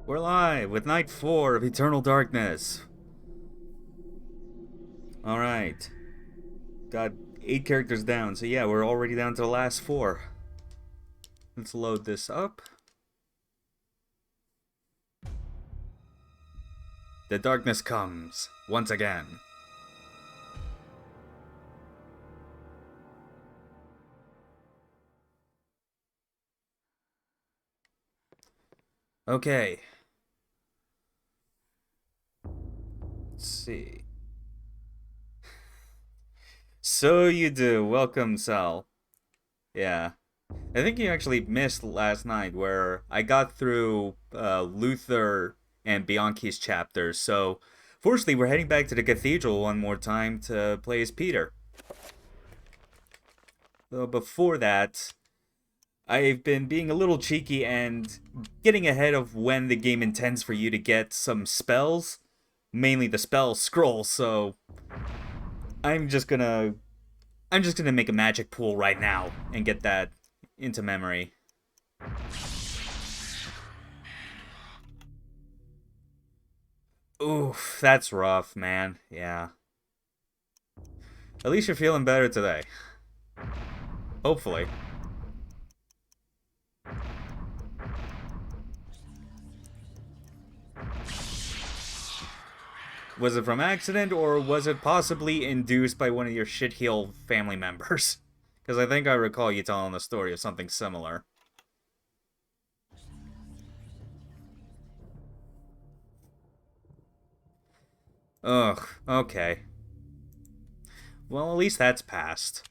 We're live with Night 4 of Eternal Darkness. Alright. Got 8 characters down, so yeah, we're already down to the last 4. Let's load this up. The darkness comes, once again. Okay. Let's see. So you do. Welcome, Sal. Yeah. I think you actually missed last night where I got through Luther and Bianchi's chapters, so fortunately we're heading back to the cathedral one more time to play as Peter. Though before that, I've been being a little cheeky and getting ahead of when the game intends for you to get some spells, mainly the spell scroll, so I'm just gonna make a magic pool right now and get that into memory. Oof, that's rough, man. Yeah. At least you're feeling better today. Hopefully. Was it from accident, or was it possibly induced by one of your shitheel family members? Because I think I recall you telling the story of something similar. Ugh, okay. Well, at least that's passed.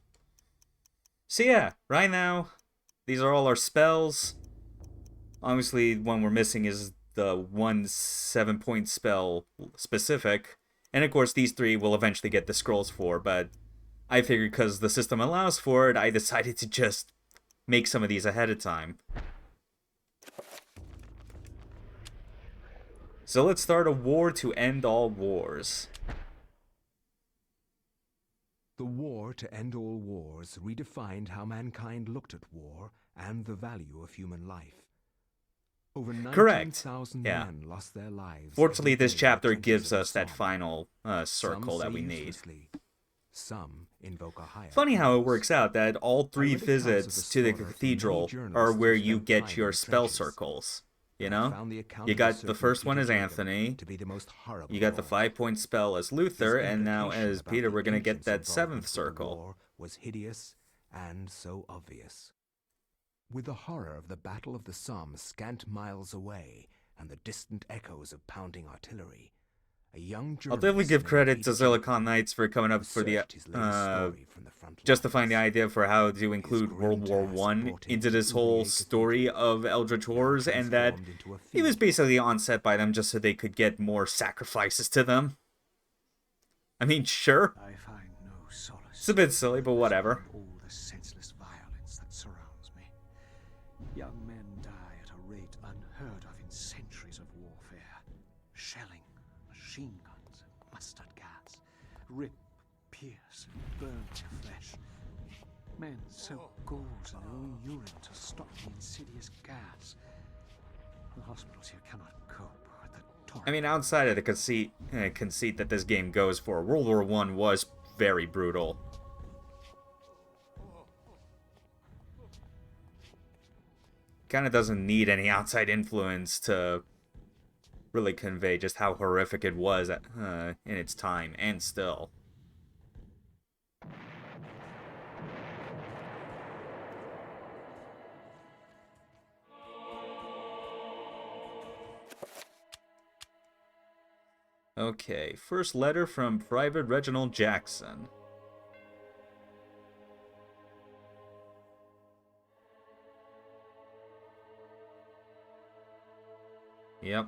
So yeah, right now, these are all our spells. Obviously, one we're missing is the one 7-point spell specific. And of course, these 3 will eventually get the scrolls for, but I figured because the system allows for it, I decided to just make some of these ahead of time. So let's start a war to end all wars. The war to end all wars redefined how mankind looked at war and the value of human life. Over Correct. 19,000 Yeah. men lost their lives. Fortunately, every this day chapter in the gives trenches of us the that Somme. final circle that we Some say need. uselessly, some invoke a higher Funny how it cause. works out that all 3 read accounts of the visits to the slaughter from cathedral many journalists are where who you spent get time your in the spell trenches. circles. You I know? found the account You of got the certain first one Peter as Jacob Anthony, to be the most horrible you got the of all. 5-point spell as Luther, His and now implication as about Peter the we're gonna get ancients' that 7th involvement with the circle. war was hideous and so obvious. With the horror of the Battle of the Somme scant miles away and the distant echoes of pounding artillery, a young I'll definitely journalist give named credit Peter to Silicon Jacob Knights for coming up for the researched his latest story from the front justifying the lines. idea for how to His include grim World War task One brought him into to this whole Ouvrier story Cathedral, of Eldritch now Horrors, and that transformed into a it was field. basically on set by them just so they could get more sacrifices to them. I mean, sure, I find no solace. it's a bit silly, but whatever. All the senseless violence that surrounds me. Young men die at a rate unheard of in centuries of warfare. Shelling, machine guns, and mustard gas rip, pierce, and burn your flesh. Men soak gauze in their own urine to stop the insidious gas. The hospitals here cannot cope with the torrent. I mean, outside of the conceit that this game goes for, World War One was very brutal. Kind of doesn't need any outside influence to really convey just how horrific it was in its time, and still. Okay, first letter from Private Reginald Jackson. Yep.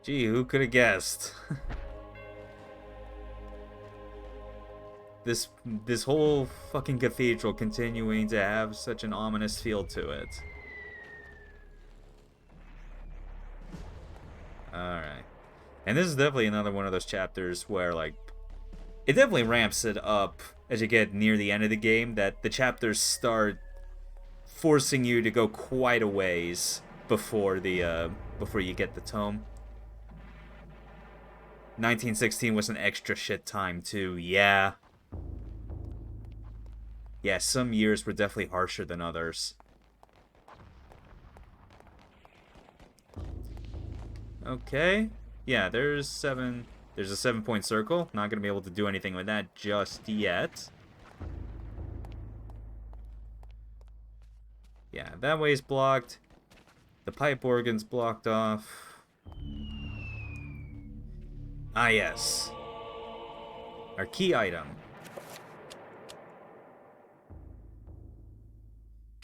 Gee, who could have guessed? This whole fucking cathedral continuing to have such an ominous feel to it. Alright. And this is definitely another one of those chapters where, like, it definitely ramps it up as you get near the end of the game, that the chapters start forcing you to go quite a ways before you get the tome. 1916 was an extra shit time too, yeah. Yeah, some years were definitely harsher than others. Okay. Yeah, there's a 7-point circle. Not gonna be able to do anything with that just yet. Yeah, that way's blocked. The pipe organ's blocked off. Ah, yes. Our key item.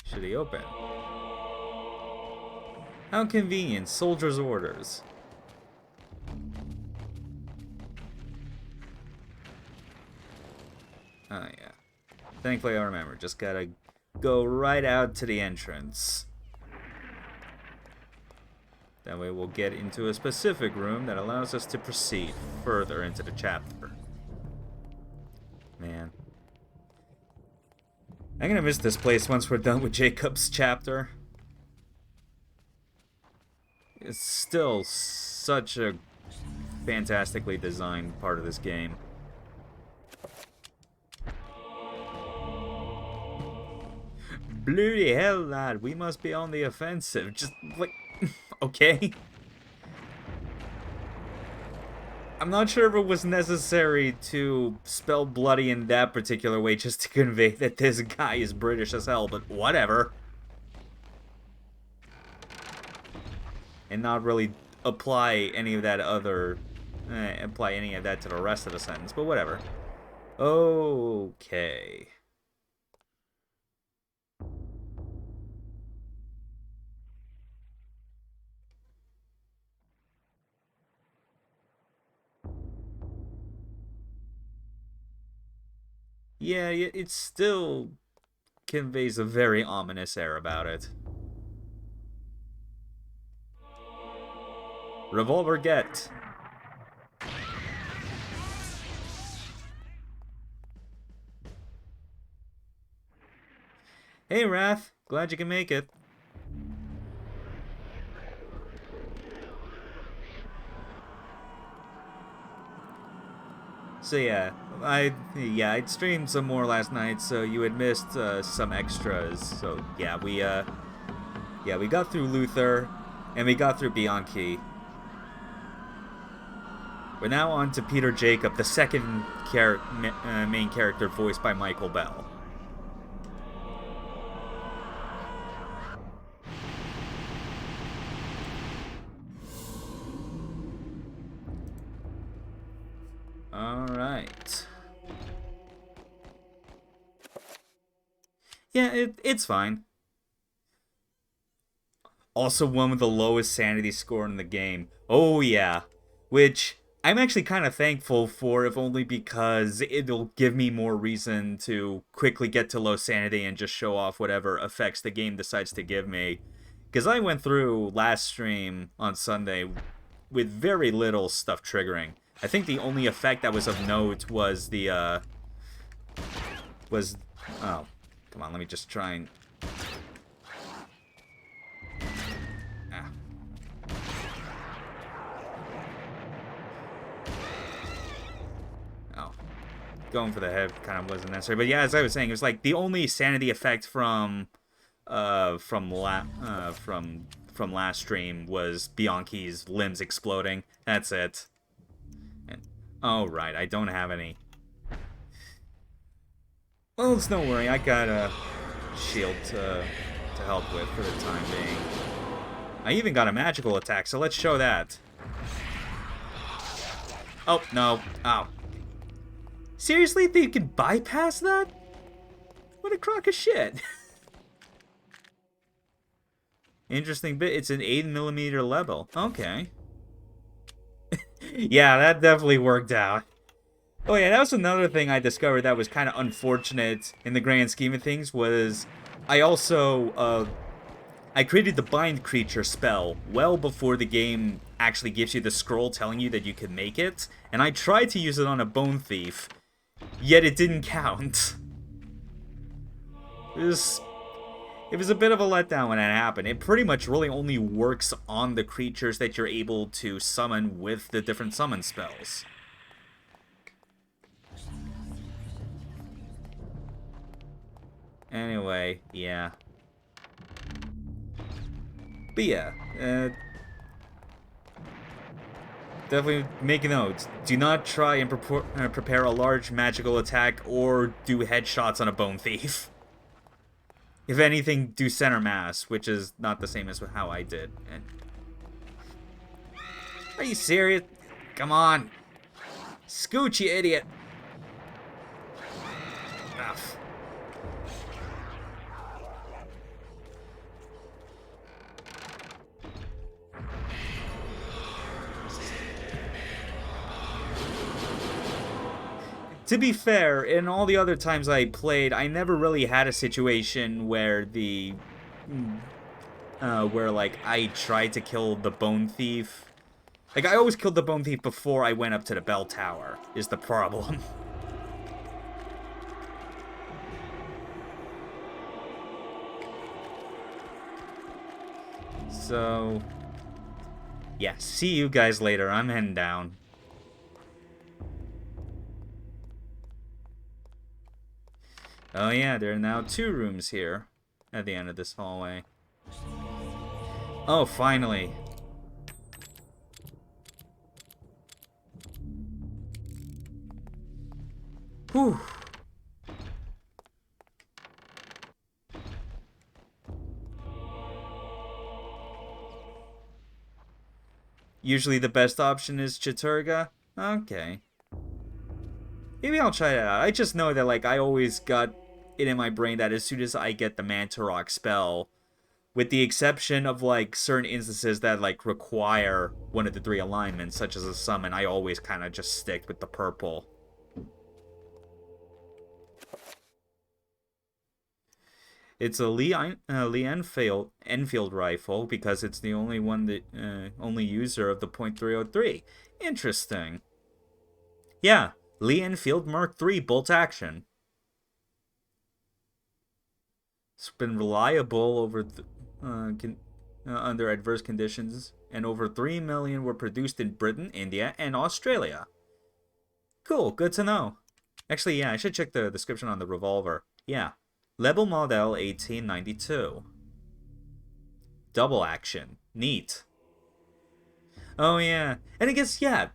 Should he open? How convenient. Soldier's orders. Oh, yeah. Thankfully, I remember. Just gotta go right out to the entrance. That way we'll get into a specific room that allows us to proceed further into the chapter. Man. I'm gonna miss this place once we're done with Jacob's chapter. It's still such a fantastically designed part of this game. Bloody hell, lad, we must be on the offensive. Just, like, okay. I'm not sure if it was necessary to spell bloody in that particular way just to convey that this guy is British as hell, but whatever. And not really apply any of that to the rest of the sentence, but whatever. Okay. Yeah, it still conveys a very ominous air about it. Revolver get. Hey, Wrath. Glad you can make it. So yeah, I'd streamed some more last night, so you had missed some extras. So yeah, we got through Luther, and we got through Bianchi. We're now on to Peter Jacob, the second main character voiced by Michael Bell. Alright. Yeah, it's fine. Also one with the lowest sanity score in the game. Oh yeah. Which I'm actually kind of thankful for, if only because it'll give me more reason to quickly get to low sanity and just show off whatever effects the game decides to give me. Because I went through last stream on Sunday with very little stuff triggering. I think the only effect that was of note was oh, come on, let me just try and... Ah. Oh. Going for the head kind of wasn't necessary. But yeah, as I was saying, it was like the only sanity effect from last stream was Bianchi's limbs exploding. That's it. And, oh, right, I don't have any. Well, it's no worry. I got a shield to help with for the time being. I even got a magical attack, so let's show that. Oh, no. Ow. Seriously? They can bypass that? What a crock of shit. Interesting bit. It's an 8mm level. Okay. Yeah, that definitely worked out. Oh yeah, that was another thing I discovered that was kind of unfortunate in the grand scheme of things, was I also, I created the Bind Creature spell well before the game actually gives you the scroll telling you that you can make it. And I tried to use it on a bone thief, yet it didn't count. It was a bit of a letdown when it happened. It pretty much really only works on the creatures that you're able to summon with the different summon spells. Anyway, yeah. But yeah, definitely make notes. Do not try and prepare a large magical attack or do headshots on a bone thief. If anything, do center mass, which is not the same as how I did. And are you serious? Come on. Scooch, you idiot. Enough. To be fair, in all the other times I played, I never really had a situation where where like I tried to kill the bone thief. Like I always killed the bone thief before I went up to the bell tower, is the problem. So, yeah, see you guys later. I'm heading down. Oh yeah, there are now 2 rooms here at the end of this hallway. Oh, finally. Whew. Usually the best option is Chiturga? Okay. Maybe I'll try that out. I just know that, like, I always got it in my brain that as soon as I get the Mantarok spell, with the exception of, like, certain instances that, like, require one of the 3 alignments, such as a summon, I always kind of just stick with the purple. It's a Lee Enfield rifle because it's the only one that only user of the .303. Interesting. Yeah, Lee Enfield Mark III bolt action. It's been reliable over under adverse conditions, and over 3 million were produced in Britain, India, and Australia. Cool, good to know. Actually, yeah, I should check the description on the revolver. Yeah. Lebel Model 1892. Double action. Neat. Oh, yeah. And I guess, yeah,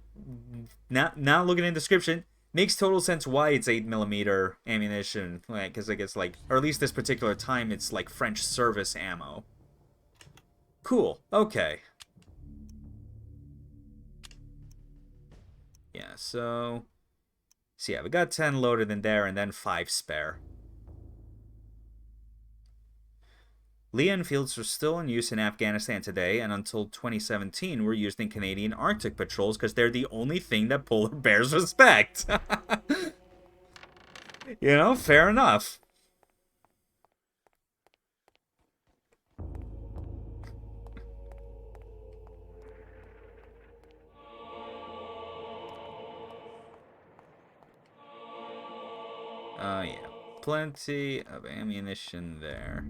now looking in the description, makes total sense why it's 8mm ammunition. Because I guess, like, or at least this particular time, it's, like, French service ammo. Cool. Okay. Yeah, so yeah, we got 10 loaded in there and then 5 spare. Lee Enfields are still in use in Afghanistan today, and until 2017 were used in Canadian Arctic patrols because they're the only thing that polar bears respect. You know, fair enough. Oh, yeah. Plenty of ammunition there.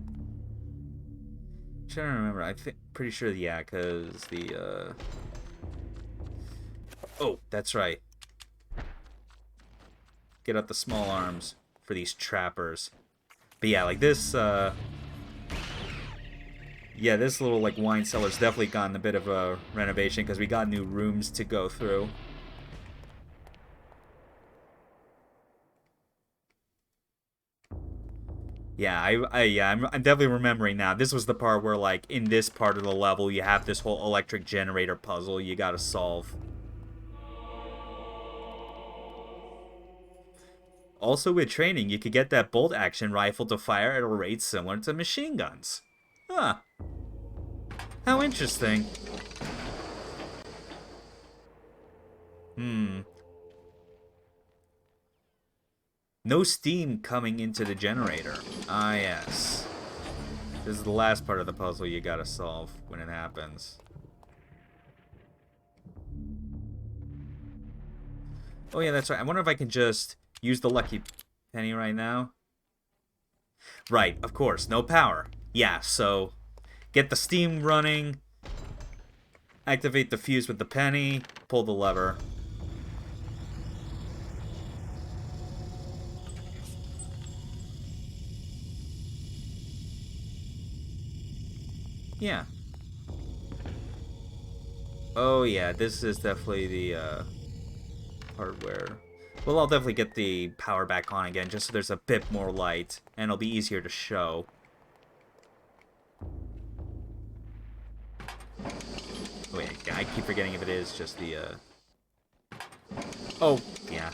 I'm trying to remember. I think pretty sure, yeah, because the oh, that's right. Get out the small arms for these trappers. But yeah, like this yeah, this little like wine cellar's definitely gotten a bit of a renovation because we got new rooms to go through. Yeah, I'm definitely remembering now. This was the part where, like, in this part of the level, you have this whole electric generator puzzle you gotta solve. Also, with training, you could get that bolt action rifle to fire at a rate similar to machine guns. Huh. How interesting. No steam coming into the generator. Ah, yes. This is the last part of the puzzle you gotta solve when it happens. Oh yeah, that's right. I wonder if I can just use the lucky penny right now. Right, of course, no power. Yeah, so get the steam running, activate the fuse with the penny, pull the lever. Yeah. Oh yeah, this is definitely the part where... Well, I'll definitely get the power back on again, just so there's a bit more light, and it'll be easier to show. Wait, I keep forgetting if it is just the, Oh, yeah.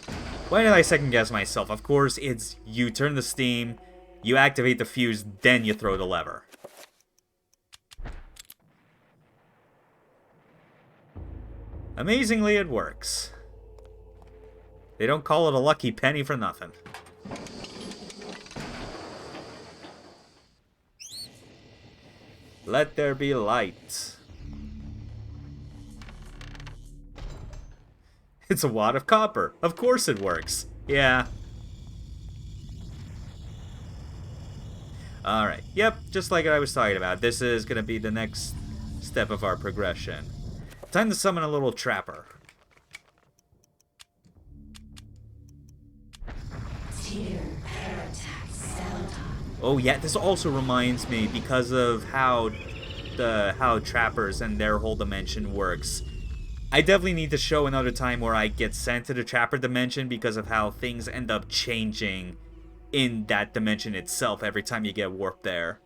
Why did I second guess myself? Of course, it's you turn the steam, you activate the fuse, then you throw the lever. Amazingly, it works. They don't call it a lucky penny for nothing. Let there be light. It's a wad of copper. Of course it works. Yeah. Alright. Yep, just like I was talking about. This is going to be the next step of our progression. Time to summon a little trapper. Oh yeah, this also reminds me, because of how trappers and their whole dimension works. I definitely need to show another time where I get sent to the trapper dimension because of how things end up changing in that dimension itself every time you get warped there.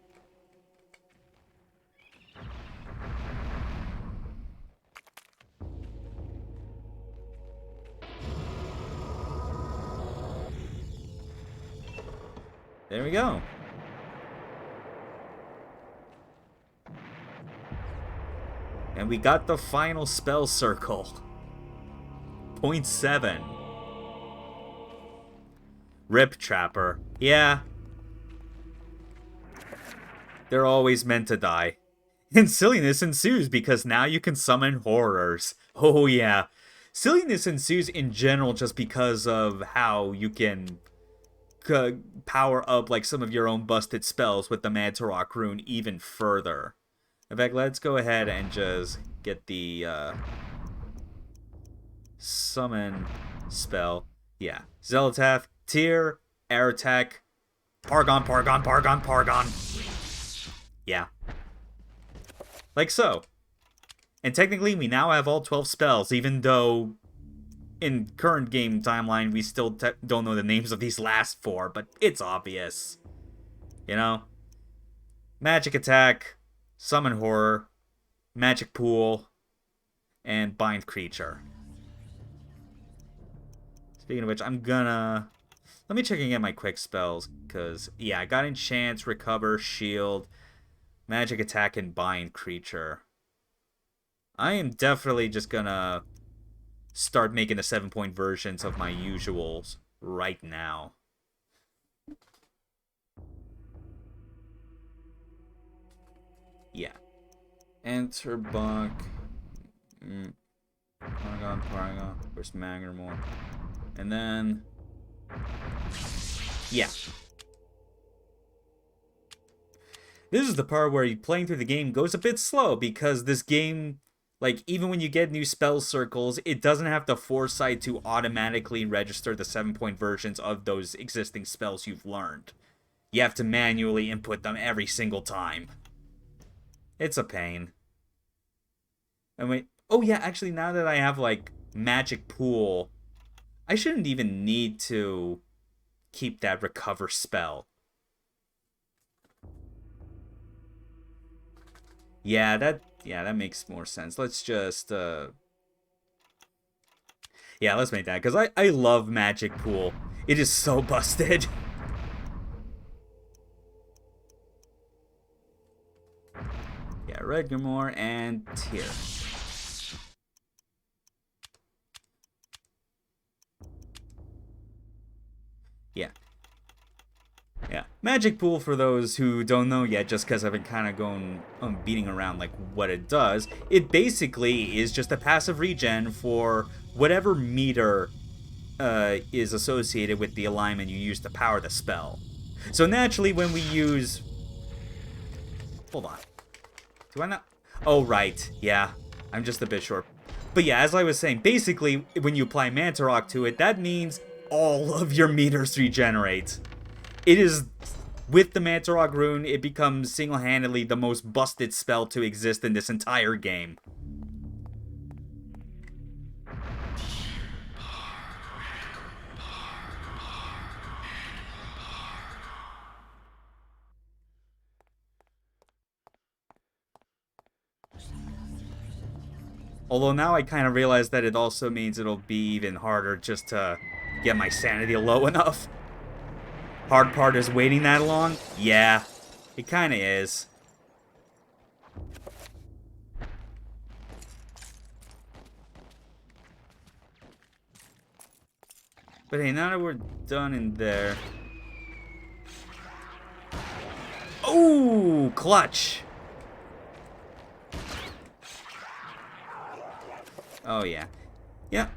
There we go. And we got the final spell circle. 0.7. Rip Trapper. Yeah. They're always meant to die. And silliness ensues because now you can summon horrors. Oh yeah. Silliness ensues in general just because of how you can power up like some of your own busted spells with the Mantarok rune even further. In fact, let's go ahead and just get the summon spell. Yeah. Zelatath, Tear, Air Attack, Pargon, Pargon, Pargon, Pargon. Yeah. Like so. And technically, we now have all 12 spells, even though in current game timeline, we still don't know the names of these last 4, but it's obvious. You know? Magic Attack, Summon Horror, Magic Pool, and Bind Creature. Speaking of which, I'm gonna... Let me check again my quick spells, because, yeah, I got Enchant, Recover, Shield, Magic Attack, and Bind Creature. I am definitely just gonna start making the 7-point versions of my usuals right now. Yeah. Enter Buck. Paragon. Where's Magnermore? And then... Yeah. This is the part where playing through the game goes a bit slow, because this game, like, even when you get new spell circles, it doesn't have the foresight to automatically register the 7-point versions of those existing spells you've learned. You have to manually input them every single time. It's a pain. And wait, oh yeah, actually now that I have, like, Magic Pool, I shouldn't even need to keep that Recover spell. Yeah, that makes more sense. Let's just, yeah, let's make that, because I love Magic Pool. It is so busted. Yeah, Redgamore and Tyr. Yeah. Yeah. Magic Pool, for those who don't know yet, just because I've been kind of going, beating around like what it does, it basically is just a passive regen for whatever meter is associated with the alignment you use to power the spell. So naturally, when we use... Hold on. Do I not... Oh, right. Yeah. I'm just a bit short. But yeah, as I was saying, basically, when you apply Mantarok to it, that means all of your meters regenerate. It is... With the Mantarok rune, it becomes single-handedly the most busted spell to exist in this entire game. Although now I kind of realize that it also means it'll be even harder just to get my sanity low enough. Hard part is waiting that long? Yeah, it kind of is. But hey, now that we're done in there... Oh, clutch! Oh, yeah. Yeah.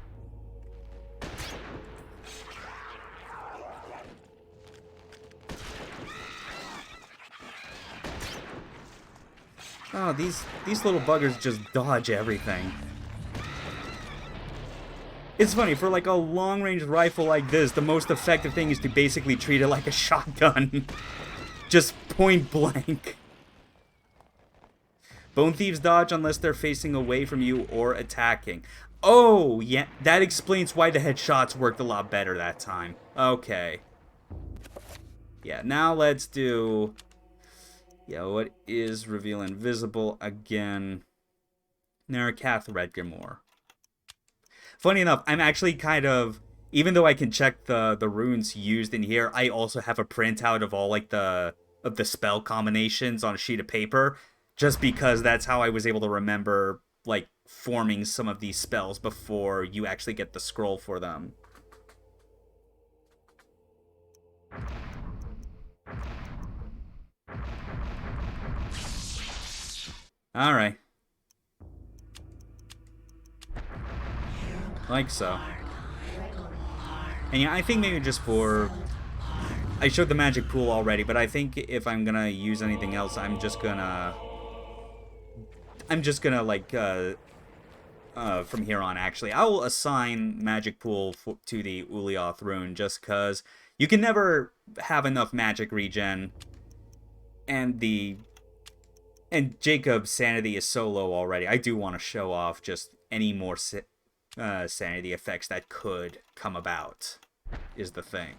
Oh, these little buggers just dodge everything. It's funny, for like a long-range rifle like this, the most effective thing is to basically treat it like a shotgun. Just point blank. Bone Thieves dodge unless they're facing away from you or attacking. Oh, yeah, that explains why the headshots worked a lot better that time. Okay. Yeah, now let's do... Yeah, what is Reveal Invisible again? Narakath Redgamore. Funny enough, I'm actually kind of... Even though I can check the runes used in here, I also have a printout of all, like, the spell combinations on a sheet of paper. Just because that's how I was able to remember, like, forming some of these spells before you actually get the scroll for them. Alright. Like so. And yeah, I think maybe just for... I showed the magic pool already, but I think if I'm gonna use anything else, I'm just gonna, like, from here on, actually. I will assign magic pool to the Ulioth rune, just because you can never have enough magic regen, and Jacob's sanity is so low already. I do want to show off just any more sanity effects that could come about, is the thing.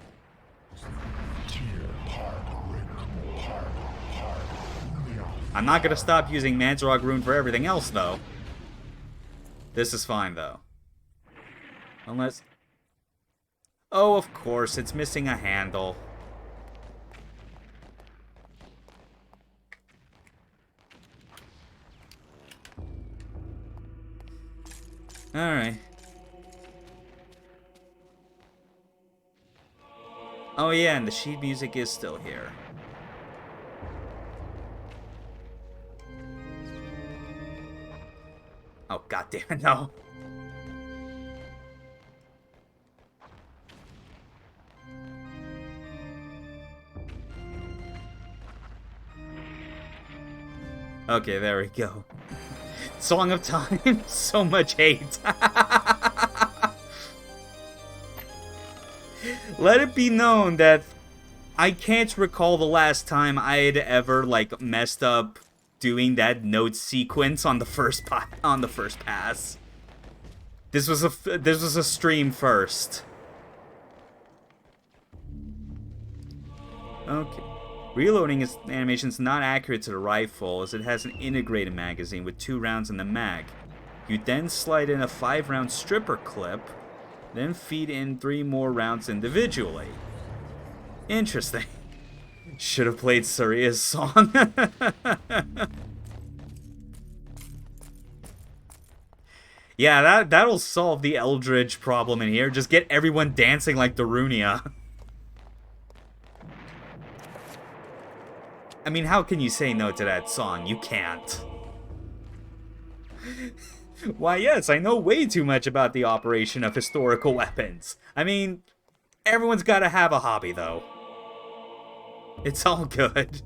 I'm not gonna stop using Mantarok rune for everything else, though. This is fine, though. Unless... Oh, of course, it's missing a handle. Alright. Oh yeah, and the sheet music is still here. Oh, goddamn, no. Okay, there we go. Song of Time, so much hate. Let it be known that I can't recall the last time I had ever, like, messed up doing that note sequence on the first pass. This was a stream first. Okay. Reloading its animation is not accurate to the rifle, as it has an integrated magazine with 2 rounds in the mag. You then slide in a 5-round stripper clip, then feed in 3 more rounds individually. Interesting. Should have played Saria's song. Yeah, that'll solve the Eldritch problem in here. Just get everyone dancing like Darunia. I mean, how can you say no to that song? You can't. Why, yes, I know way too much about the operation of historical weapons. I mean, everyone's gotta have a hobby, though. It's all good.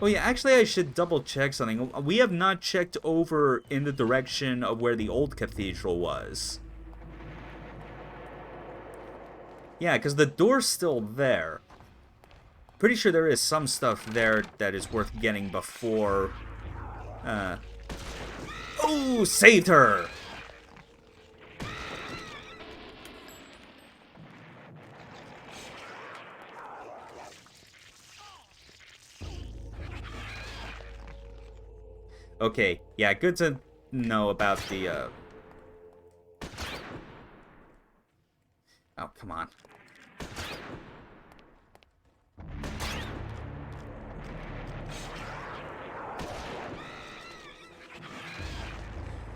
Oh yeah, actually I should double check something. We have not checked over in the direction of where the old cathedral was. Yeah, because the door's still there. Pretty sure there is some stuff there that is worth getting before... Oh, saved her! Okay, yeah, good to know about the, Oh, come on.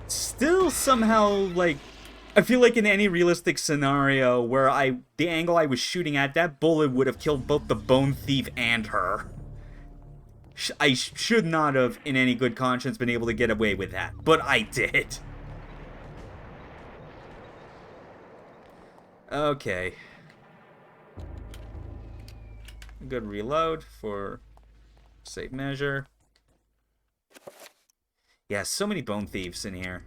Still somehow, like, I feel like in any realistic scenario where the angle I was shooting at, that bullet would have killed both the Bone Thief and her. I should not have, in any good conscience, been able to get away with that, but I did. Okay. Good reload for safe measure. Yeah, so many Bone Thieves in here.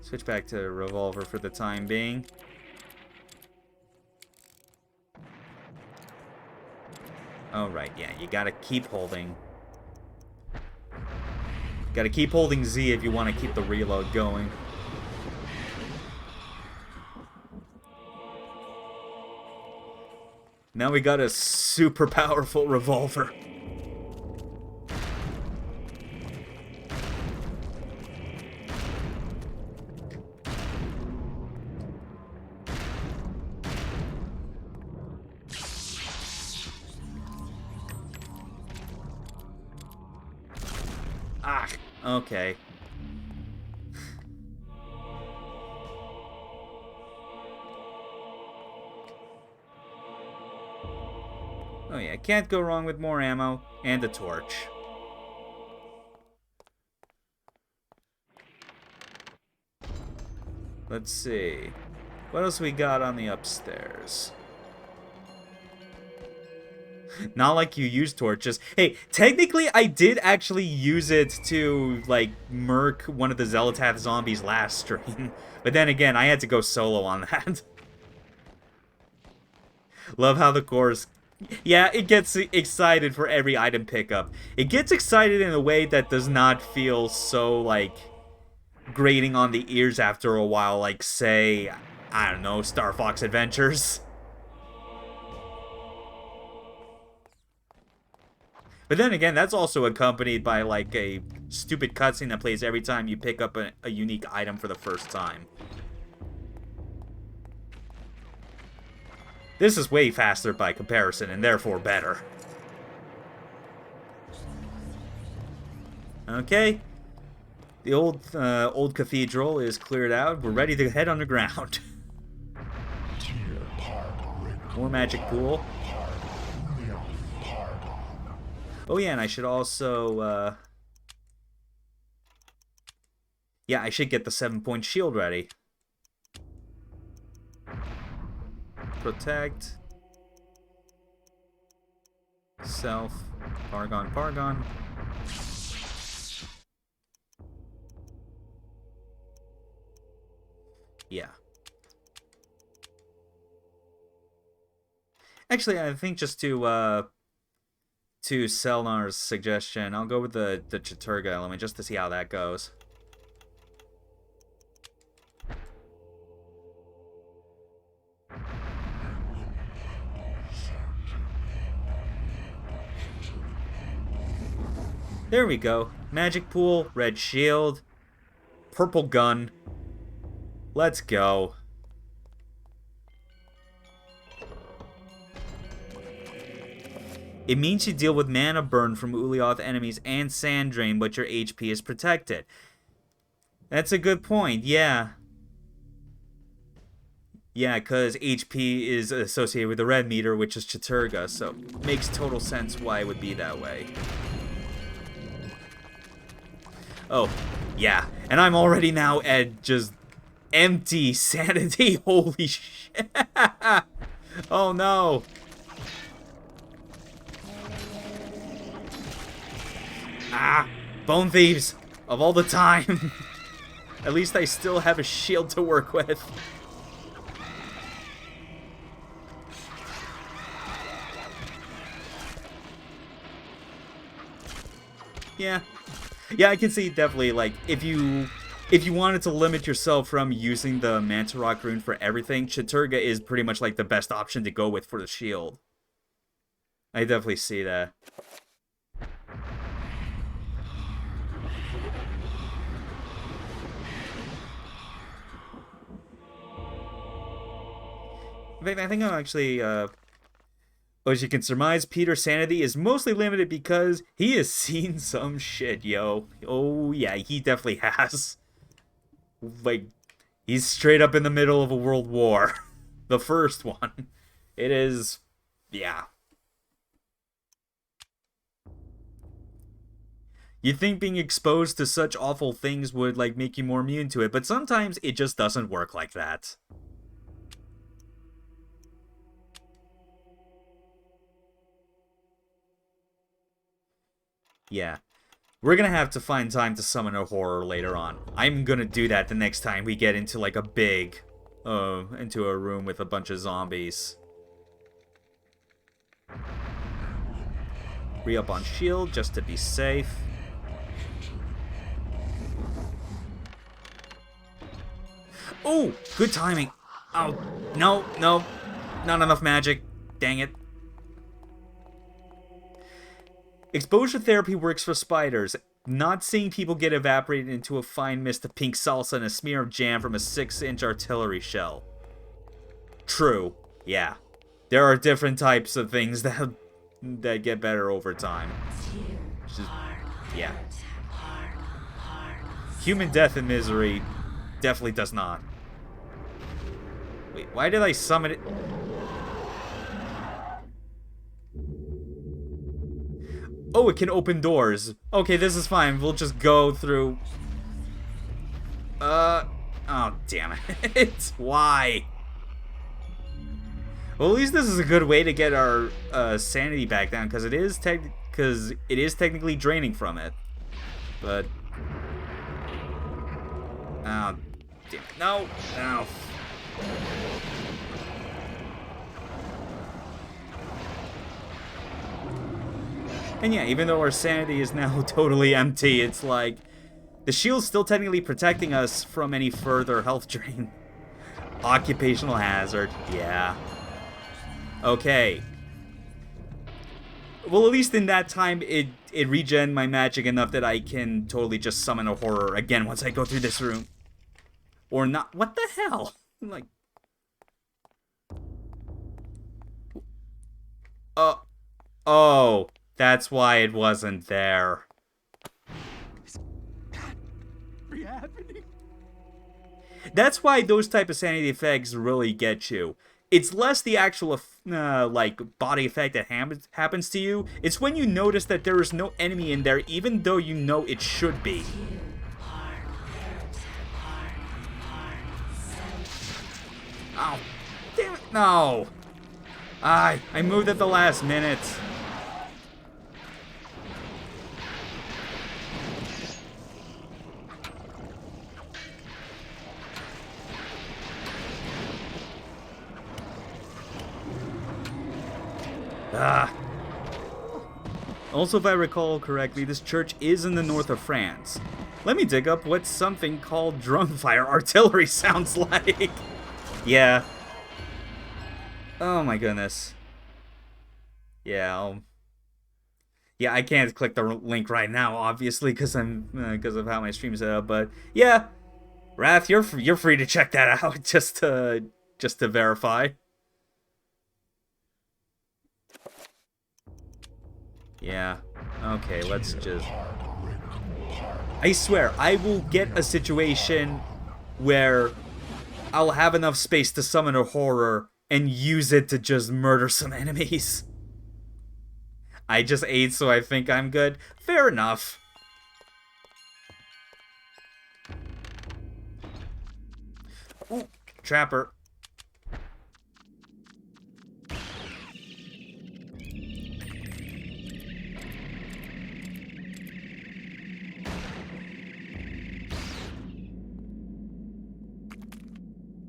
Switch back to revolver for the time being. Oh, right, yeah, you gotta keep holding. Gotta keep holding Z if you want to keep the reload going. Now we got a super powerful revolver. Ah, okay. Oh yeah, can't go wrong with more ammo and a torch. Let's see. What else we got on the upstairs? Not like you use torches. Hey, technically I did actually use it to, like, murk one of the Zelatath zombies last stream. But then again, I had to go solo on that. Love how the chorus... Yeah, it gets excited for every item pickup. It gets excited in a way that does not feel so, like, grating on the ears after a while, like, say, I don't know, Star Fox Adventures. But then again, that's also accompanied by, like, a stupid cutscene that plays every time you pick up a unique item for the first time. This is way faster by comparison, and therefore better. Okay. The old cathedral is cleared out. We're ready to head underground. More magic pool. Oh yeah, and I should also, yeah, I should get the 7-point shield ready. Protect. Self. Pargon, Pargon. Yeah. Actually, I think just to Selnar's suggestion, I'll go with the Chaturga element just to see how that goes. There we go. Magic pool, red shield, purple gun. Let's go. It means you deal with mana burn from Ulioth enemies and sand drain, but your HP is protected. That's a good point, yeah. Yeah, because HP is associated with the red meter, which is Chaturga, so it makes total sense why it would be that way. Oh, yeah. And I'm already now at just empty sanity. Holy shit. Oh, no. Ah, bone thieves of all the time. At least I still have a shield to work with. Yeah. Yeah, I can see definitely, like, if you wanted to limit yourself from using the Manta Rock rune for everything, Chaturga is pretty much like the best option to go with for the shield. I definitely see that. In fact, I think I'm actually, as you can surmise, Peter's sanity is mostly limited because he has seen some shit, yo. Oh, yeah, he definitely has. Like, he's straight up in the middle of a world war. The first one. It is, yeah. You'd think being exposed to such awful things would, like, make you more immune to it, but sometimes it just doesn't work like that. Yeah. We're gonna have to find time to summon a horror later on. I'm gonna do that the next time we get into, like, a big, into a room with a bunch of zombies. Re-up on shield, just to be safe. Oh, good timing. Oh, no, no. Not enough magic. Dang it. Exposure therapy works for spiders. Not seeing people get evaporated into a fine mist of pink salsa and a smear of jam from a 6-inch artillery shell. True. Yeah. There are different types of things that get better over time. Just, yeah. Human death and misery definitely does not. Wait, why did I summon it? Oh, it can open doors. Okay, this is fine. We'll just go through... Oh, damn it. Why? Well, at least this is a good way to get our sanity back down, because it is technically draining from it. But... oh, damn it. No. No. And yeah, even though our sanity is now totally empty, it's like... the shield's still technically protecting us from any further health drain. Occupational hazard, yeah. Okay. Well, at least in that time, it regen my magic enough that I can totally just summon a horror again once I go through this room. Or not. What the hell? Like... oh. That's why it wasn't there. This can't be happening. That's why those type of sanity effects really get you. It's less the actual, like, body effect that happens to you. It's when you notice that there is no enemy in there, even though you know it should be. Oh, damn it, no. I moved at the last minute. Also, if I recall correctly, this church is in the north of France. Let me dig up what something called drumfire artillery sounds like. Yeah. Oh my goodness. Yeah, yeah, I can't click the link right now, obviously, because of how my stream's set up. But yeah, Wrath, you're free to check that out just to verify. Yeah. Okay, let's just... I swear, I will get a situation where I'll have enough space to summon a horror and use it to just murder some enemies. I just ate, so I think I'm good. Fair enough. Ooh, trapper.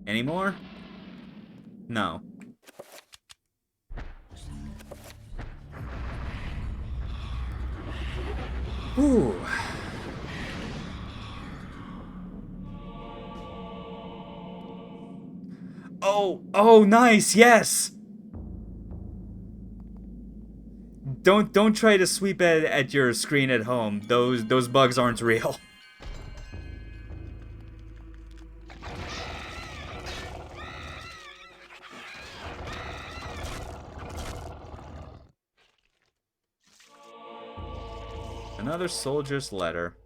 Any more? No. Ooh. Oh, nice, yes! Don't try to sweep at your screen at home. Those bugs aren't real. Another soldier's letter.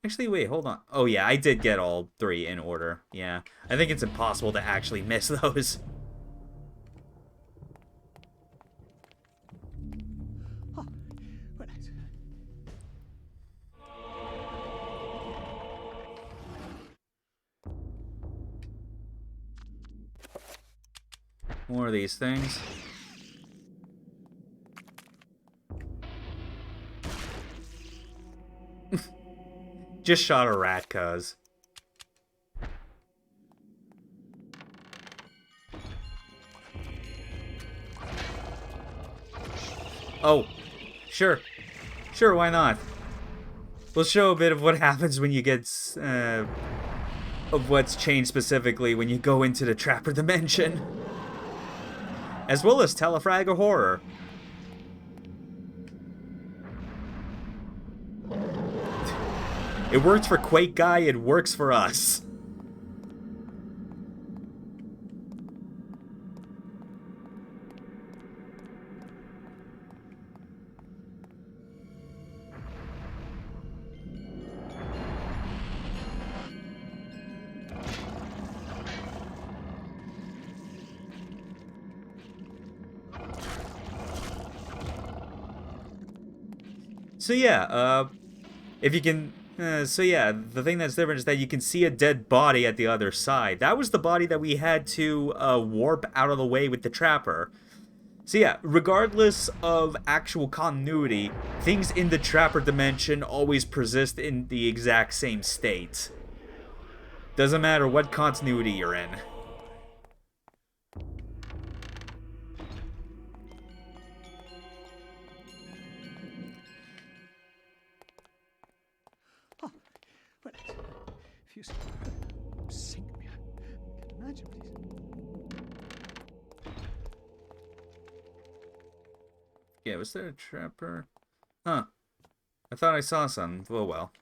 Actually, wait, hold on. Oh yeah, I did get all 3 in order. Yeah, I think it's impossible to actually miss those. Oh, well, that's... More of these things. Just shot a rat, cuz. Oh, sure. Sure, why not? We'll show a bit of what happens when you get, of what's changed specifically when you go into the Trapper Dimension. As well as Telefrag or Horror. It worked for Quake Guy, it works for us. So yeah, if you can... so yeah, the thing that's different is that you can see a dead body at the other side. That was the body that we had to warp out of the way with the Trapper. So yeah, regardless of actual continuity, things in the Trapper Dimension always persist in the exact same state. Doesn't matter what continuity you're in. Well, if you sink me, I can imagine what he's... Yeah, was there a Trapper? Huh. I thought I saw some. Oh well.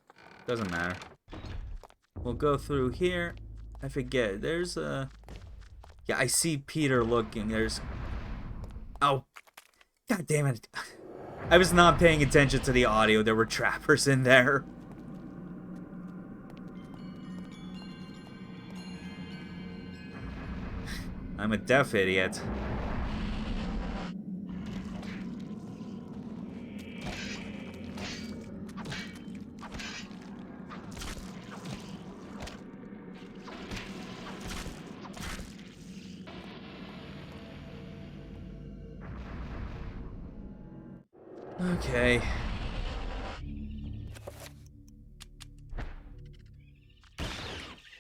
Doesn't matter. We'll go through here. I forget. There's a... Yeah, I see Peter looking. There's... Oh. God damn it. I was not paying attention to the audio. There were trappers in there. I'm a deaf idiot. Okay.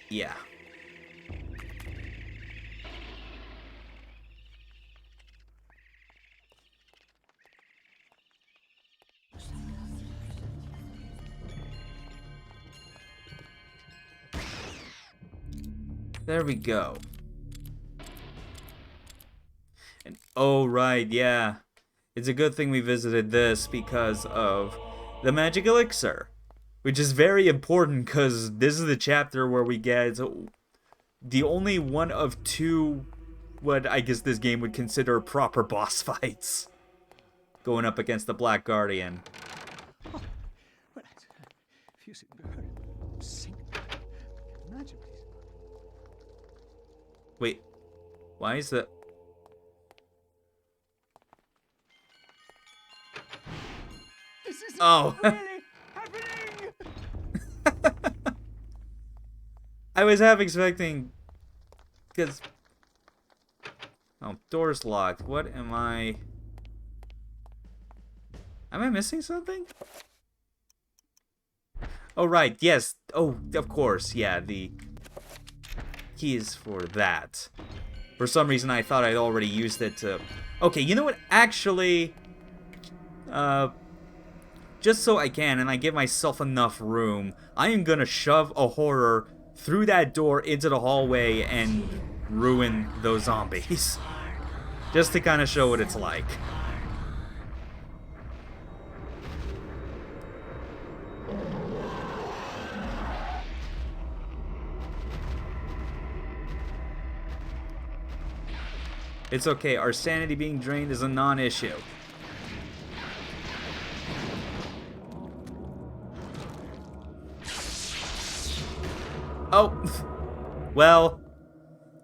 Yeah. There we go. And oh right, yeah. It's a good thing we visited this because of the magic elixir, which is very important because this is the chapter where we get the only one of 2 what I guess this game would consider proper boss fights going up against the Black Guardian. Oh, Imagine, please. Wait, why is the... This isn't Oh. really happening! I was half expecting... Because... Oh, door's locked. What am I... Am I missing something? Oh, right. Yes. Oh, of course. Yeah, the key is for that. For some reason, I thought I'd already used it to... Okay, you know what? Actually... Just so I can, and I give myself enough room, I am gonna shove a horror through that door into the hallway and ruin those zombies. Just to kind of show what it's like. It's okay, our sanity being drained is a non-issue. Oh, well,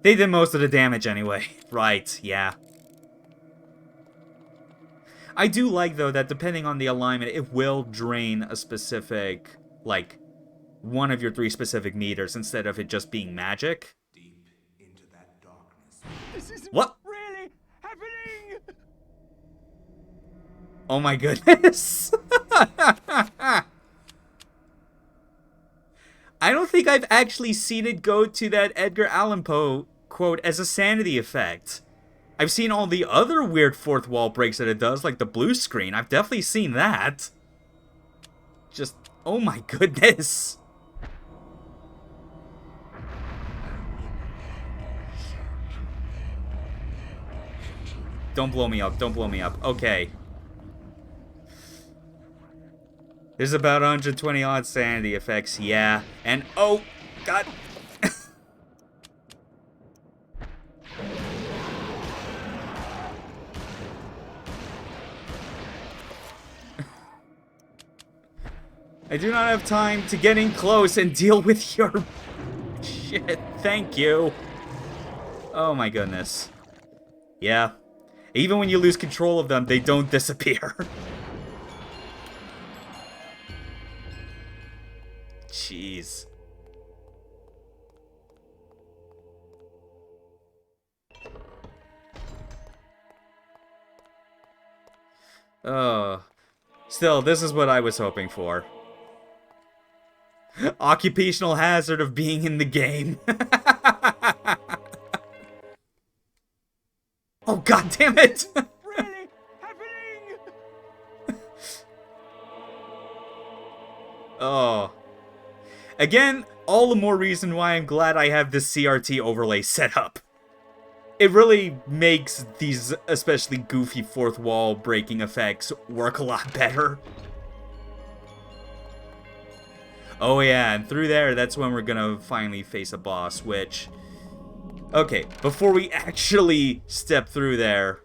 they did most of the damage anyway. Right, yeah. I do like, though, that depending on the alignment, it will drain a specific, like, one of your 3 specific meters instead of it just being magic. Deep into that darkness. This isn't What? really happening! Oh my goodness. I don't think I've actually seen it go to that Edgar Allan Poe quote as a sanity effect. I've seen all the other weird fourth wall breaks that it does, like the blue screen. I've definitely seen that. Just, oh my goodness. Don't blow me up, don't blow me up. Okay. There's about 120 odd sanity effects, yeah. And, oh, God. I do not have time to get in close and deal with your shit. Thank you. Oh my goodness. Yeah. Even when you lose control of them, they don't disappear. Jeez. Oh. Still, this is what I was hoping for. Occupational hazard of being in the game. Oh, god damn it! Really happening? Oh. Again, all the more reason why I'm glad I have this CRT overlay set up. It really makes these especially goofy fourth wall breaking effects work a lot better. Oh yeah, and through there, that's when we're gonna finally face a boss, which... Okay, before we actually step through there,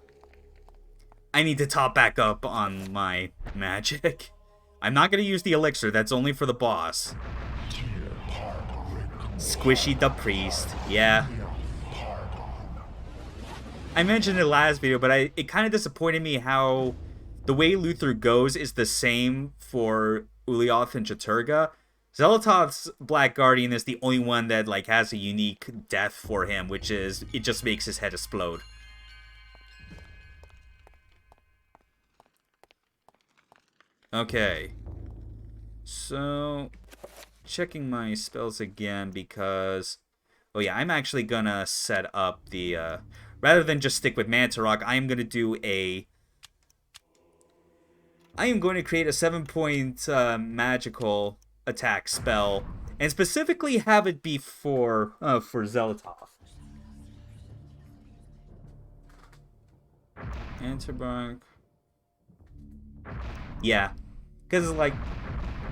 I need to top back up on my magic. I'm not gonna use the elixir, that's only for the boss. Squishy the priest, yeah. I mentioned it last video, but it kind of disappointed me how the way Luther goes is the same for Ulyaoth and Chaturga. Zelatoth's Black Guardian is the only one that like has a unique death for him, which is it just makes his head explode. Okay. So, checking my spells again because... Oh yeah, I'm actually gonna set up the... rather than just stick with Manta Rock, I am gonna do a... I am going to create a 7-point magical attack spell, and specifically have it be for Zelatoth. Antibark. Yeah, because like,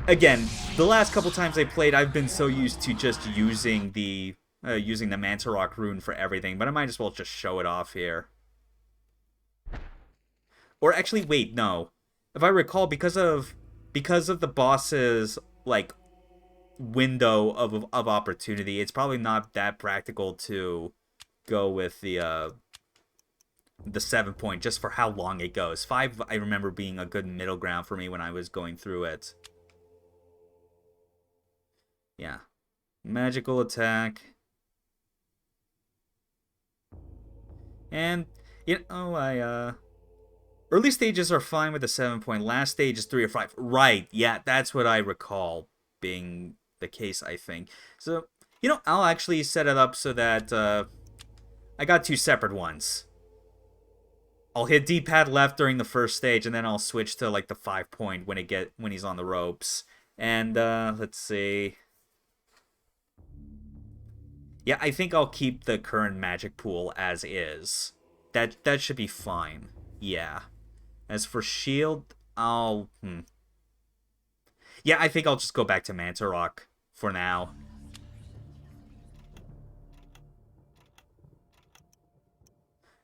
again, the last couple times I played, I've been so used to just using the Manta Rock rune for everything, but I might as well just show it off here. Or actually, wait, no. If I recall, because of the boss's like window of opportunity. It's probably not that practical to go with the 7-point just for how long it goes. 5, I remember being a good middle ground for me when I was going through it. Yeah. Magical attack. And, you know, early stages are fine with the 7-point. Last stage is 3 or 5. Right, yeah, that's what I recall being the case, I think. So, you know, I'll actually set it up so that I got 2 separate ones. I'll hit D-pad left during the first stage, and then I'll switch to, like, the 5-point when he's on the ropes. And, let's see. Yeah, I think I'll keep the current magic pool as is. That should be fine. Yeah. As for shield, I'll... Yeah, I think I'll just go back to Mantarok for now.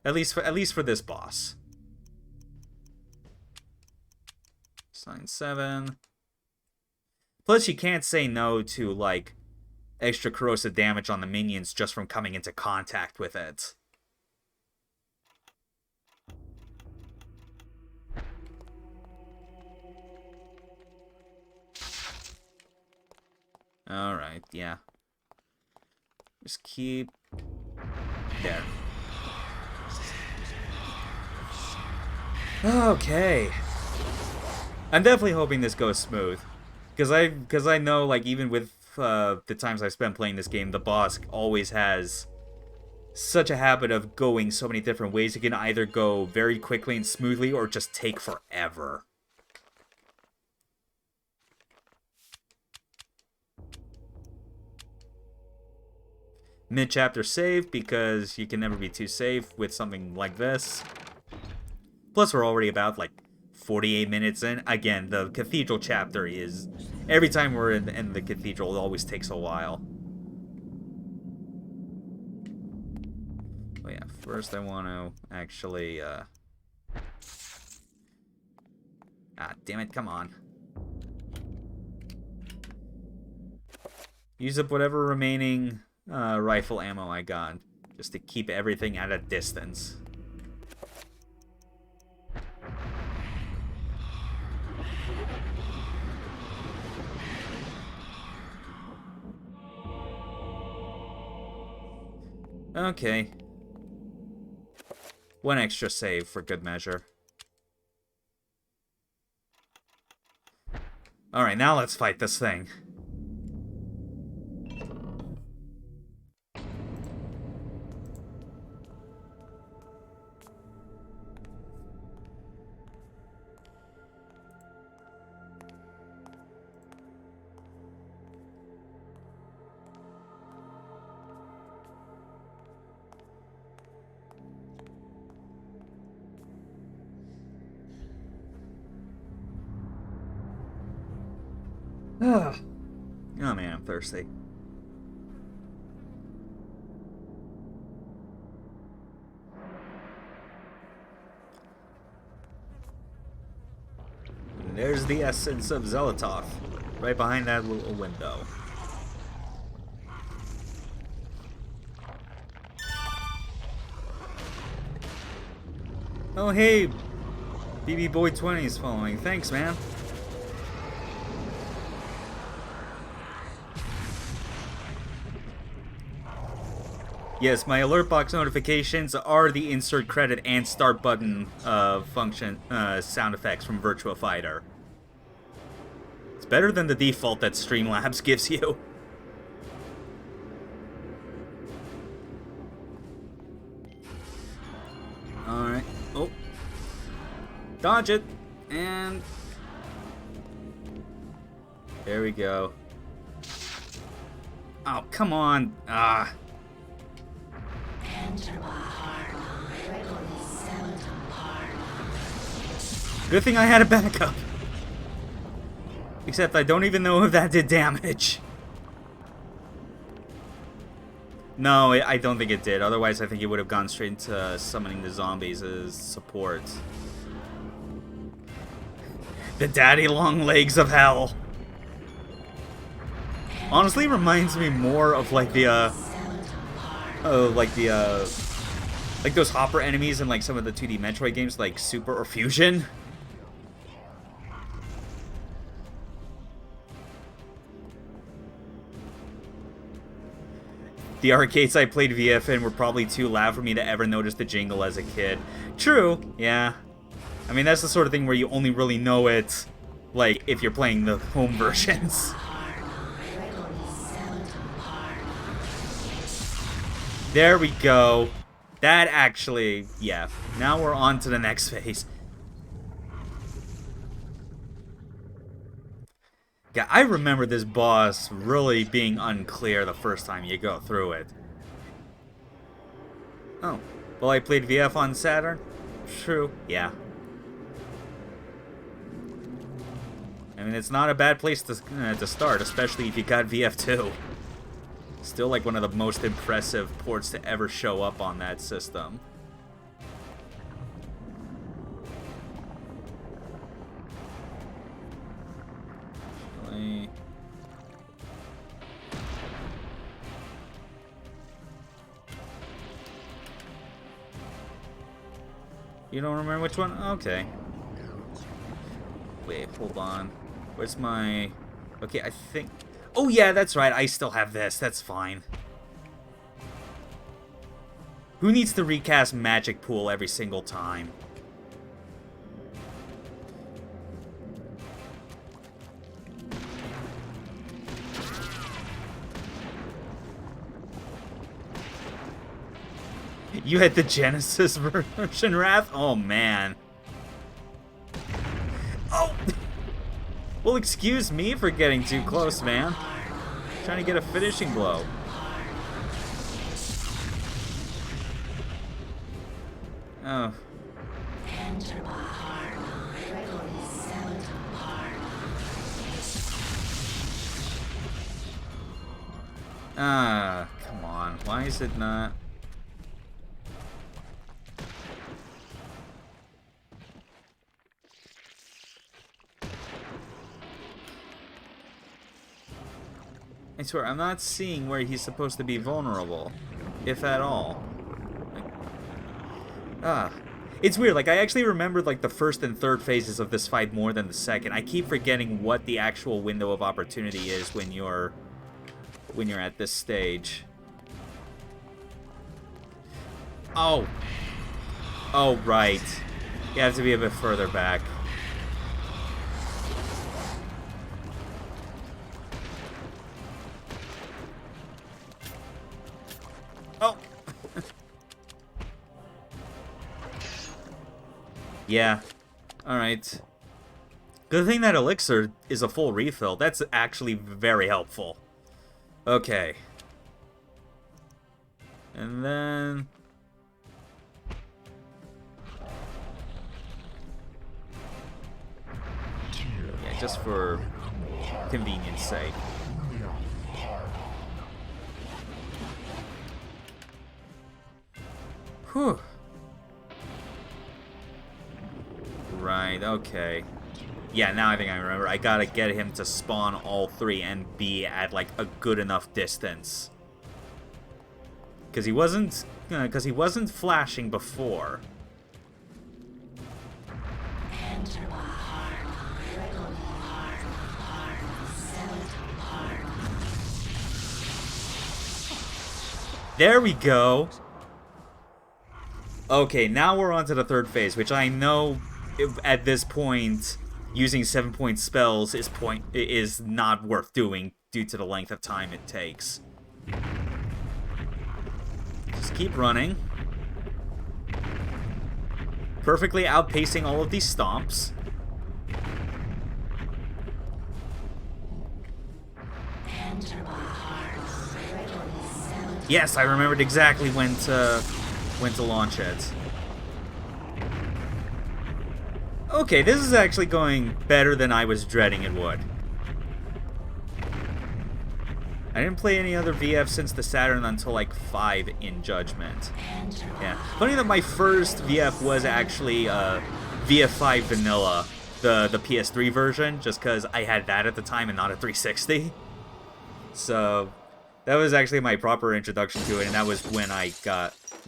At least for this boss. Sign 7. Plus, you can't say no to, like, extra corrosive damage on the minions just from coming into contact with it. Alright, yeah. Just keep... There. Okay. I'm definitely hoping this goes smooth. Because I know, like, even with the times I've spent playing this game, the boss always has such a habit of going so many different ways. It can either go very quickly and smoothly or just take forever. Mid-chapter save, because you can never be too safe with something like this. Plus, we're already about, like, 48 minutes in. Again, the cathedral chapter is... Every time we're in the cathedral, it always takes a while. Oh yeah, first I want to actually... Ah, damn it, come on. Use up whatever remaining rifle ammo I got, just to keep everything at a distance. Okay. One extra save for good measure. Alright, now let's fight this thing. Oh man, I'm thirsty. And there's the essence of Zelatoth, right behind that little window. Oh hey, BB Boy 20 is following. Thanks, man. Yes, my alert box notifications are the insert credit and start button function sound effects from Virtua Fighter. It's better than the default that Streamlabs gives you. Alright. Oh. Dodge it. And... there we go. Oh, come on. Ah. Good thing I had a backup. Except I don't even know if that did damage. No, I don't think it did. Otherwise, I think it would have gone straight into summoning the zombies as support. The daddy long legs of hell. Honestly, reminds me more of like the like those hopper enemies in like some of the 2D Metroid games, like Super or Fusion. The arcades I played VF in were probably too loud for me to ever notice the jingle as a kid. True, yeah. I mean, that's the sort of thing where you only really know it, like, if you're playing the home versions. There we go. That actually, yeah. Now we're on to the next phase. Yeah, I remember this boss really being unclear the first time you go through it. Oh, well, I played VF on Saturn? True, yeah. I mean, it's not a bad place to start, especially if you got VF2. Still like one of the most impressive ports to ever show up on that system. Actually, you don't remember which one? Okay. Wait, hold on. Where's my... Okay, I think... Oh yeah, that's right. I still have this. That's fine. Who needs to recast Magic Pool every single time? You had the Genesis version, Wrath? Oh, man. Oh! Well, excuse me for getting too close, man. I'm trying to get a finishing blow. Oh. Ah, come on. Why is it not... I swear, I'm not seeing where he's supposed to be vulnerable, if at all. It's weird, like, I actually remembered, like, the first and third phases of this fight more than the second. I keep forgetting what the actual window of opportunity is when you're at this stage. Oh! Oh, right. You have to be a bit further back. Oh! Yeah. Alright. Good thing that elixir is a full refill. That's actually very helpful. Okay. And then... yeah, just for convenience sake. Whew. Right, okay. Yeah, now I think I remember. I gotta get him to spawn all three and be at, like, a good enough distance. Because he wasn't flashing before. There we go. Okay, now we're on to the third phase, which I know at this point using 7-point spells is not worth doing due to the length of time it takes. Just keep running. Perfectly outpacing all of these stomps. Yes, I remembered exactly when to launch it. Okay, this is actually going better than I was dreading it would. I didn't play any other VF since the Saturn until like 5 in Judgment. Yeah. Funny that my first VF was actually VF5 Vanilla, the PS3 version, just because I had that at the time and not a 360. So that was actually my proper introduction to it, and that was when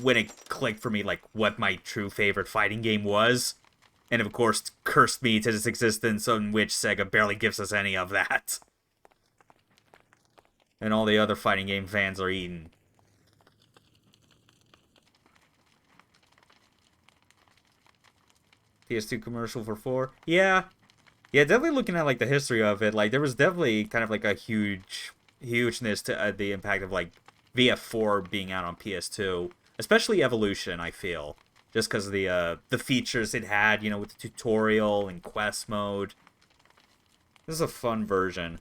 when it clicked for me, like, what my true favorite fighting game was. And of course, cursed me to its existence, on which Sega barely gives us any of that. And all the other fighting game fans are eaten. PS2 commercial for 4? Yeah. Yeah, definitely looking at, like, the history of it, like, there was definitely kind of, like, a hugeness to the impact of, like, VF4 being out on PS2. Especially Evolution, I feel. Just because of the features it had, you know, with the tutorial and quest mode. This is a fun version.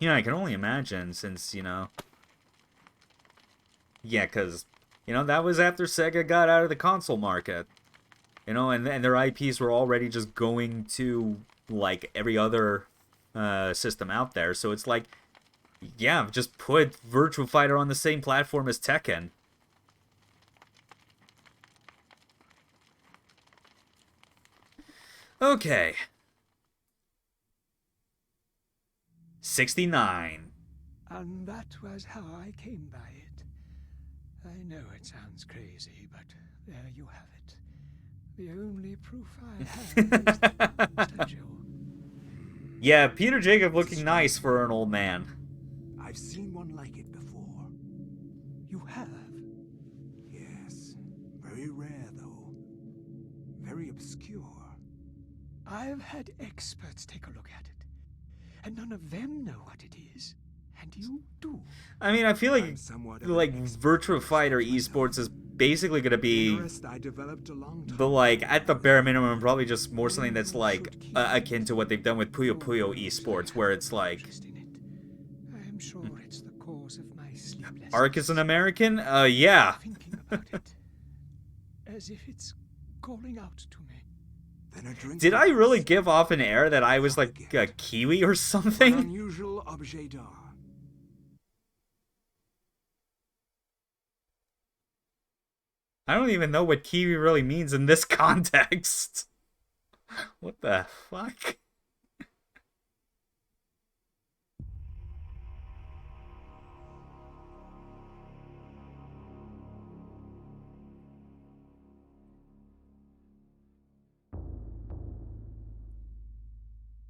You know, I can only imagine since, you know... Yeah, because, you know, that was after Sega got out of the console market. You know, and their IPs were already just going to, like, every other system out there. So it's like, yeah, just put Virtua Fighter on the same platform as Tekken. Okay. 69. And that was how I came by it. I know it sounds crazy, but there you have it. The only proof I have is that Joe. Yeah, Peter Jacob looking nice for an old man. I've seen one like it before. You have? Yes. Very rare, though. Very obscure. I've had experts take a look at it, and none of them know what it is. And you do. I mean, I feel like Virtua Fighter myself. esports is basically gonna be Interest I developed a long time the, like, at the ago. bare minimum, probably just more something that's like Should keep akin to what they've done with Puyo Puyo esports, where it's like interest in it. I'm sure it's the cause of my sleeplessness. Ark is an American. Yeah. Thinking about it, as if it's calling out to me. Then a drink Did I with really us. give off an air that I was like a Kiwi or An something? unusual objet d'art. I don't even know what Kiwi really means in this context. What the fuck?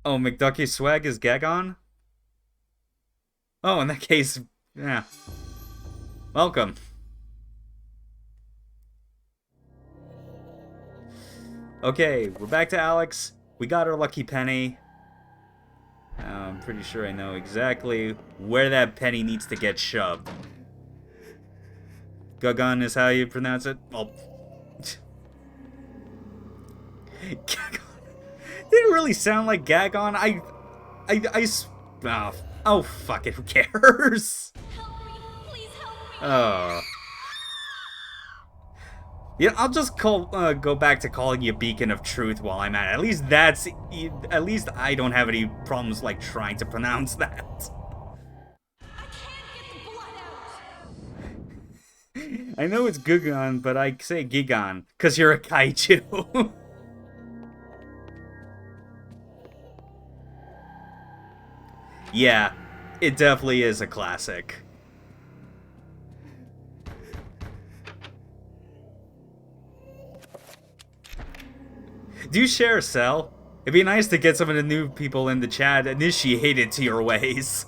Oh, McDucky's swag is Gagon? Oh, in that case, yeah. Welcome. Okay, we're back to Alex. We got our lucky penny. I'm pretty sure I know exactly where that penny needs to get shoved. Gagon is how you pronounce it? Oh. Gagon. Didn't really sound like Gagon. Oh, fuck it. Who cares? Help me! Please help me! Oh. Yeah, I'll just go back to calling you Beacon of Truth while I'm at it. At least I don't have any problems, like, trying to pronounce that. I can't get the blood out! I know it's Gugon, but I say Gigon, because you're a kaiju. Yeah, it definitely is a classic. Do you share a cell? It'd be nice to get some of the new people in the chat initiated to your ways.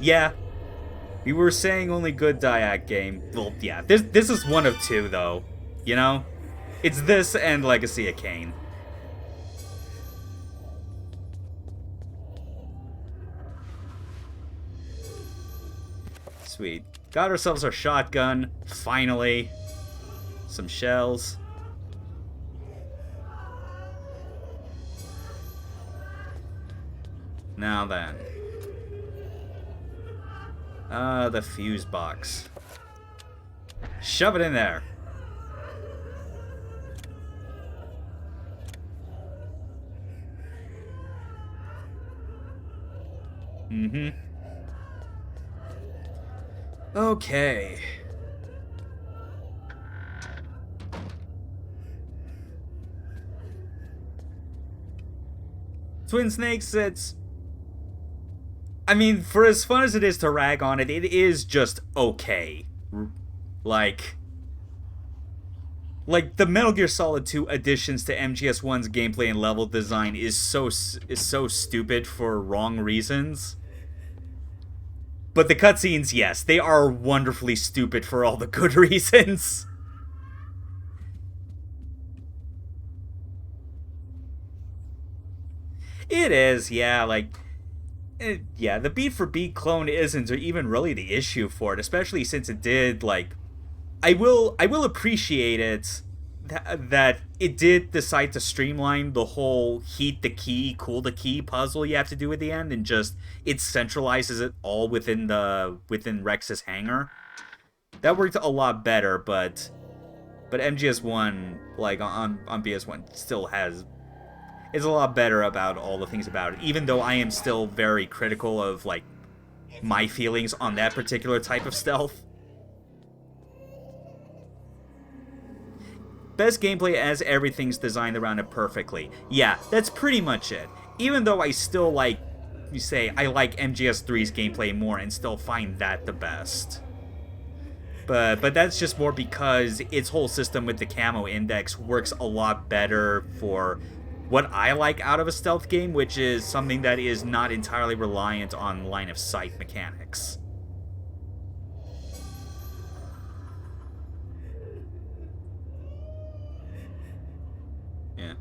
Yeah. We were saying only good Diac game. Well, yeah. This is one of two, though. You know? It's this and Legacy of Kain. Sweet. Got ourselves our shotgun, finally. Some shells. Now then. The fuse box. Shove it in there. Mm-hmm. Okay. Twin Snakes, it's... I mean, for as fun as it is to rag on it, it is just okay. Like... Like, the Metal Gear Solid 2 additions to MGS1's gameplay and level design is so stupid for wrong reasons. But the cutscenes, yes, they are wonderfully stupid for all the good reasons. It is, yeah, like... yeah, the beat for beat clone isn't even really the issue for it, especially since it did, like... I will appreciate it that it did decide to streamline the whole heat the key, cool the key puzzle you have to do at the end, and just it centralizes it all within Rex's hangar. That worked a lot better, but MGS1, like on BS1, still is a lot better about all the things about it. Even though I am still very critical of like my feelings on that particular type of stealth. Best gameplay as everything's designed around it perfectly. Yeah, that's pretty much it. Even though I still like, you say, I like MGS3's gameplay more and still find that the best. But that's just more because its whole system with the camo index works a lot better for what I like out of a stealth game, which is something that is not entirely reliant on line of sight mechanics. Yeah.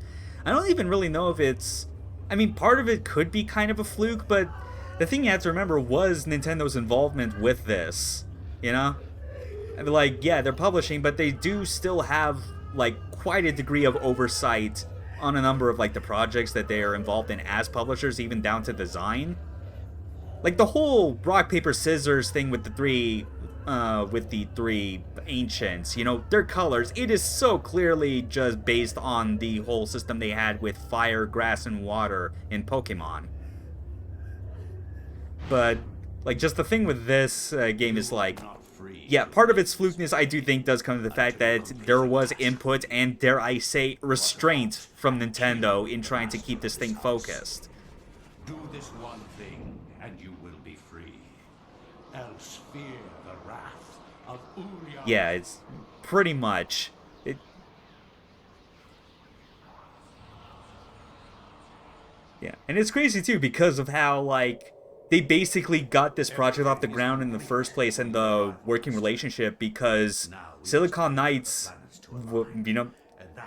I don't even really know if it's... I mean, part of it could be kind of a fluke, but the thing you have to remember was Nintendo's involvement with this, you know? I mean, like, yeah, they're publishing, but they do still have, like, quite a degree of oversight on a number of, like, the projects that they are involved in as publishers, even down to design. Like, the whole rock, paper, scissors thing with the three ancients, you know, their colors, it is so clearly just based on the whole system they had with fire, grass, and water in Pokemon. But, like, just the thing with this game is, like, yeah, part of its flukiness, I do think, does come to the fact that there was input and, dare I say, restraint from Nintendo in trying to keep this thing focused. Do this one thing, and you will be free. Else fear the wrath of Uriah. Yeah, it's pretty much... Yeah, and it's crazy, too, because of how, like... They basically got this project off the ground in the first place and the working relationship because Silicon Knights, you know,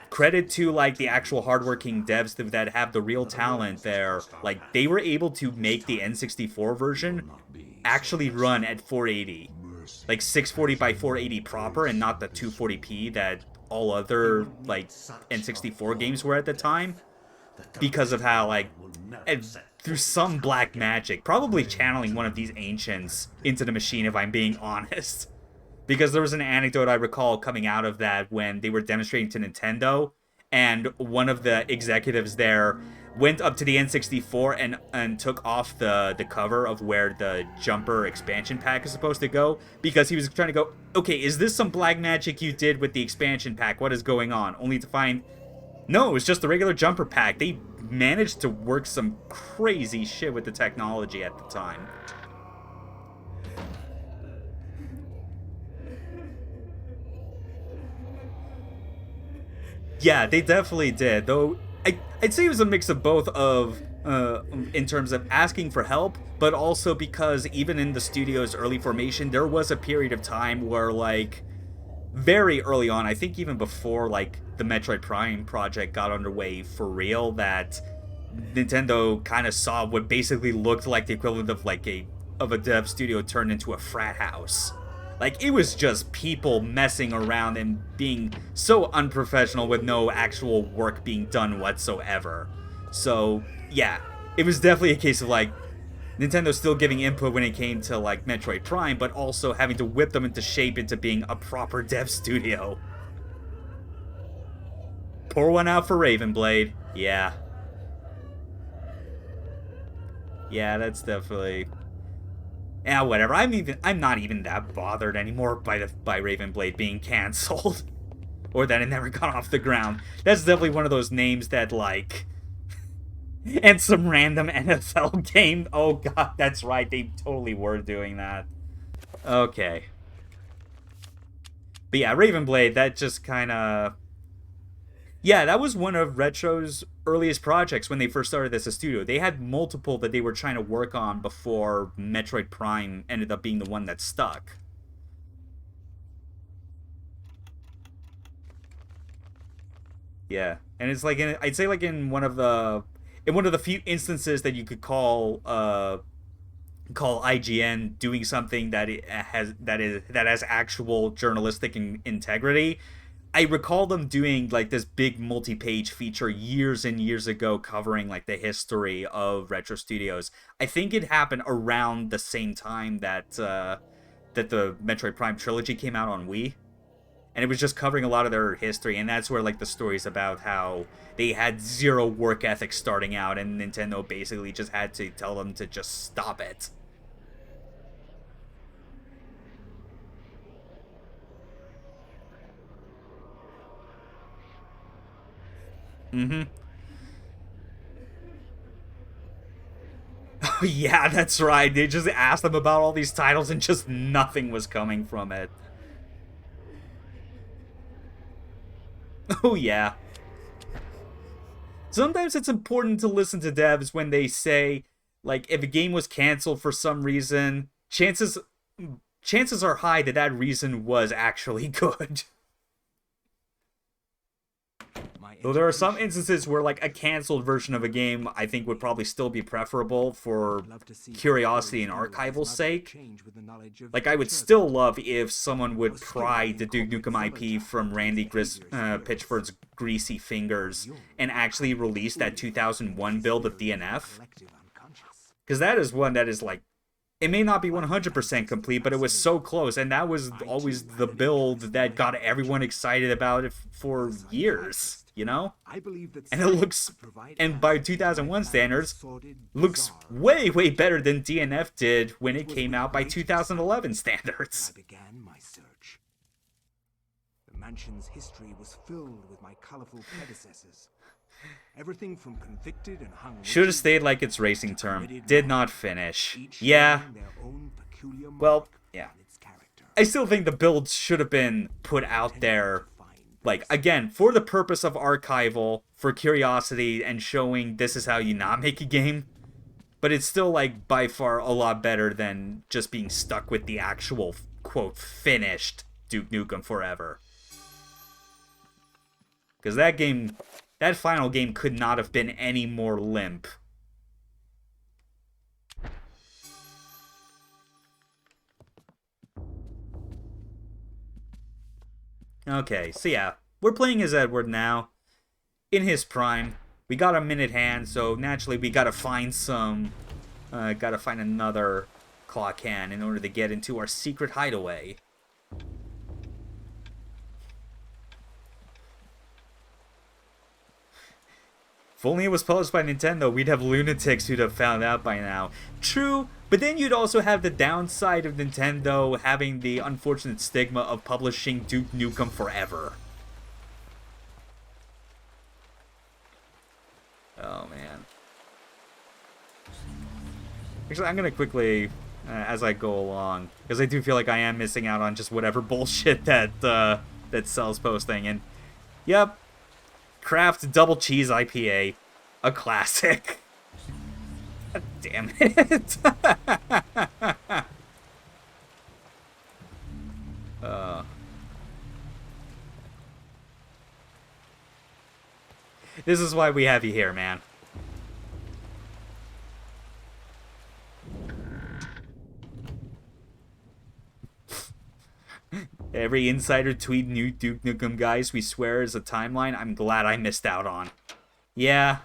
credit to, like, the actual hardworking devs that have the real talent there. Like, they were able to make the N64 version actually run at 480. Like, 640 by 480 proper and not the 240p that all other, like, N64 games were at the time. Because of how, like, through some black magic, probably channeling one of these ancients into the machine, if I'm being honest. Because there was an anecdote I recall coming out of that when they were demonstrating to Nintendo, and one of the executives there went up to the N64 and took off the cover of where the jumper expansion pack is supposed to go, because he was trying to go, okay, is this some black magic you did with the expansion pack? What is going on? Only to find... No, it was just the regular jumper pack. They managed to work some crazy shit with the technology at the time. Yeah, they definitely did. Though I'd say it was a mix of both in terms of asking for help, but also because even in the studio's early formation, there was a period of time where, like, very early on, I think even before, like, the Metroid Prime project got underway for real, that Nintendo kind of saw what basically looked like the equivalent of, like, a dev studio turned into a frat house. Like, it was just people messing around and being so unprofessional with no actual work being done whatsoever. So, yeah, it was definitely a case of, like, Nintendo still giving input when it came to, like, Metroid Prime, but also having to whip them into shape into being a proper dev studio. Pour one out for Ravenblade. Yeah. Yeah, that's definitely... Yeah, whatever. I'm not even that bothered anymore by Ravenblade being canceled. Or that it never got off the ground. That's definitely one of those names that, like... And some random NFL game. Oh god, that's right. They totally were doing that. Okay. But yeah, Ravenblade, that just kind of... Yeah, that was one of Retro's earliest projects when they first started as a studio. They had multiple that they were trying to work on before Metroid Prime ended up being the one that stuck. Yeah, and it's like I'd say like in one of the few instances that you could call IGN doing something that has actual journalistic integrity. I recall them doing like this big multi-page feature years and years ago covering like the history of Retro Studios. I think it happened around the same time that the Metroid Prime trilogy came out on Wii. And it was just covering a lot of their history, and that's where like the stories about how they had zero work ethic starting out and Nintendo basically just had to tell them to just stop it. Mm-hmm. Oh, yeah, that's right. They just asked them about all these titles and just nothing was coming from it. Oh, yeah. Sometimes it's important to listen to devs when they say, like, if a game was canceled for some reason, chances are high that that reason was actually good. Though there are some instances where, like, a canceled version of a game I think would probably still be preferable for curiosity and archival's sake. Like, I would still love if someone would pry the Duke Nukem IP from Randy Pitchford's greasy fingers and actually release that 2001 build of DNF. Because that is one that is, like, it may not be 100% complete, but it was so close, and that was always the build that got everyone excited about it for years. You know? And it looks, and by 2001 standards, looks way, way better than DNF did when it came out by 2011 standards. I began my search. The mansion's history was filled with my colorful predecessors. Everything from convicted and hung. Should have stayed like its racing term. Did not finish. Yeah. Well, yeah. I still think the builds should have been put out there. Like, again, for the purpose of archival, for curiosity, and showing this is how you not make a game. But it's still, like, by far a lot better than just being stuck with the actual, quote, finished Duke Nukem Forever. Because that final game could not have been any more limp. Okay, so yeah, we're playing as Edward now, in his prime. We got a minute hand, so naturally we gotta find another clock hand in order to get into our secret hideaway. If only it was published by Nintendo, we'd have lunatics who'd have found out by now. True, but then you'd also have the downside of Nintendo having the unfortunate stigma of publishing Duke Nukem Forever. Oh, man. Actually, I'm gonna quickly, as I go along, because I do feel like I am missing out on just whatever bullshit that Cell's posting, and yep. Craft Double Cheese IPA. A classic. God damn it. This is why we have you here, man. Every insider tweet new Duke Nukem guys we swear is a timeline I'm glad I missed out on. Yeah.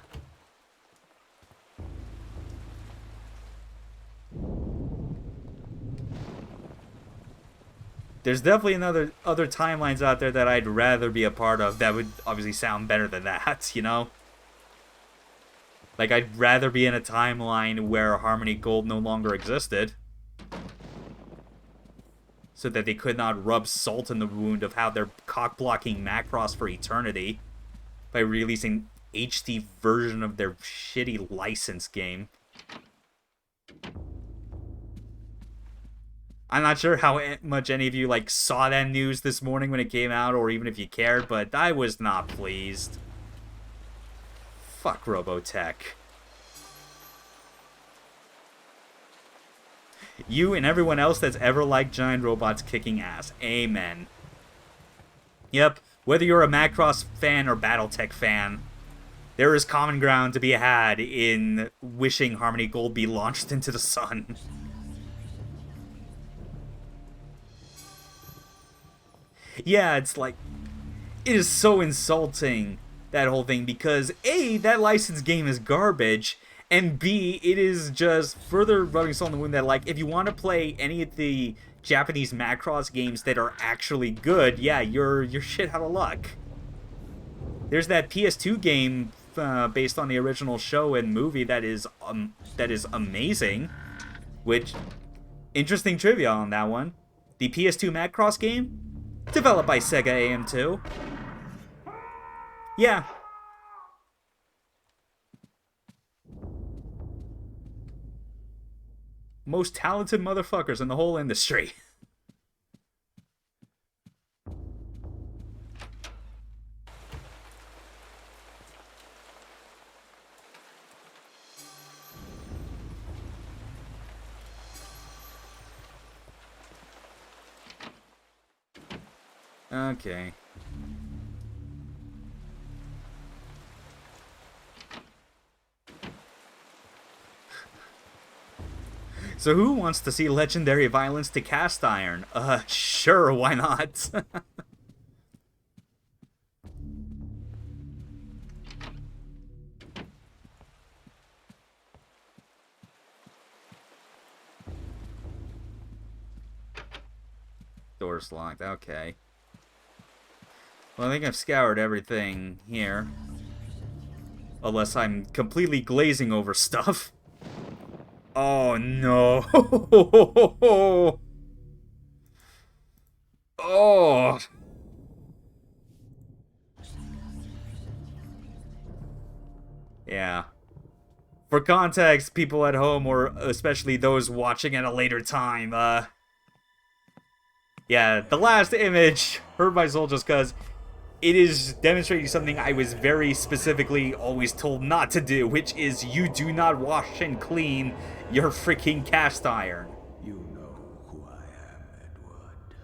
There's definitely other timelines out there that I'd rather be a part of that would obviously sound better than that, you know? Like, I'd rather be in a timeline where Harmony Gold no longer existed. so that they could not rub salt in the wound of how they're cock-blocking Macross for eternity by releasing HD version of their shitty license game. I'm not sure how much any of you, like, saw that news this morning when it came out, or even if you cared, but I was not pleased. Fuck Robotech. You and everyone else that's ever liked giant robots kicking ass. Amen. Yep, whether you're a Macross fan or Battletech fan, there is common ground to be had in wishing Harmony Gold be launched into the sun. Yeah, it's like, it is so insulting, that whole thing, because A, that licensed game is garbage, and B, it is just further rubbing salt in the wound that, like, if you want to play any of the Japanese Macross games that are actually good, yeah, you're shit out of luck. There's that PS2 game based on the original show and movie that is amazing, which, interesting trivia on that one. The PS2 Macross game, developed by Sega AM2. Yeah. Most talented motherfuckers in the whole industry. Okay. So who wants to see legendary violence to cast iron? Sure, why not? Door's locked, okay. Well, I think I've scoured everything here. Unless I'm completely glazing over stuff. Oh, no. Oh. Yeah. For context, people at home, or especially those watching at a later time, yeah, the last image hurt my soul just because it is demonstrating something I was very specifically always told not to do, which is you do not wash and clean your freaking cast iron. You know who I am, Edward.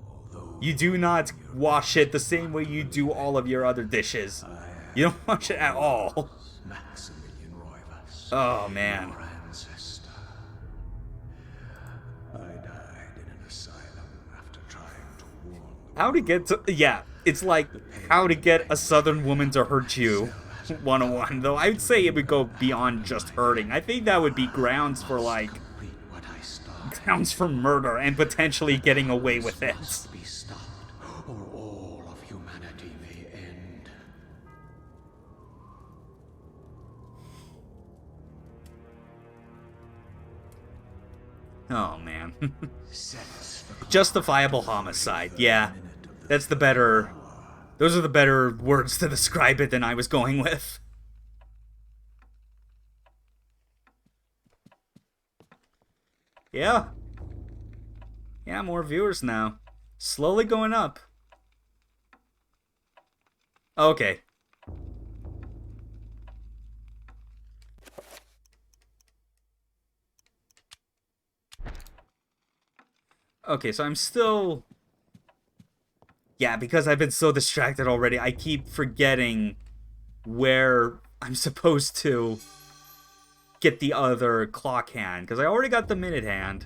Although You do not wash it the same way you do all of your other dishes. You don't wash it at all. Maximilian Roivas, Oh, man. your ancestor. I died in an asylum after trying to warn the How to get to... Yeah, it's like how to get a southern woman to hurt you 101. Though I would say it would go beyond just hurting. I think that would be grounds for, like... complete what I started. grounds for murder and potentially getting away with it. Must be stopped, or all of humanity may end. Oh, man. Sense the Justifiable homicide. Yeah, that's the better... Those are the better words to describe it than I was going with. Yeah. Yeah, more viewers now. Slowly going up. Okay. Okay, so I'm still... Yeah, because I've been so distracted already, I keep forgetting where I'm supposed to get the other clock hand, because I already got the minute hand.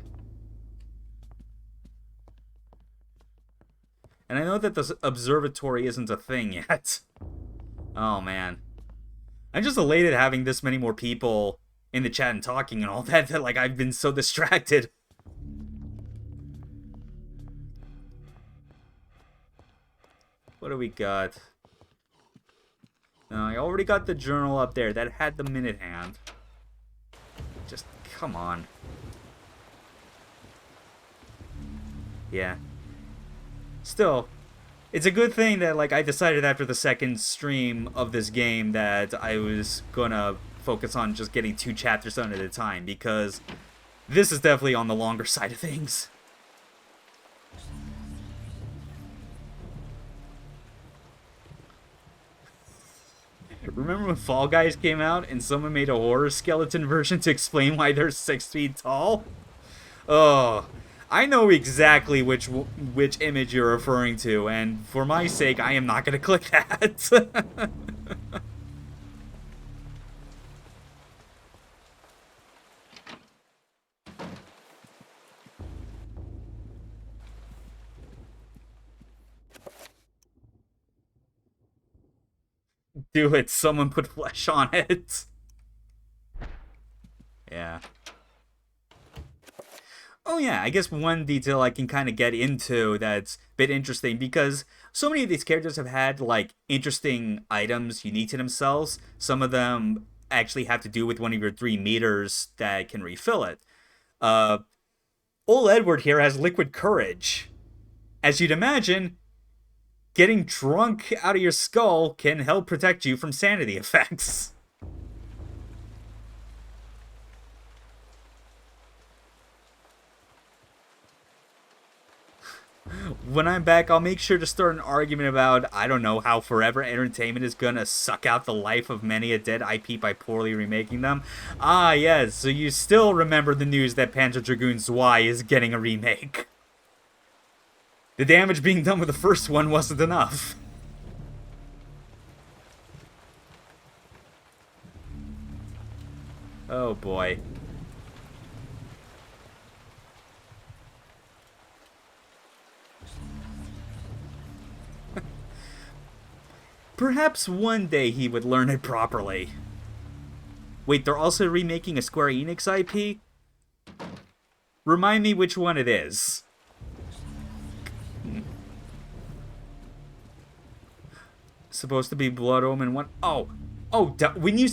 And I know that the observatory isn't a thing yet. Oh, man. I'm just elated having this many more people in the chat and talking and all that like, I've been so distracted. What do we got? I already got the journal up there. That had the minute hand. Just, come on. Yeah. Still, it's a good thing that, like, I decided after the second stream of this game that I was gonna focus on just getting 2 chapters done at a time, because this is definitely on the longer side of things. Remember when Fall Guys came out and someone made a horror skeleton version to explain why they're 6 feet tall? Oh, I know exactly which image you're referring to, and for my sake, I am not going to click that. Do it. Someone put flesh on it. Yeah. Oh yeah, I guess one detail I can kind of get into that's a bit interesting, because so many of these characters have had, like, interesting items unique to themselves. Some of them actually have to do with one of your 3 meters that can refill it. Uh, Old Edward here has liquid courage. As you'd imagine, getting drunk out of your skull can help protect you from sanity effects. When I'm back, I'll make sure to start an argument about, I don't know, how Forever Entertainment is gonna suck out the life of many a dead IP by poorly remaking them. Ah, yes, so you still remember the news that Panzer Dragoon Y is getting a remake. The damage being done with the first one wasn't enough. Oh boy. Perhaps one day he would learn it properly. Wait, they're also remaking a Square Enix IP? Remind me which one it is. Supposed to be Blood Omen 1. Oh, when you...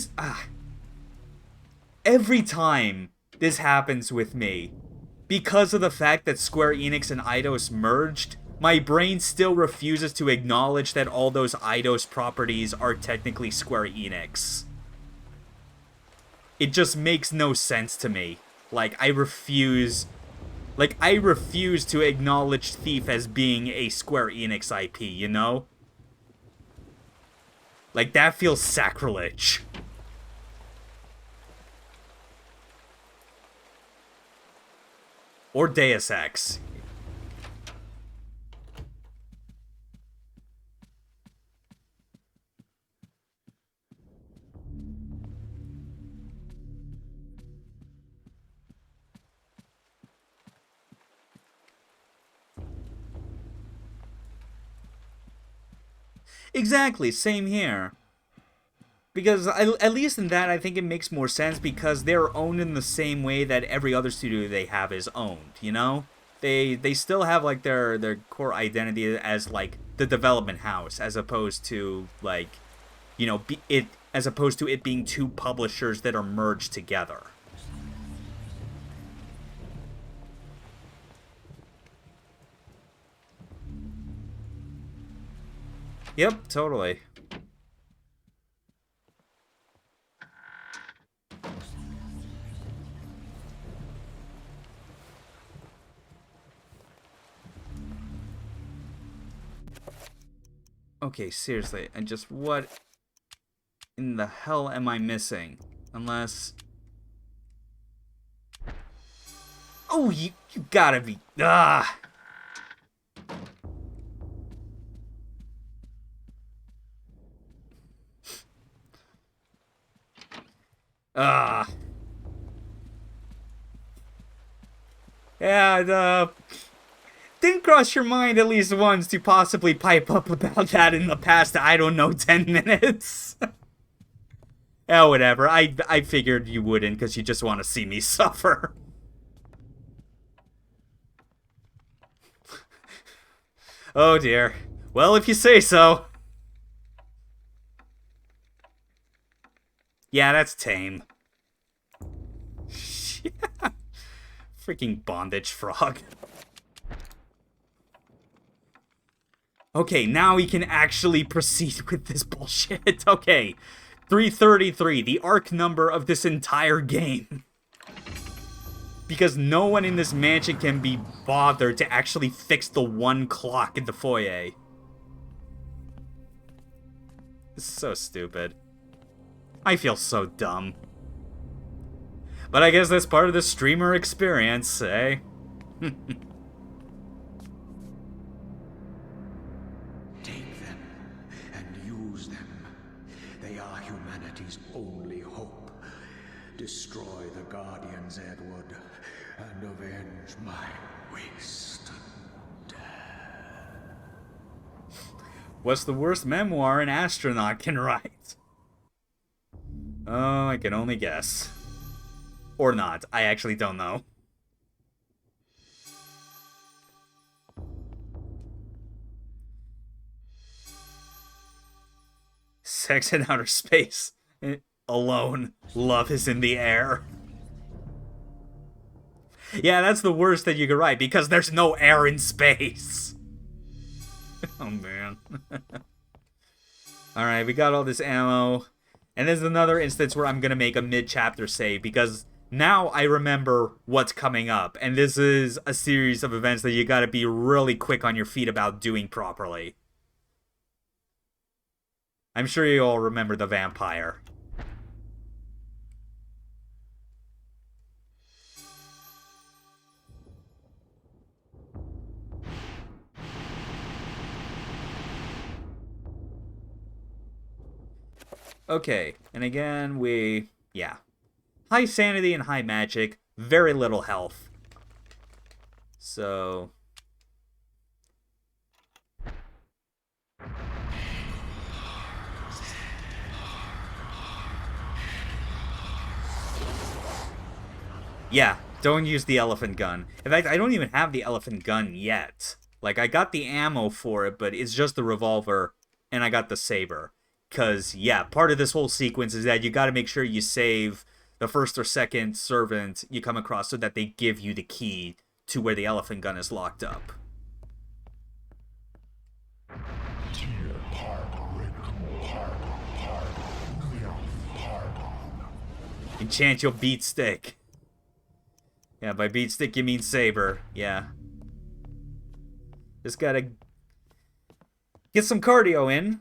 Every time this happens with me, because of the fact that Square Enix and Eidos merged, my brain still refuses to acknowledge that all those Eidos properties are technically Square Enix. It just makes no sense to me. Like, I refuse to acknowledge Thief as being a Square Enix IP, you know? Like, that feels sacrilege. Or Deus Ex. Exactly, same here. Because at least in that, I think it makes more sense, because they're owned in the same way that every other studio they have is owned, you know? They still have, like, their core identity as, like, the development house, as opposed to, like, you know, as opposed to it being 2 publishers that are merged together. Yep, totally. Okay, seriously, and just what in the hell am I missing? Unless... Oh, you gotta be... Ah! Ah. Yeah, didn't cross your mind at least once to possibly pipe up about that in the past, I don't know, 10 minutes? Oh, whatever. I figured you wouldn't, because you just want to see me suffer. Oh dear. Well, if you say so. Yeah, that's tame. Freaking bondage frog. Okay, now we can actually proceed with this bullshit. Okay, 333, the arc number of this entire game. Because no one in this mansion can be bothered to actually fix the one clock in the foyer. This is so stupid. I feel so dumb. But I guess that's part of the streamer experience, eh? Take them and use them. They are humanity's only hope. Destroy the Guardians, Edward, and avenge my waste and death. What's the worst memoir an astronaut can write? Oh, I can only guess. Or not. I actually don't know. Sex in outer space. Alone. Love is in the air. Yeah, that's the worst that you could write, because there's no air in space. Oh, man. Alright, we got all this ammo. And there's another instance where I'm gonna make a mid-chapter save, because now I remember what's coming up. And this is a series of events that you gotta be really quick on your feet about doing properly. I'm sure you all remember the vampire. Okay, and again, yeah. High sanity and high magic, very little health. So... yeah, don't use the elephant gun. In fact, I don't even have the elephant gun yet. Like, I got the ammo for it, but it's just the revolver, and I got the saber. Because, yeah, part of this whole sequence is that you gotta make sure you save the first or second servant you come across so that they give you the key to where the elephant gun is locked up. Enchant your beat stick. Yeah, by beat stick you mean saber. Yeah. Just gotta get some cardio in.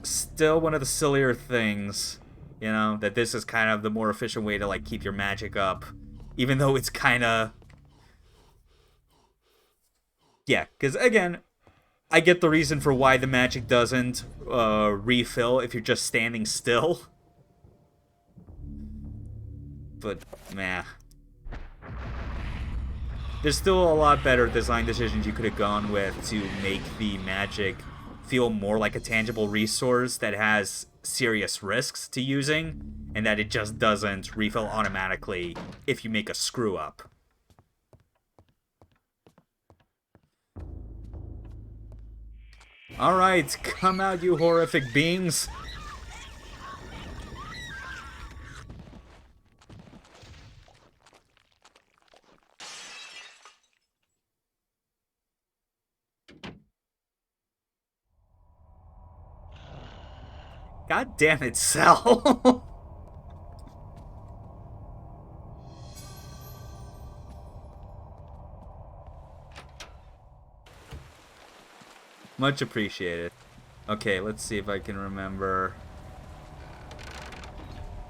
Still one of the sillier things, you know, that this is kind of the more efficient way to, like, keep your magic up. Even though it's kind of... yeah, because, again, I get the reason for why the magic doesn't refill if you're just standing still. But, meh. There's still a lot better design decisions you could have gone with to make the magic feel more like a tangible resource that has serious risks to using, and that it just doesn't refill automatically if you make a screw up. Alright, come out, you horrific beings. God damn it, Sal. Much appreciated. Okay, let's see if I can remember.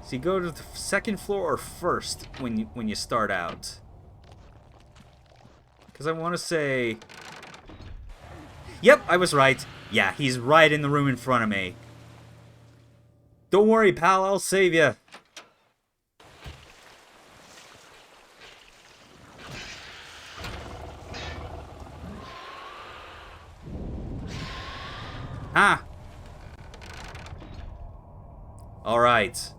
So you go to the second floor or first when you start out? Because I want to say... yep, I was right. Yeah, he's right in the room in front of me. Don't worry, pal, I'll save you. Ah! Alright.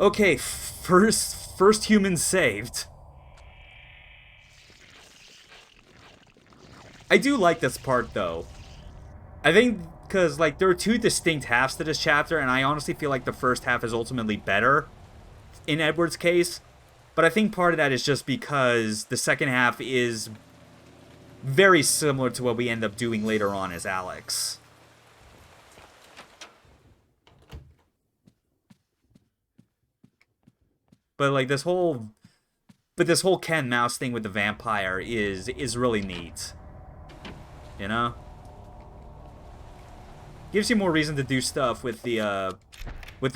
Okay, first human saved. I do like this part, though. I think... because, like, there are two distinct halves to this chapter, and I honestly feel like the first half is ultimately better in Edward's case. But I think part of that is just because the second half is very similar to what we end up doing later on as Alex. But like this whole cat and mouse thing with the vampire is really neat. You know? Gives you more reason to do stuff with the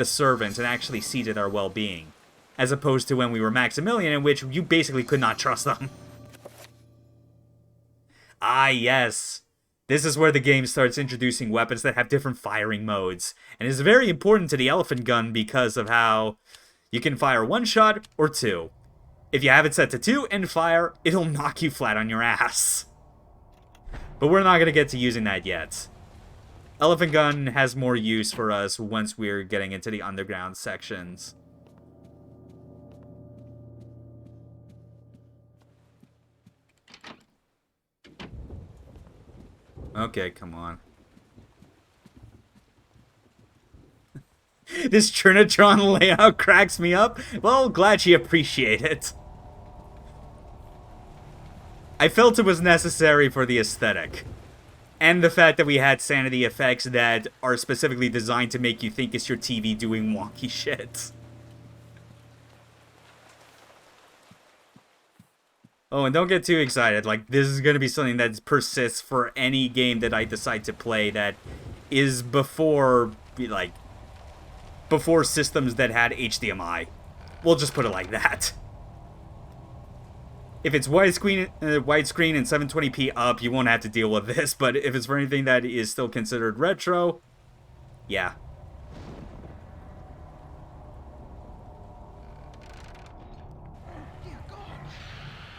servants and actually see to their well-being. As opposed to when we were Maximilian, in which you basically could not trust them. Ah, yes. This is where the game starts introducing weapons that have different firing modes. And is very important to the elephant gun because of how you can fire one shot or two. If you have it set to 2 and fire, it'll knock you flat on your ass. But we're not going to get to using that yet. Elephant gun has more use for us once we're getting into the underground sections. Okay, come on. This Trinitron layout cracks me up. Well, glad you appreciate it. I felt it was necessary for the aesthetic. And the fact that we had sanity effects that are specifically designed to make you think it's your TV doing wonky shit. Oh, and don't get too excited. Like, this is going to be something that persists for any game that I decide to play that is before, like, before systems that had HDMI. We'll just put it like that. If it's widescreen and 720p up, you won't have to deal with this. But if it's for anything that is still considered retro, yeah.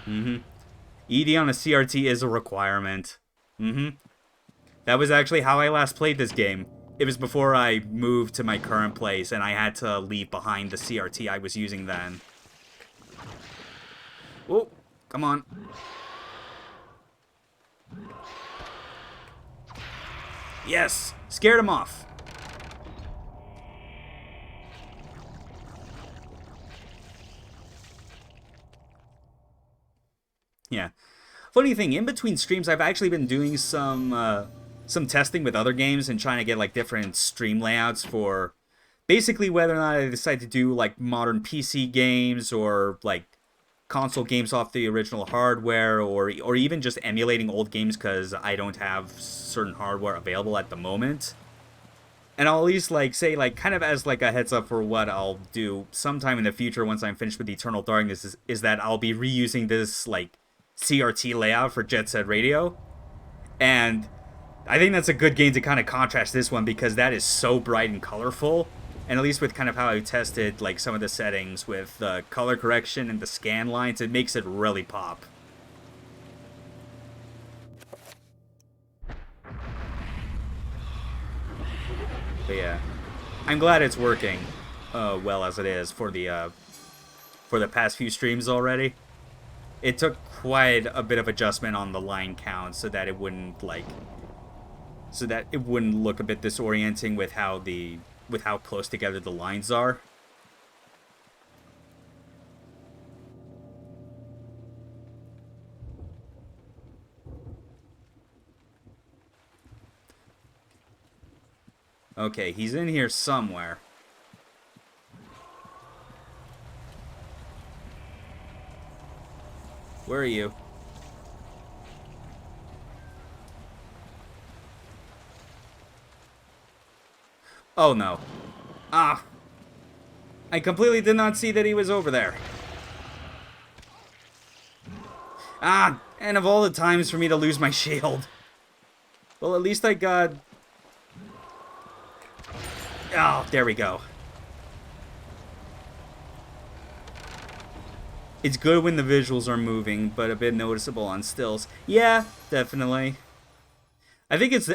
ED on a CRT is a requirement. That was actually how I last played this game. It was before I moved to my current place, and I had to leave behind the CRT I was using then. Oh, come on. Yes! Scared him off. Yeah. Funny thing, in between streams, I've actually been doing some testing with other games and trying to get like different stream layouts for basically whether or not I decide to do like modern PC games or like console games off the original hardware or even just emulating old games because I don't have certain hardware available at the moment. And I'll at least like say like kind of as like a heads up for what I'll do sometime in the future once I'm finished with Eternal Darkness is that I'll be reusing this like CRT layout for Jet Set Radio. And I think that's a good game to kind of contrast this one because that is so bright and colorful. And at least with kind of how I tested like some of the settings with the color correction and the scan lines, it makes it really pop. But yeah, I'm glad it's working well as it is for the past few streams already. It took quite a bit of adjustment on the line count so that it wouldn't look a bit disorienting with how close together the lines are. Okay, he's in here somewhere. Where are you? Oh no. Ah! I completely did not see that he was over there. Ah! And of all the times for me to lose my shield. Well, at least I got... Oh, there we go. It's good when the visuals are moving, but a bit noticeable on stills. Yeah, definitely. I think it's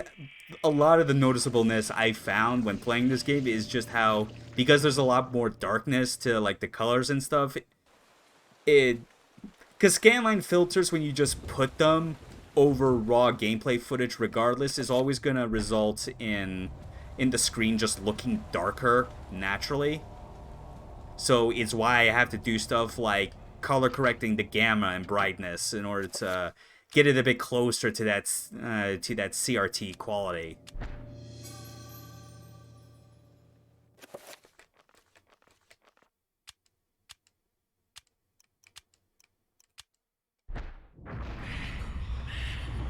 a lot of the noticeableness I found when playing this game is just how, because there's a lot more darkness to like the colors and stuff, because scanline filters, when you just put them over raw gameplay footage regardless, is always going to result in the screen just looking darker naturally. So it's why I have to do stuff like color correcting the gamma and brightness in order to get it a bit closer to that CRT quality.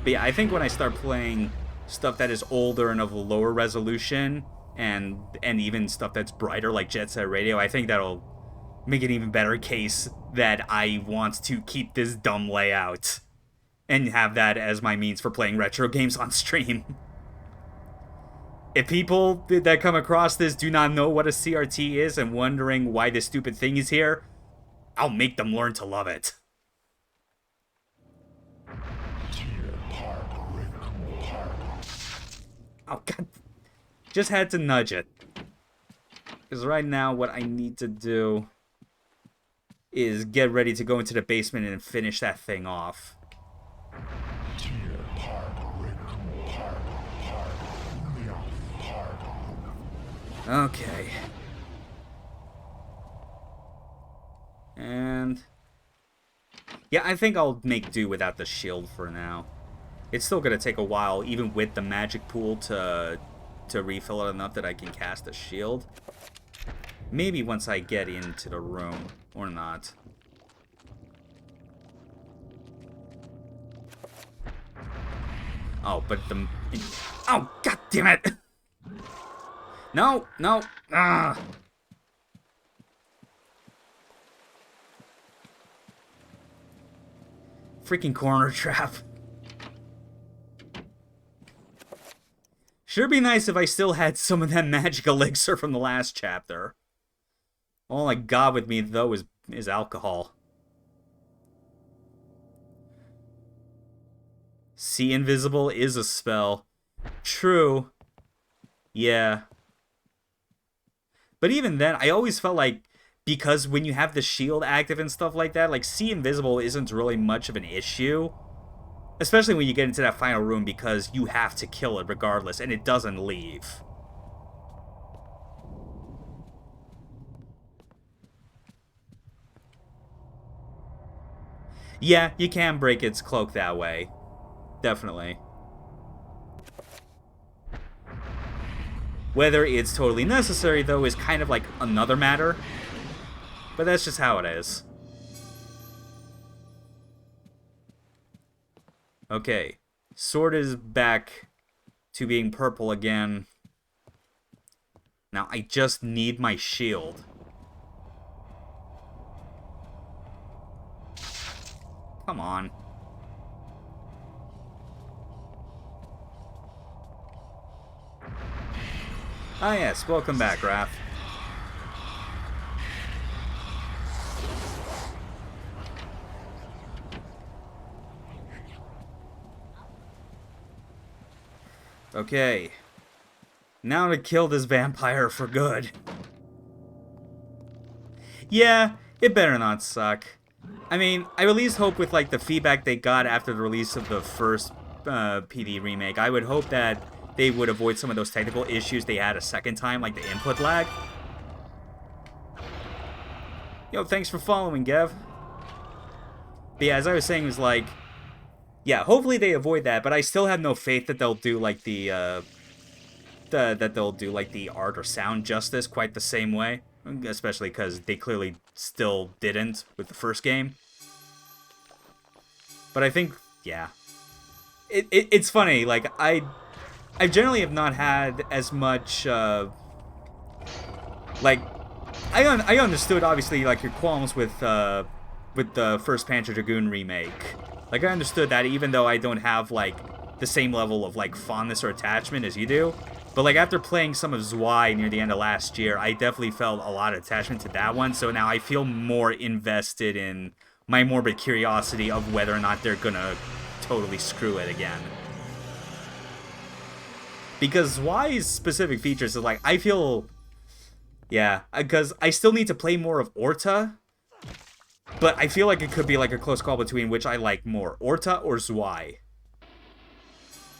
But yeah, I think when I start playing stuff that is older and of a lower resolution, and even stuff that's brighter like Jet Set Radio, I think that'll make an even better case that I want to keep this dumb layout and have that as my means for playing retro games on stream. If people that come across this do not know what a CRT is and wondering why this stupid thing is here, I'll make them learn to love it. Oh, God. Just had to nudge it. Because right now, what I need to do is get ready to go into the basement and finish that thing off. Okay. And yeah, I think I'll make do without the shield for now. It's still gonna take a while, even with the magic pool, to refill it enough that I can cast a shield. Maybe once I get into the room, or not. Oh, but the... Oh, god damn it! No, no, ah! Freaking corner trap. Sure be nice if I still had some of that magic elixir from the last chapter. All I got with me, though, is alcohol. See invisible is a spell. True. Yeah. But even then, I always felt like, because when you have the shield active and stuff like that, like, see invisible isn't really much of an issue. Especially when you get into that final room, because you have to kill it regardless, and it doesn't leave. Yeah, you can break its cloak that way. Definitely. Whether it's totally necessary, though, is kind of like another matter. But that's just how it is. Okay. Sword is back to being purple again. Now, I just need my shield. Come on. Ah yes, welcome back, Wrath. Okay. Now to kill this vampire for good. Yeah, it better not suck. I mean, I at least hope with like the feedback they got after the release of the first PD remake, I would hope that they would avoid some of those technical issues they had a second time, like the input lag. Yo, thanks for following, Gev. But yeah, as I was saying, it was like, yeah, hopefully they avoid that, but I still have no faith that they'll do like the art or sound justice quite the same way, especially because they clearly still didn't with the first game. But I think, yeah, it's funny. Like I generally have not had as much like I understood obviously like your qualms with the first Panzer Dragoon remake. Like I understood that even though I don't have like the same level of like fondness or attachment as you do. But like after playing some of Zwei near the end of last year, I definitely felt a lot of attachment to that one. So now I feel more invested in my morbid curiosity of whether or not they're gonna totally screw it again. Because Zwei's specific features is like, I feel, yeah, because I still need to play more of Orta, but I feel like it could be like a close call between which I like more, Orta or Zwei.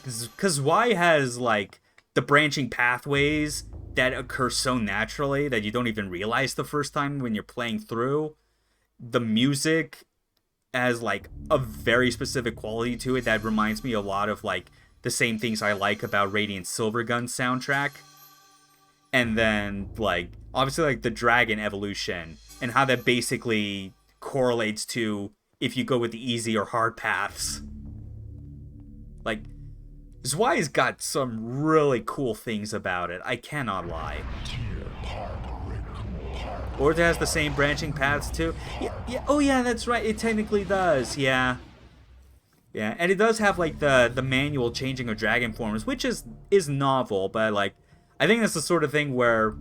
Because Zwei has like the branching pathways that occur so naturally that you don't even realize the first time when you're playing through. The music has like a very specific quality to it that reminds me a lot of like the same things I like about Radiant Silvergun's soundtrack. And then like obviously like the Dragon evolution and how that basically correlates to if you go with the easy or hard paths. Like Zwei's got some really cool things about it, I cannot lie. Or it has the same branching paths too. Yeah, oh yeah, that's right. It technically does. Yeah. Yeah, and it does have like the manual changing of dragon forms, which is novel, but like I think that's the sort of thing where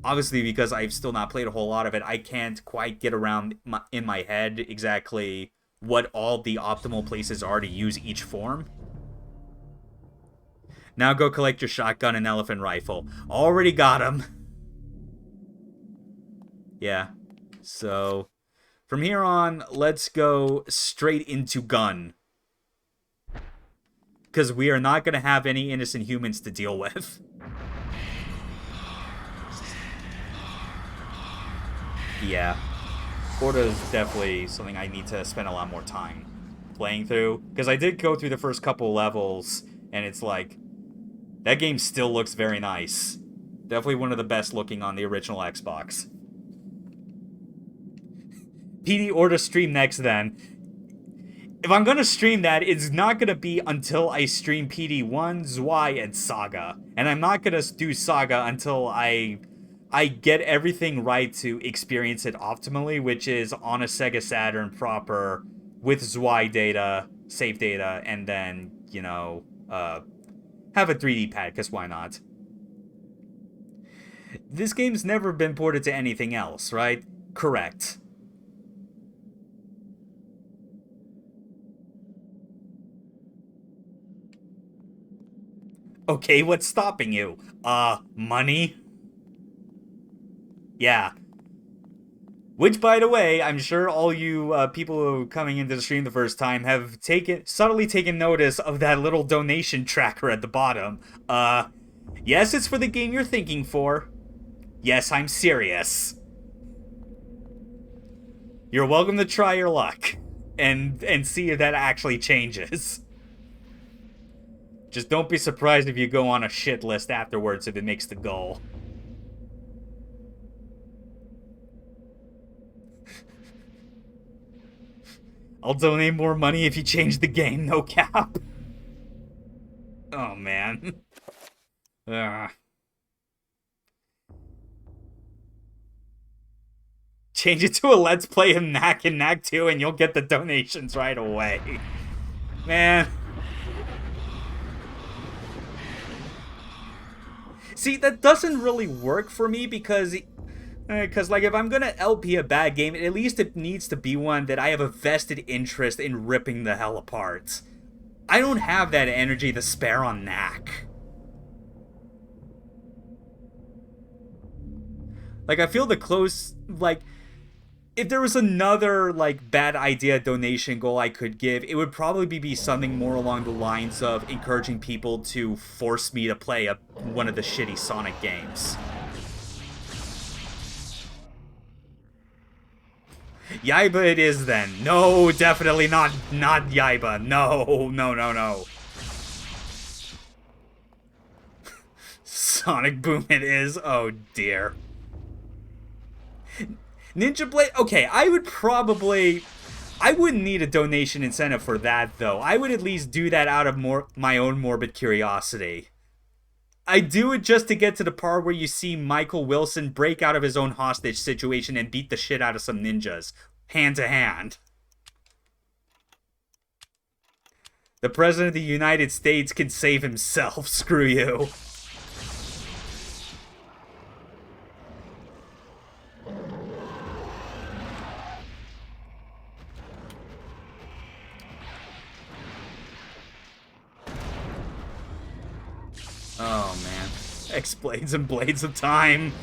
obviously because I've still not played a whole lot of it, I can't quite get around in my head exactly what all the optimal places are to use each form. Now go collect your shotgun and elephant rifle. Already got him. Yeah, so from here on, let's go straight into gun. Because we are not going to have any innocent humans to deal with. Yeah, Porta is definitely something I need to spend a lot more time playing through. Because I did go through the first couple levels, and it's like, that game still looks very nice. Definitely one of the best looking on the original Xbox. PD or to stream next then. If I'm gonna stream that, it's not gonna be until I stream PD1, Zwei, and Saga. And I'm not gonna do Saga until I get everything right to experience it optimally, which is on a Sega Saturn proper, with Zwei data, save data, and then, you know, have a 3D pad, because why not? This game's never been ported to anything else, right? Correct. Okay, what's stopping you? Money? Yeah. Which, by the way, I'm sure all you people who are coming into the stream the first time have subtly taken notice of that little donation tracker at the bottom. Yes, it's for the game you're thinking for. Yes, I'm serious. You're welcome to try your luck and see if that actually changes. Just don't be surprised if you go on a shit list afterwards if it makes the goal. I'll donate more money if you change the game, no cap. Oh, man. Change it to a Let's Play of Knack and Knack 2 and you'll get the donations right away. Man. See, that doesn't really work for me because like, if I'm gonna LP a bad game, at least it needs to be one that I have a vested interest in ripping the hell apart. I don't have that energy to spare on Knack. Like, I feel the close, like, if there was another, like, bad idea donation goal I could give, it would probably be something more along the lines of encouraging people to force me to play one of the shitty Sonic games. Yaiba it is then. No, definitely not Yaiba. No. Sonic Boom it is. Oh dear. Ninja Blade, okay, I wouldn't need a donation incentive for that, though. I would at least do that out of my own morbid curiosity. I do it just to get to the part where you see Michael Wilson break out of his own hostage situation and beat the shit out of some ninjas, hand to hand. The President of the United States can save himself, screw you. Oh, man. X-Blades and Blades of Time.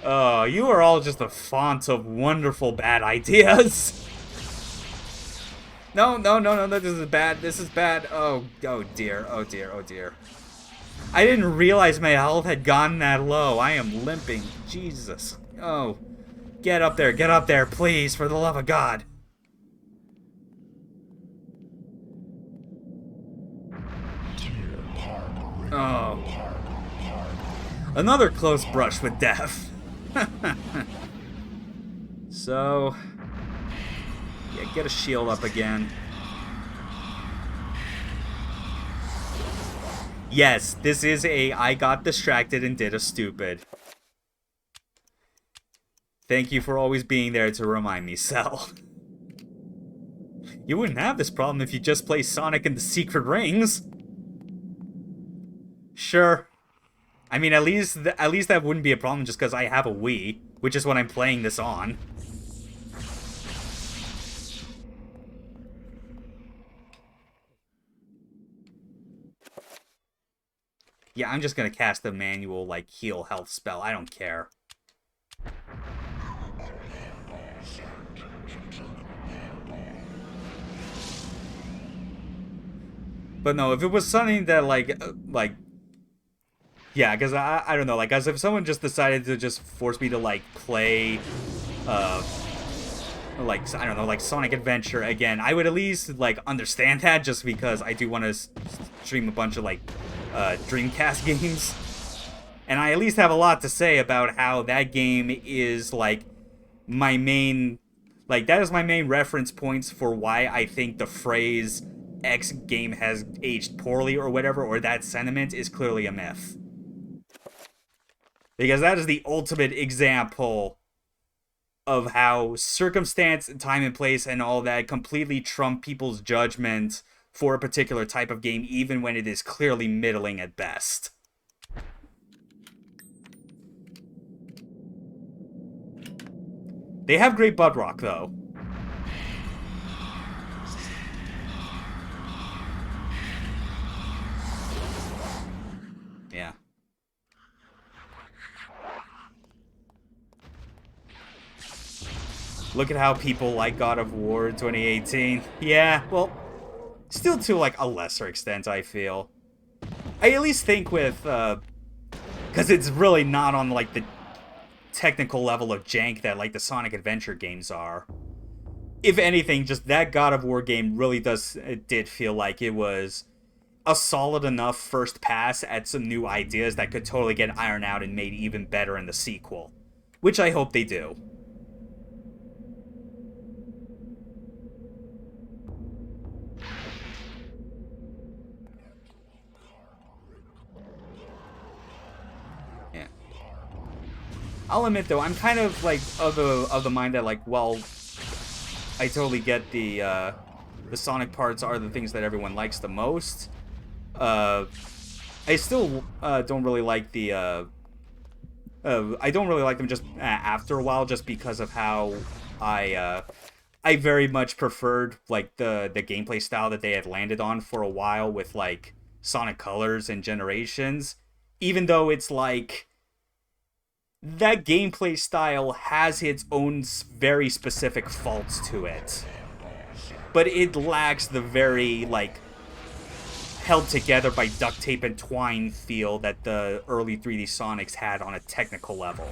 Oh, you are all just a font of wonderful bad ideas. No, this is bad. This is bad. Oh dear. I didn't realize my health had gone that low. I am limping. Jesus. Oh. Get up there, please, for the love of God. Oh. Another close brush with death. So, yeah, get a shield up again. Yes, this is a I got distracted and did a stupid. Thank you for always being there to remind me, Cell. You wouldn't have this problem if you just play Sonic and the Secret Rings. Sure. I mean, at least that wouldn't be a problem just because I have a Wii, which is what I'm playing this on. Yeah, I'm just gonna cast a manual, like, heal health spell. I don't care. But no, if it was something that, yeah, because I don't know, like, as if someone just decided to just force me to, like, play, like, I don't know, like, Sonic Adventure again, I would at least, like, understand that, just because I do want to stream a bunch of, like, Dreamcast games. And I at least have a lot to say about how that game is, like, my main, like, that is my main reference points for why I think the phrase X game has aged poorly or whatever, or that sentiment is clearly a myth. Because that is the ultimate example of how circumstance, time and place, and all that completely trump people's judgment for a particular type of game, even when it is clearly middling at best. They have great Budrock, though. Yeah. Look at how people like God of War 2018. Yeah, well, still to, like, a lesser extent, I feel. I at least think with, because it's really not on, like, the technical level of jank that, like, the Sonic Adventure games are. If anything, just that God of War game really did feel like it was a solid enough first pass at some new ideas that could totally get ironed out and made even better in the sequel. Which I hope they do. Yeah. I'll admit though, I'm kind of like of the mind that, like, well, I totally get the Sonic parts are the things that everyone likes the most. I still don't really like the I don't really like them just after a while, just because of how I very much preferred, like, the gameplay style that they had landed on for a while with, like, Sonic Colors and Generations, even though it's like that gameplay style has its own very specific faults to it, but it lacks the very, like, held together by duct tape and twine feel that the early 3D Sonics had on a technical level.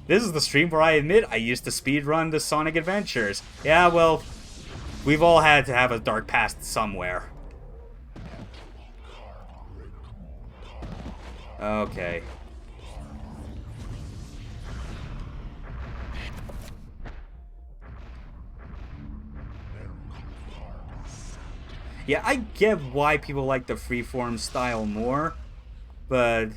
This is the stream where I admit I used to speedrun the Sonic Adventures. Yeah, well, we've all had to have a dark past somewhere. Okay. Yeah, I get why people like the freeform style more, but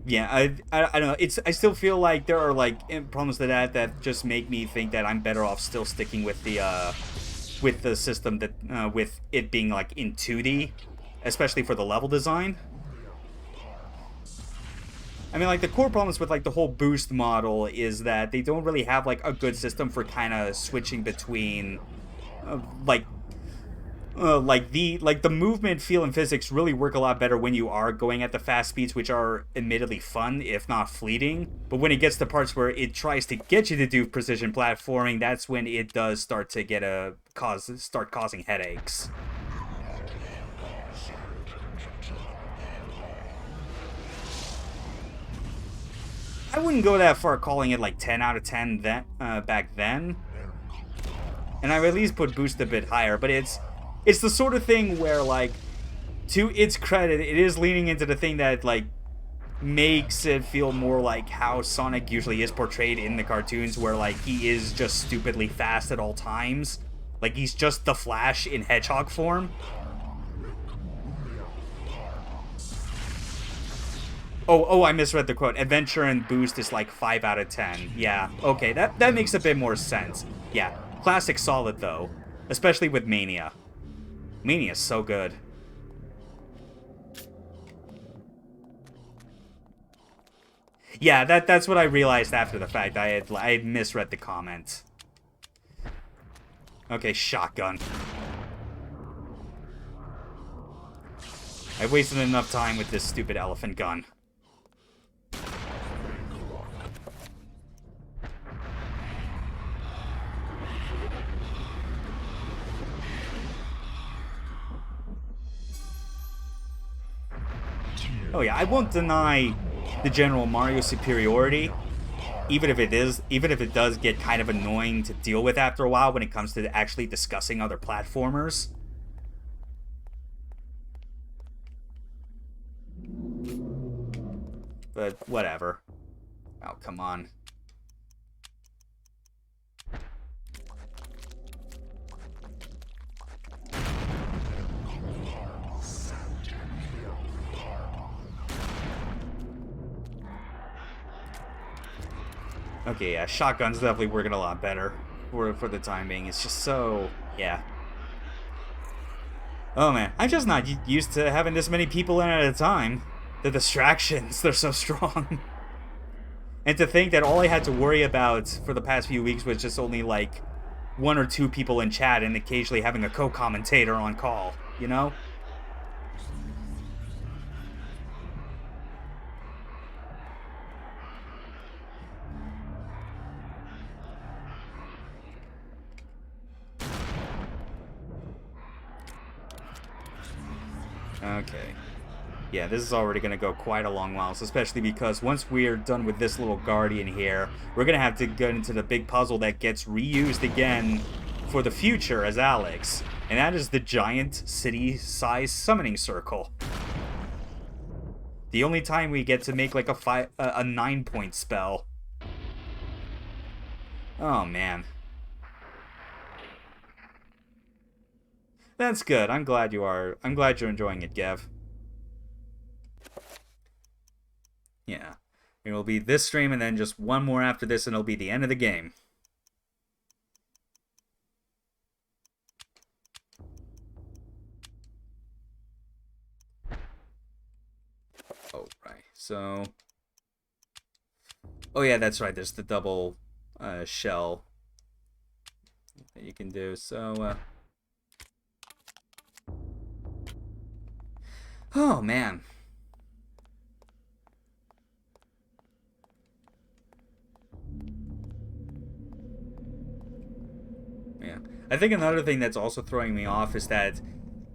yeah, I don't know. I still feel like there are, like, problems to that just make me think that I'm better off still sticking with the system that with it being, like, in 2D, especially for the level design. I mean, like, the core problems with, like, the whole boost model is that they don't really have, like, a good system for kind of switching between, like the movement, feel, and physics really work a lot better when you are going at the fast speeds, which are admittedly fun, if not fleeting. But when it gets to parts where it tries to get you to do precision platforming, that's when it does start to start causing headaches. I wouldn't go that far calling it, like, 10 out of 10 back then. And I would at least put boost a bit higher, but it's it's the sort of thing where, like, to its credit, it is leaning into the thing that, like, makes it feel more like how Sonic usually is portrayed in the cartoons, where, like, he is just stupidly fast at all times. Like, he's just the Flash in Hedgehog form. Oh, I misread the quote. Adventure and Boost is like 5 out of 10. Yeah, okay, that makes a bit more sense. Yeah, classic solid, though. Especially with Mania. Mania's so good. Yeah, that's what I realized after the fact. I had misread the comment. Okay, shotgun. I've wasted enough time with this stupid elephant gun. Oh yeah, I won't deny the general Mario superiority, even if it does get kind of annoying to deal with after a while when it comes to actually discussing other platformers. But whatever. Oh, come on. Okay, yeah, shotgun's definitely working a lot better for the time being. It's just so, yeah. Oh man, I'm just not used to having this many people in at a time. The distractions, they're so strong. And to think that all I had to worry about for the past few weeks was just only like 1 or 2 people in chat and occasionally having a co-commentator on call, you know? Okay. Yeah, this is already going to go quite a long while, especially because once we're done with this little guardian here, we're going to have to get into the big puzzle that gets reused again for the future as Alex, and that is the giant city-sized summoning circle. The only time we get to make like a 9-point spell. Oh man. That's good. I'm glad you're enjoying it, Gev. Yeah. It will be this stream and then just one more after this and it'll be the end of the game. Oh, right. So... Oh yeah, that's right. There's the double shell that you can do. So, oh, man. Yeah. I think another thing that's also throwing me off is that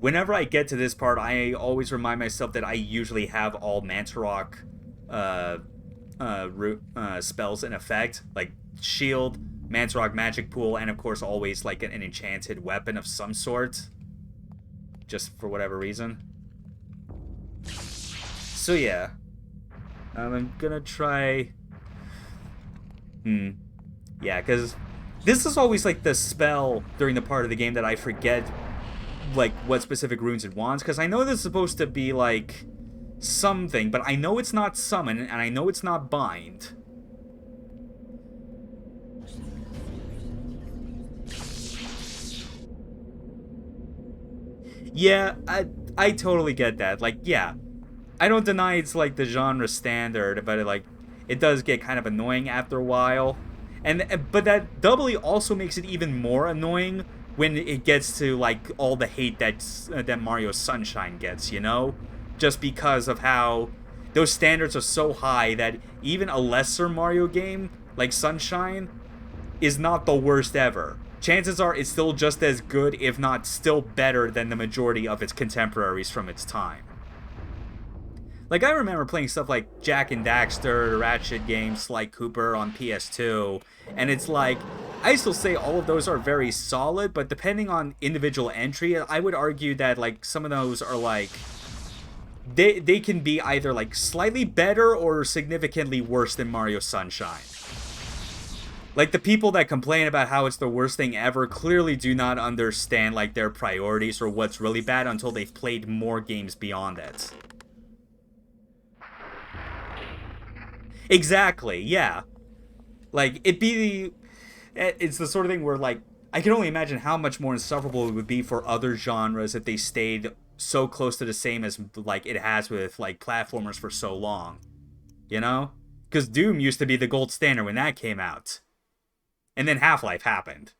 whenever I get to this part, I always remind myself that I usually have all Mantarok spells in effect. Like Shield, Mantarok Magic Pool, and of course always like an enchanted weapon of some sort. Just for whatever reason. So yeah, I'm gonna try. Yeah, because this is always like the spell during the part of the game that I forget, like what specific runes it wants. Because I know this is supposed to be like something, but I know it's not summon and I know it's not bind. Yeah, I totally get that. Like, yeah. I don't deny it's like the genre standard, but it does get kind of annoying after a while. But that doubly also makes it even more annoying when it gets to like all the hate that Mario Sunshine gets, you know? Just because of how those standards are so high that even a lesser Mario game like Sunshine is not the worst ever. Chances are it's still just as good, if not still better than the majority of its contemporaries from its time. Like, I remember playing stuff like Jak and Daxter, Ratchet games like Cooper on PS2, and it's like, I still say all of those are very solid, but depending on individual entry, I would argue that like some of those are like they can be either like slightly better or significantly worse than Mario Sunshine. Like, the people that complain about how it's the worst thing ever clearly do not understand, like, their priorities or what's really bad until they've played more games beyond it. Exactly, yeah. Like, it's the sort of thing where, like, I can only imagine how much more insufferable it would be for other genres if they stayed so close to the same as, like, it has with, like, platformers for so long. You know? Because Doom used to be the gold standard when that came out. And then Half-Life happened.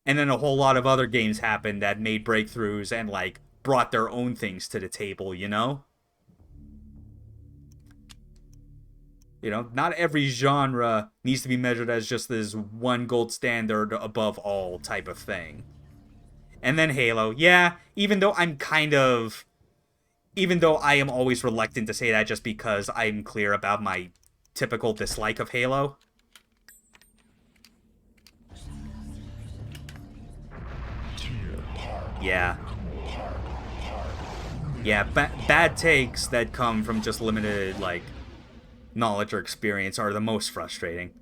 And then a whole lot of other games happened that made breakthroughs and, like, brought their own things to the table, you know? You know, not every genre needs to be measured as just this one gold standard above all type of thing. And then Halo. Yeah, even though I am always reluctant to say that just because I'm clear about my typical dislike of Halo. Yeah. Yeah, bad takes that come from just limited, like, knowledge or experience are the most frustrating.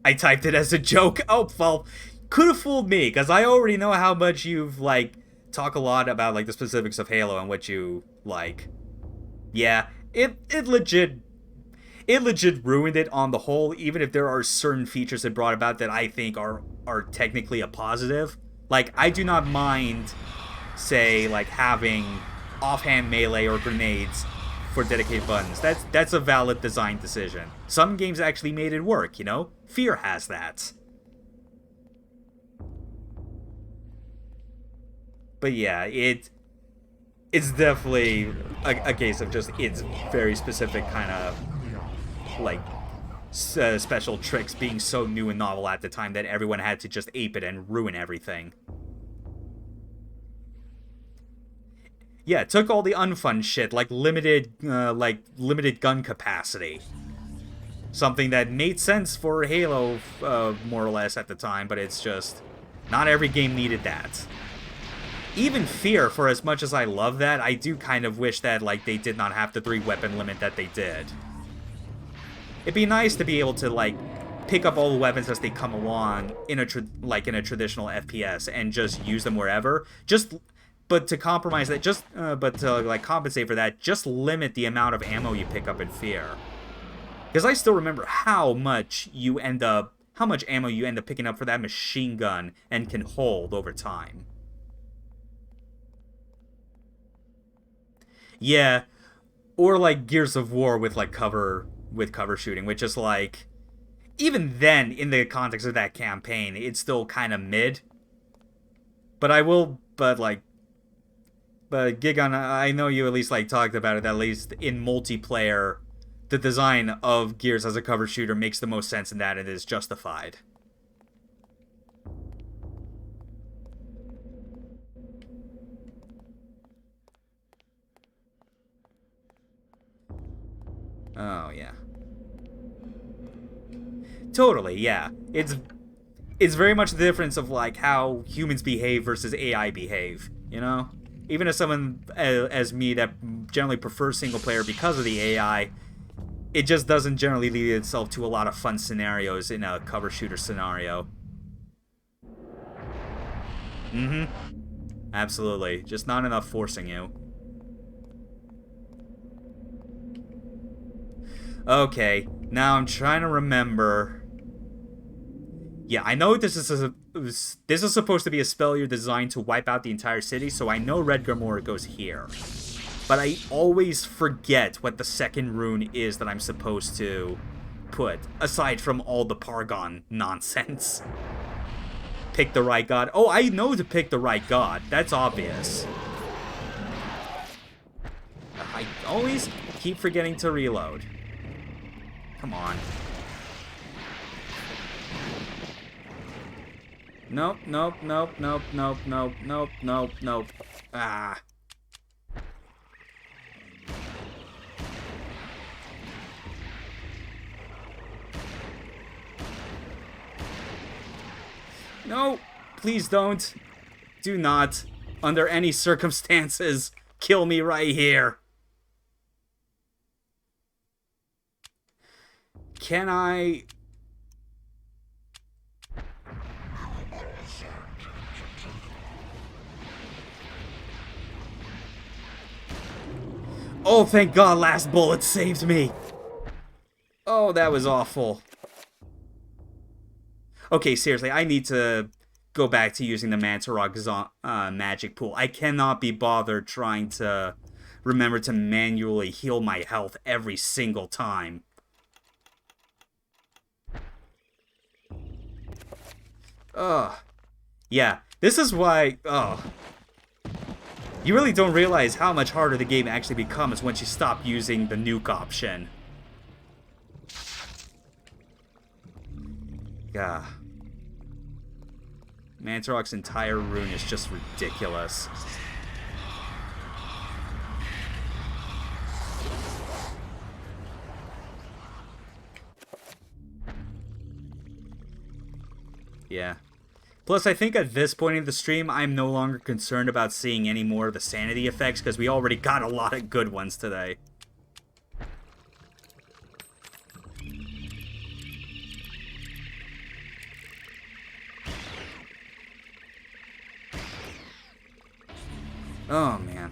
I typed it as a joke. Oh, well, could have fooled me, because I already know how much you've, like, talk a lot about, like, the specifics of Halo and what you like. Yeah, it legit ruined it on the whole, even if there are certain features it brought about that I think are technically a positive. Like, I do not mind, say, like, having offhand melee or grenades for dedicated buttons. That's a valid design decision. Some games actually made it work, you know? Fear has that. But yeah, it's definitely a case of just its very specific kind of, like, special tricks being so new and novel at the time that everyone had to just ape it and ruin everything. Yeah, it took all the unfun shit, like limited gun capacity. Something that made sense for Halo, more or less, at the time, but it's just, not every game needed that. Even Fear, for as much as I love that, I do kind of wish that, like, they did not have the 3-weapon limit that they did. It'd be nice to be able to, like, pick up all the weapons as they come along in a traditional FPS and just use them wherever. But to compromise that, but to, like, compensate for that, just limit the amount of ammo you pick up in Fear. Because I still remember how much ammo you end up picking up for that machine gun and can hold over time. Yeah, or like Gears of War with cover shooting, which is like, even then, in the context of that campaign, it's still kind of mid. But Gigon, I know you at least like talked about it. At least in multiplayer, the design of Gears as a cover shooter makes the most sense in that it is justified. Oh, yeah. Totally, yeah. It's very much the difference of, like, how humans behave versus AI behave, you know? Even as someone as me that generally prefers single player because of the AI, it just doesn't generally lead itself to a lot of fun scenarios in a cover shooter scenario. Mm-hmm. Absolutely. Just not enough forcing you. Okay, now I'm trying to remember. Yeah, I know this is supposed to be a spell you're designed to wipe out the entire city, so I know Red Grimoire goes here. But I always forget what the second rune is that I'm supposed to put, aside from all the Paragon nonsense. Pick the right god. Oh, I know to pick the right god. That's obvious. I always keep forgetting to reload. Come on. Nope, nope, nope, nope, nope, nope, nope, nope, nope. Ah. No, please don't. Do not, under any circumstances, kill me right here. Can I... Oh, thank God, last bullet saved me. Oh, that was awful. Okay, seriously, I need to go back to using the Mantarok magic pool. I cannot be bothered trying to remember to manually heal my health every single time. Ugh. Yeah, this is why... Ugh. You really don't realize how much harder the game actually becomes once you stop using the nuke option. Yeah. Mantarok's entire rune is just ridiculous. Yeah. Plus, I think at this point in the stream, I'm no longer concerned about seeing any more of the sanity effects, because we already got a lot of good ones today. Oh, man.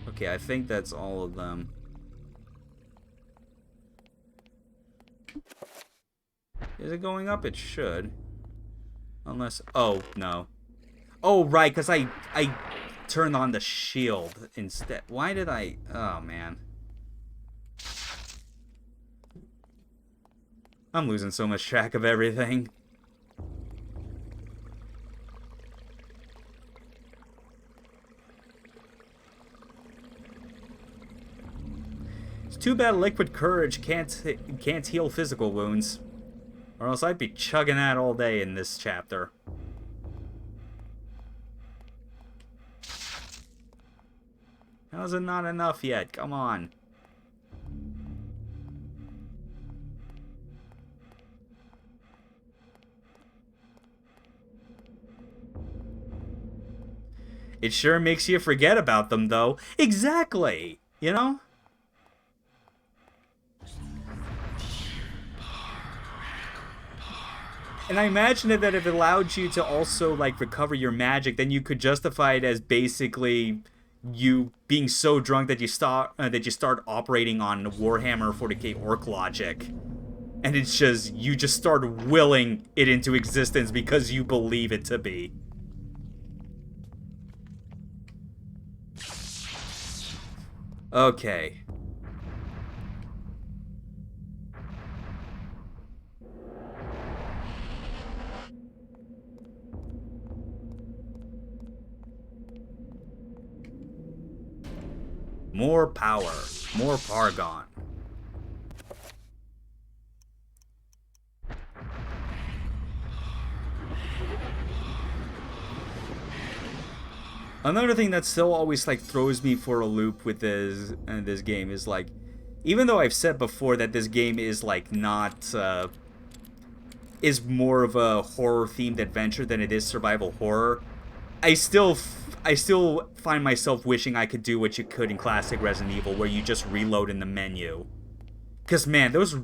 Okay, I think that's all of them. Is it going up? It should. Unless... Oh, no. Oh, right, because I turned on the shield instead. Why did I... Oh, man. I'm losing so much track of everything. It's too bad liquid courage can't heal physical wounds. Or else I'd be chugging that all day in this chapter. How's it not enough yet? Come on. It sure makes you forget about them, though. Exactly! You know? And I imagine that if it allowed you to also, like, recover your magic, then you could justify it as basically you being so drunk that you start operating on Warhammer 40k orc logic. And it's just, you just start willing it into existence because you believe it to be. Okay. More power. More Pargon. Another thing that still always like throws me for a loop with this game is like, even though I've said before that this game is like not is more of a horror themed adventure than it is survival horror, I still find myself wishing I could do what you could in classic Resident Evil, where you just reload in the menu. Cause man, those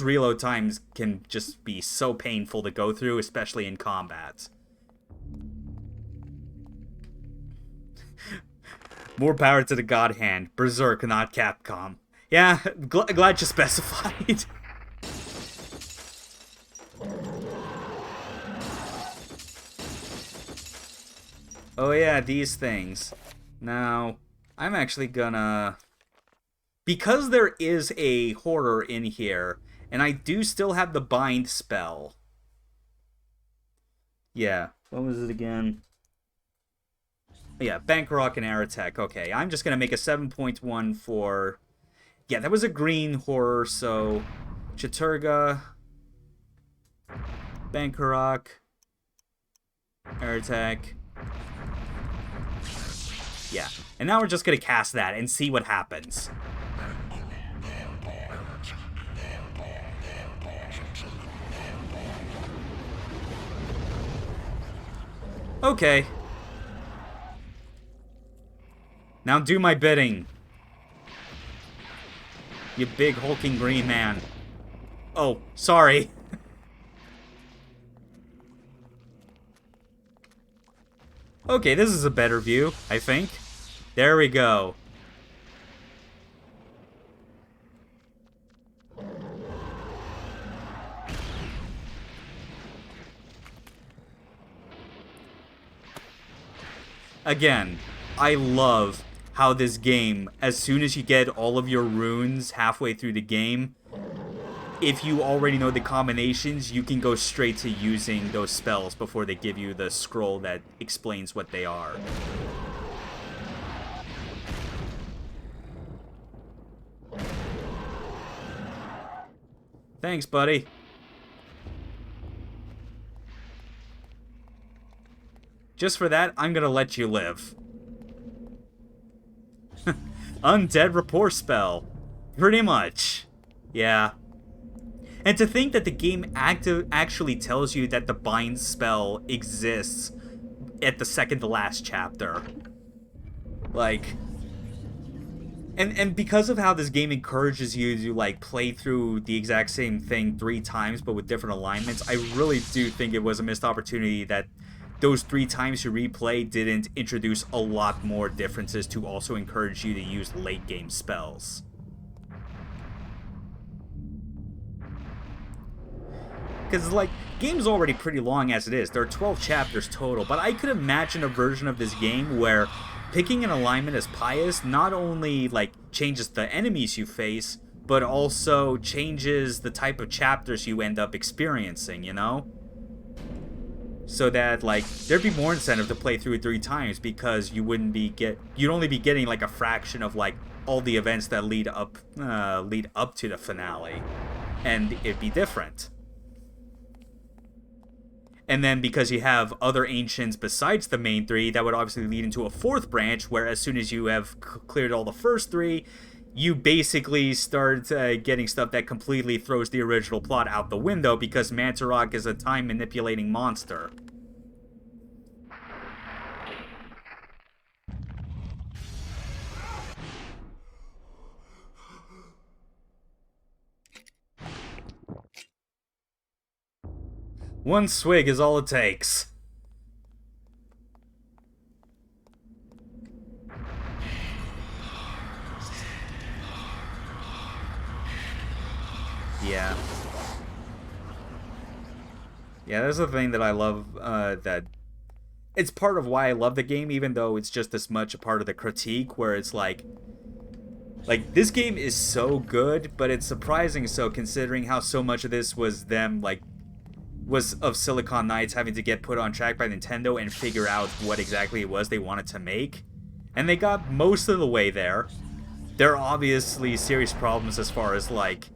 reload times can just be so painful to go through, especially in combat. More power to the God Hand. Berserk, not Capcom. Yeah, glad you specified. Oh yeah, these things. Now, I'm actually gonna... Because there is a horror in here, and I do still have the bind spell. Yeah, what was it again? Yeah, Bankrock and Aratech. Okay, I'm just gonna make a 7.1 for... Yeah, that was a green horror, so... Chaturga... Bankrock... Aratech... Yeah, and now we're just gonna cast that and see what happens. Okay. Now do my bidding. You big hulking green man. Oh, sorry. Okay, this is a better view, I think. There we go. Again, I love how this game, as soon as you get all of your runes halfway through the game, if you already know the combinations, you can go straight to using those spells before they give you the scroll that explains what they are. Thanks, buddy. Just for that, I'm gonna let you live. Undead rapport spell. Pretty much. Yeah. And to think that the game actually tells you that the bind spell exists at the second to last chapter. Like... And because of how this game encourages you to, like, play through the exact same thing 3 times, but with different alignments, I really do think it was a missed opportunity that those 3 times you replay didn't introduce a lot more differences to also encourage you to use late game spells. Because, like, game's already pretty long as it is. There are 12 chapters total, but I could imagine a version of this game where picking an alignment as pious not only, like, changes the enemies you face, but also changes the type of chapters you end up experiencing, you know? So that, like, there'd be more incentive to play through it 3 times because you wouldn't be you'd only be getting, like, a fraction of, like, all the events that lead up to the finale. And it'd be different. And then because you have other ancients besides the main 3, that would obviously lead into a 4th branch, where as soon as you have cleared all the first 3, you basically start getting stuff that completely throws the original plot out the window, because Mantarok is a time-manipulating monster. One swig is all it takes. Yeah. Yeah, that's the thing that I love, that... It's part of why I love the game, even though it's just as much a part of the critique, where it's like... Like, this game is so good, but it's surprising so, considering how so much of this was them, like, was of Silicon Knights having to get put on track by Nintendo and figure out what exactly it was they wanted to make. And they got most of the way there. There are obviously serious problems as far as, like,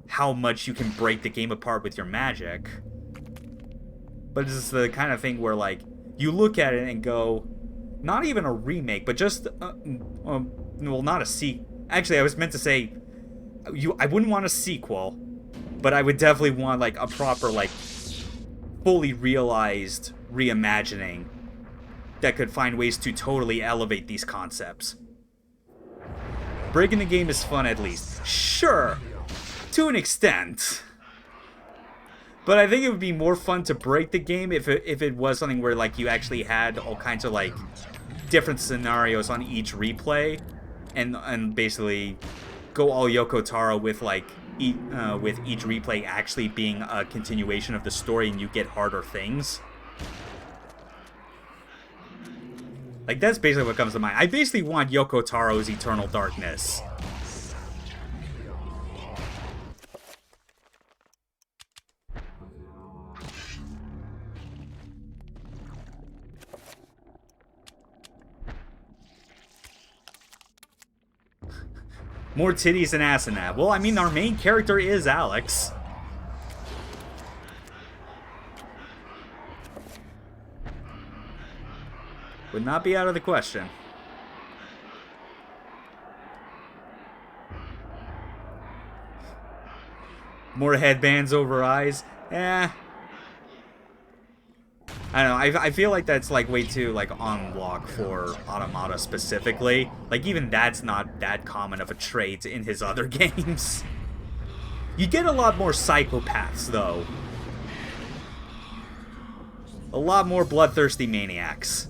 how much you can break the game apart with your magic. But it's the kind of thing where, like, you look at it and go, not even a remake, but just, well, not a sequel. Actually, I was meant to say, I wouldn't want a sequel, but I would definitely want, like, a proper, like, fully realized reimagining that could find ways to totally elevate these concepts. Breaking the game is fun, at least. Sure, to an extent. But I think it would be more fun to break the game if it was something where, like, you actually had all kinds of, like, different scenarios on each replay, and basically go all Yoko Taro with, like, with each replay actually being a continuation of the story and you get harder things. Like, that's basically what comes to mind. I basically want Yoko Taro's Eternal Darkness. More titties and ass in that. Well, I mean, our main character is Alex. Would not be out of the question. More headbands over eyes? Eh. I don't know, I feel like that's like way too like on block for Automata specifically. Like even that's not that common of a trait in his other games. You get a lot more psychopaths though. A lot more bloodthirsty maniacs.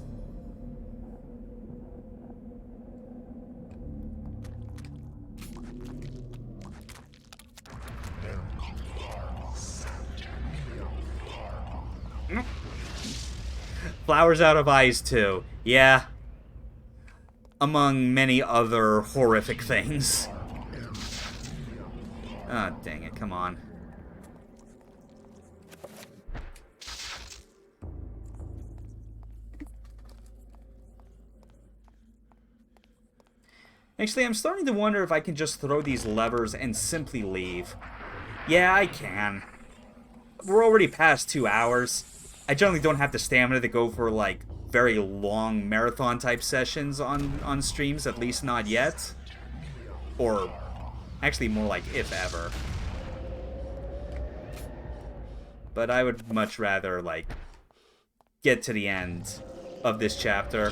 Flowers out of eyes too. Yeah. Among many other horrific things. Ah, oh, dang it, come on. Actually, I'm starting to wonder if I can just throw these levers and simply leave. Yeah, I can. We're already past 2 hours. I generally don't have the stamina to go for, like, very long marathon-type sessions on streams, at least not yet. Or, actually more like, if ever. But I would much rather, like, get to the end of this chapter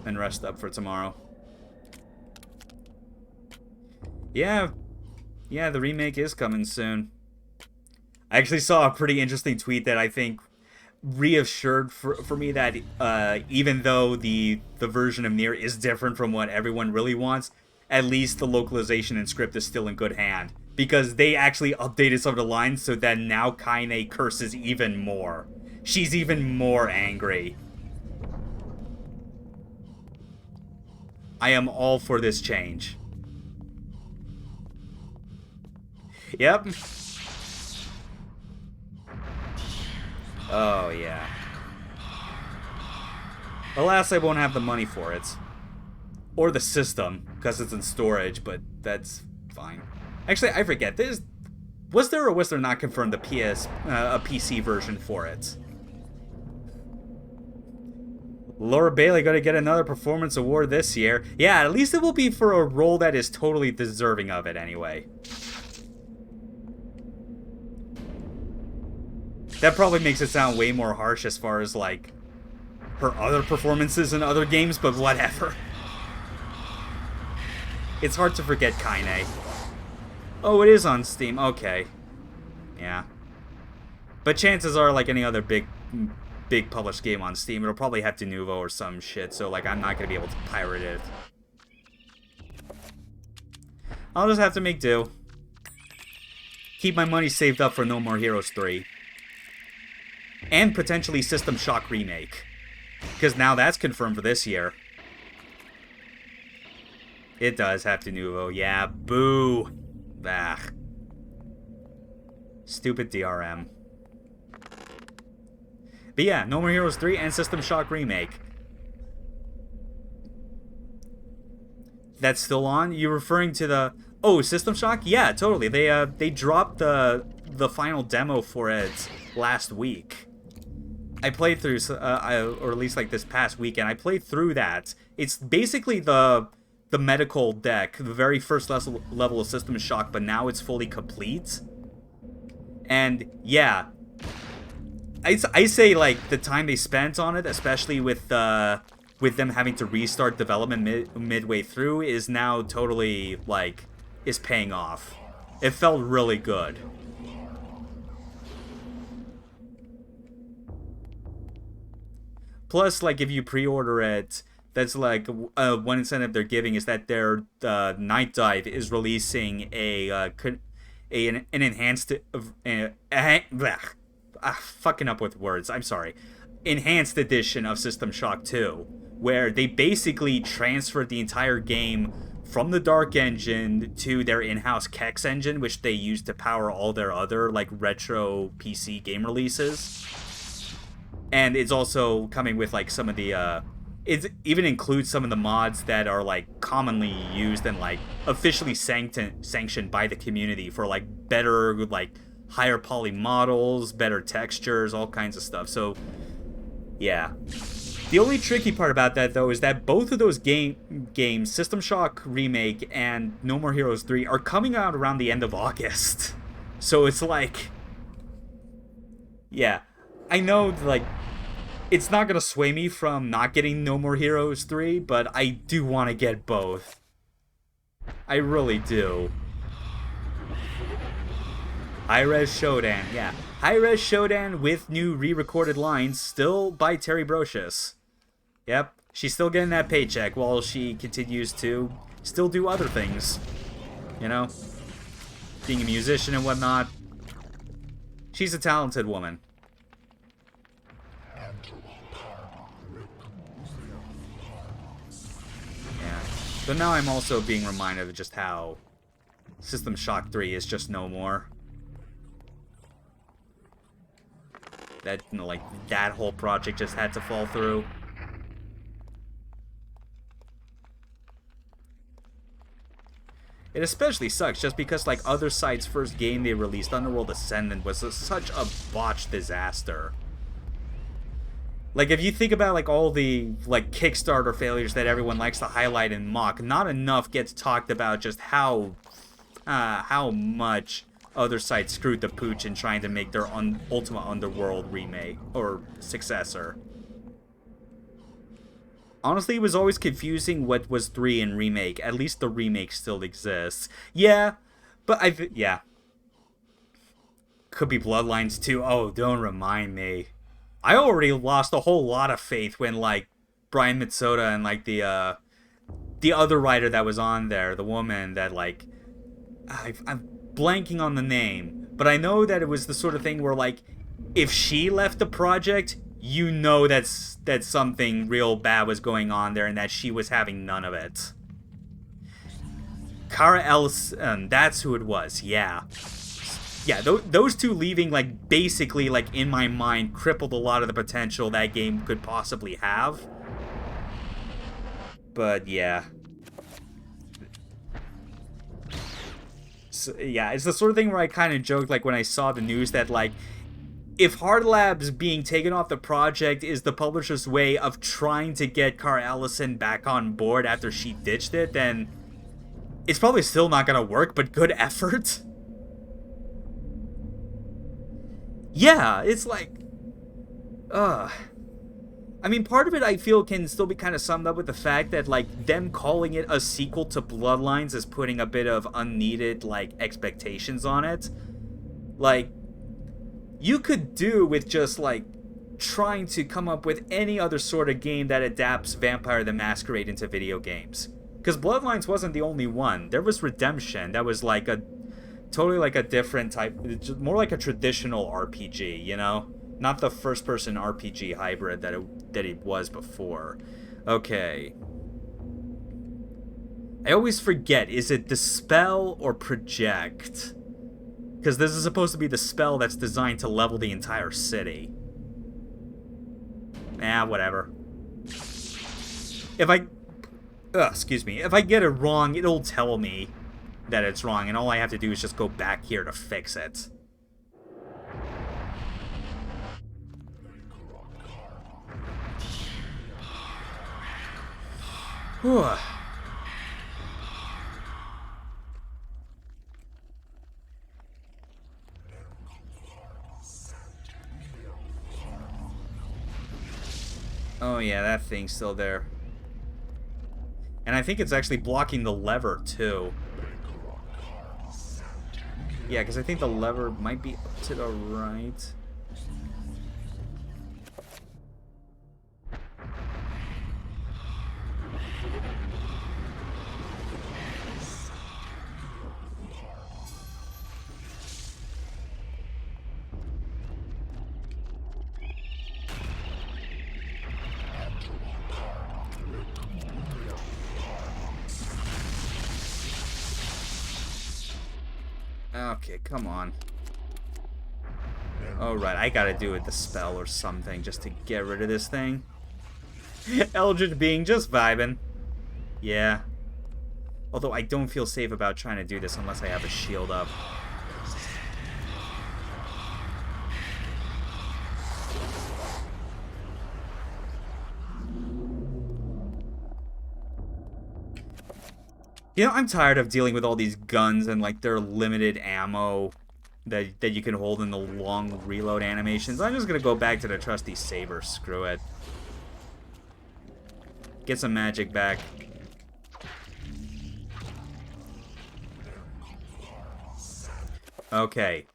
and rest up for tomorrow. Yeah, the remake is coming soon. I actually saw a pretty interesting tweet that I think reassured for me that even though the version of Nier is different from what everyone really wants, at least the localization and script is still in good hand. Because they actually updated some of the lines so that now Kaine curses even more. She's even more angry. I am all for this change. Yep. Oh, yeah. Alas, I won't have the money for it. Or the system, because it's in storage, but that's fine. Actually, I forget. Was there or was there not confirmed a PC version for it? Laura Bailey gonna get another performance award this year. Yeah, at least it will be for a role that is totally deserving of it anyway. That probably makes it sound way more harsh as far as, like, her other performances in other games, but whatever. It's hard to forget Kaine. Oh, it is on Steam. Okay. Yeah. But chances are, like any other big published game on Steam, it'll probably have Denuvo or some shit, so, like, I'm not gonna be able to pirate it. I'll just have to make do. Keep my money saved up for No More Heroes 3. And potentially System Shock Remake. Because now that's confirmed for this year. It does have Denuvo. Yeah, boo. Bah. Stupid DRM. But yeah, No More Heroes 3 and System Shock Remake. That's still on? You referring to the... Oh, System Shock? Yeah, totally. They dropped the final demo for it last week. I played through, or at least like this past weekend, I played through that. It's basically the medical deck, the very first level of System Shock, but now it's fully complete. And yeah, I say like the time they spent on it, especially with them having to restart development midway through, is now totally like is paying off. It felt really good. Plus, like, if you pre-order it, that's like one incentive they're giving is that their Night Dive is releasing an enhanced fucking up with words. I'm sorry, enhanced edition of System Shock 2, where they basically transferred the entire game from the Dark Engine to their in-house Kex engine, which they use to power all their other like retro PC game releases. And it's also coming with, like, some of the, it even includes some of the mods that are, like, commonly used and, like, officially sanctioned by the community for, like, better, like, higher poly models, better textures, all kinds of stuff. So, yeah. The only tricky part about that, though, is that both of those games, System Shock Remake and No More Heroes 3, are coming out around the end of August. So it's like... Yeah, I know, like, it's not gonna sway me from not getting No More Heroes 3, but I do want to get both. I really do. High-Res Shodan, yeah. High-Res Shodan with new re-recorded lines, still by Terry Brocious. Yep, she's still getting that paycheck while she continues to still do other things. You know? Being a musician and whatnot. She's a talented woman. Yeah. But now I'm also being reminded of just how System Shock 3 is just no more. That, you know, like, that whole project just had to fall through. It especially sucks just because, like, Other Side's first game they released, Underworld Ascendant, was such a botched disaster. Like, if you think about, like, all the, like, Kickstarter failures that everyone likes to highlight and mock, not enough gets talked about just how much Other Side screwed the pooch in trying to make their Ultima Underworld remake, or successor. Honestly, it was always confusing what was 3 in remake. At least the remake still exists. Yeah, but yeah. Could be Bloodlines 2. Oh, don't remind me. I already lost a whole lot of faith when, like, Brian Mitsoda and, like, the other writer that was on there, the woman that, like, I'm blanking on the name, but I know that it was the sort of thing where, like, if she left the project, you know that something real bad was going on there and that she was having none of it. Kara Ellison, that's who it was, yeah. Yeah, those two leaving, like, basically, like, in my mind, crippled a lot of the potential that game could possibly have. But, yeah. So, yeah, it's the sort of thing where I kind of joked, like, when I saw the news that, like, if Hard Labs being taken off the project is the publisher's way of trying to get Kara Ellison back on board after she ditched it, then it's probably still not gonna work, but good effort. Yeah, it's like, I mean, part of it I feel can still be kind of summed up with the fact that, like, them calling it a sequel to Bloodlines is putting a bit of unneeded, like, expectations on it. Like, you could do with just, like, trying to come up with any other sort of game that adapts Vampire the Masquerade into video games. Because Bloodlines wasn't the only one. There was Redemption. That was, like, a totally, like, a different type, more like a traditional RPG, you know? Not the first-person RPG hybrid that it was before. Okay. I always forget, is it Dispel or Project? Because this is supposed to be the spell that's designed to level the entire city. Whatever. If I... excuse me. If I get it wrong, it'll tell me that it's wrong, and all I have to do is just go back here to fix it. Whew. Oh yeah, that thing's still there. And I think it's actually blocking the lever, too. Yeah, because I think the lever might be up to the right. Okay, come on. Alright, I gotta do it the spell or something just to get rid of this thing. Eldritch Being just vibing. Yeah. Although I don't feel safe about trying to do this unless I have a shield up. You know, I'm tired of dealing with all these guns and, like, their limited ammo that you can hold in the long reload animations. I'm just gonna go back to the trusty saber. Screw it. Get some magic back. Okay.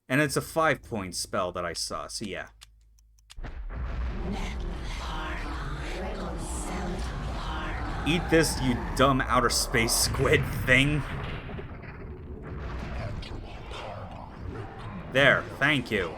And it's a 5-point spell that I saw, so yeah. Eat this, you dumb outer space squid thing. There, thank you.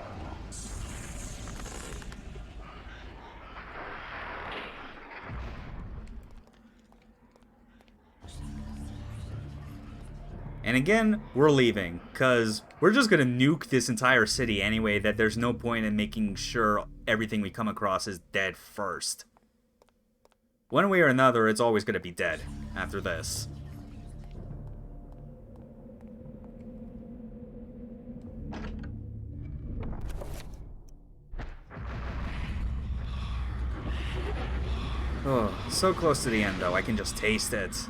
And again, we're leaving, because we're just going to nuke this entire city anyway, that there's no point in making sure everything we come across is dead first. One way or another, it's always going to be dead after this. Oh, so close to the end, though. I can just taste it.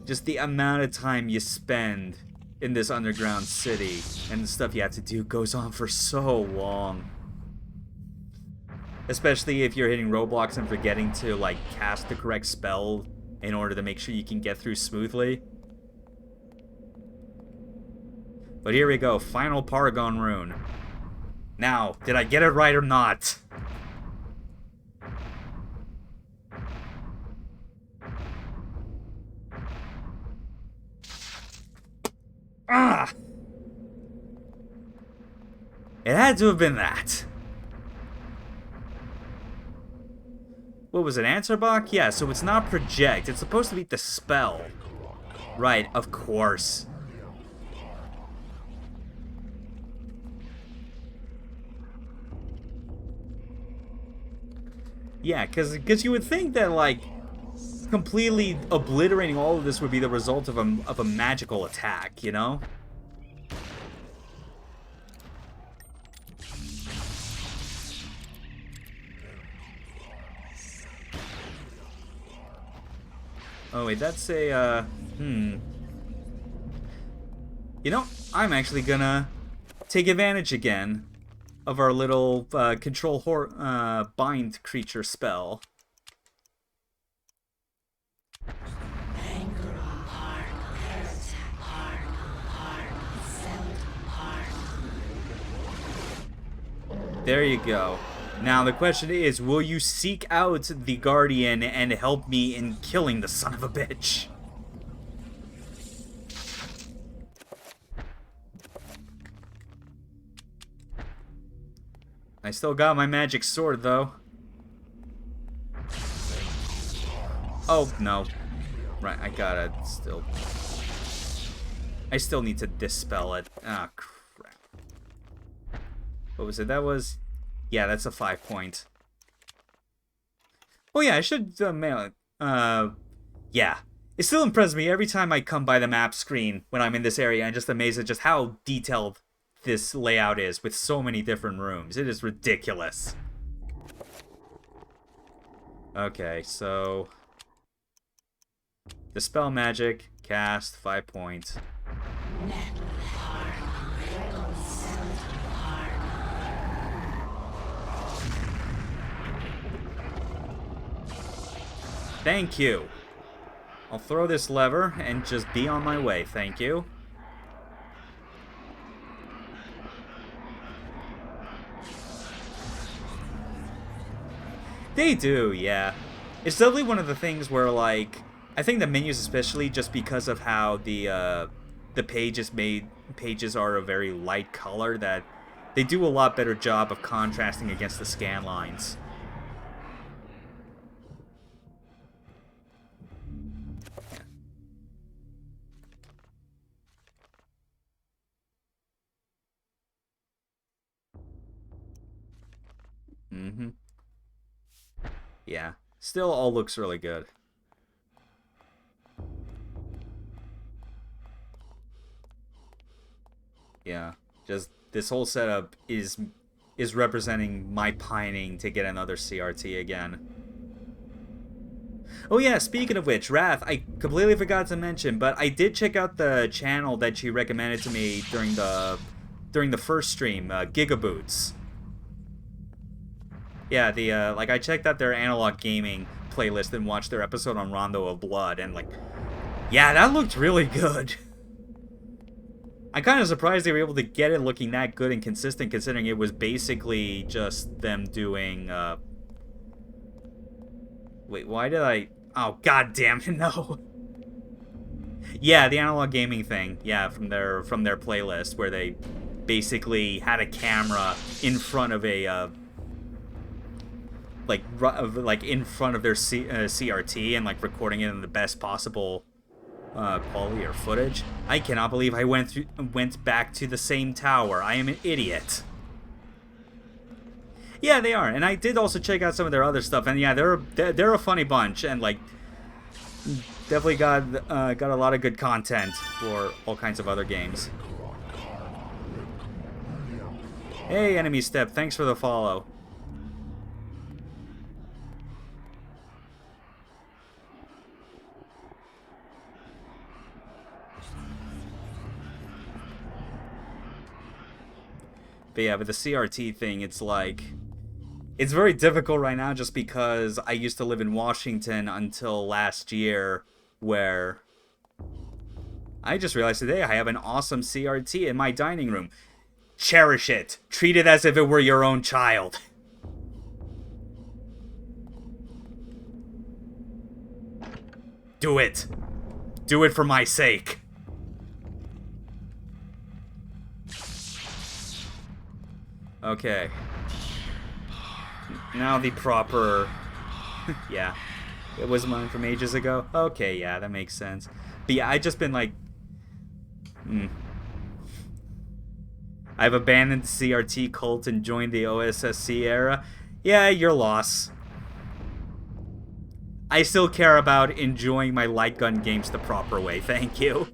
Just the amount of time you spend in this underground city and the stuff you have to do goes on for so long. Especially if you're hitting roadblocks and forgetting to, like, cast the correct spell in order to make sure you can get through smoothly. But here we go, final Paragon rune. Now, did I get it right or not? Ah! It had to have been that. What was it, answer block? Yeah, so it's not project. It's supposed to be the spell. Right, of course. Yeah, because you would think that, like, completely obliterating all of this would be the result of a magical attack, you know? Oh wait, that's a, You know, I'm actually gonna take advantage again of our little, control bind creature spell. There you go. Now the question is, will you seek out the Guardian and help me in killing the son of a bitch? I still got my magic sword, though. Oh, no. Right, I gotta still... I still need to dispel it. Ah, crap. What was it? That was... Yeah, that's a 5-point. Oh yeah, I should mail it. Yeah. It still impresses me every time I come by the map screen when I'm in this area. I'm just amazed at just how detailed this layout is with so many different rooms. It is ridiculous. Okay, so... Dispel magic, cast, 5 points. Thank you. I'll throw this lever and just be on my way. Thank you. They do, yeah. It's definitely one of the things where, like, I think the menus, especially just because of how the pages are a very light color, that they do a lot better job of contrasting against the scan lines. Mm-hmm. Yeah. Still all looks really good. Yeah. Just this whole setup is representing my pining to get another CRT again. Oh yeah, speaking of which, Wrath, I completely forgot to mention, but I did check out the channel that she recommended to me during the first stream, Gigaboots. Yeah, the like I checked out their analog gaming playlist and watched their episode on Rondo of Blood, and like, yeah, that looked really good. I'm kind of surprised they were able to get it looking that good and consistent, considering it was basically just them doing. Wait, why did I? Oh, god damn it, no. Yeah, the analog gaming thing. Yeah, from their playlist where they basically had a camera in front of a like in front of their CRT and like recording it in the best possible quality or footage. I cannot believe I went back to the same tower. I am an idiot. Yeah, they are, and I did also check out some of their other stuff, and yeah, they're a funny bunch, and like definitely got a lot of good content for all kinds of other games. Hey, Enemy Step, thanks for the follow. But yeah, with the CRT thing, it's like, it's very difficult right now just because I used to live in Washington until last year, where I just realized today I have an awesome CRT in my dining room. Cherish it. Treat it as if it were your own child. Do it. Do it for my sake. Okay. Now the proper... yeah. It was mine from ages ago? Okay, yeah, that makes sense. But yeah, I just been like... I've abandoned the CRT cult and joined the OSSC era. Yeah, your loss. I still care about enjoying my light gun games the proper way, thank you.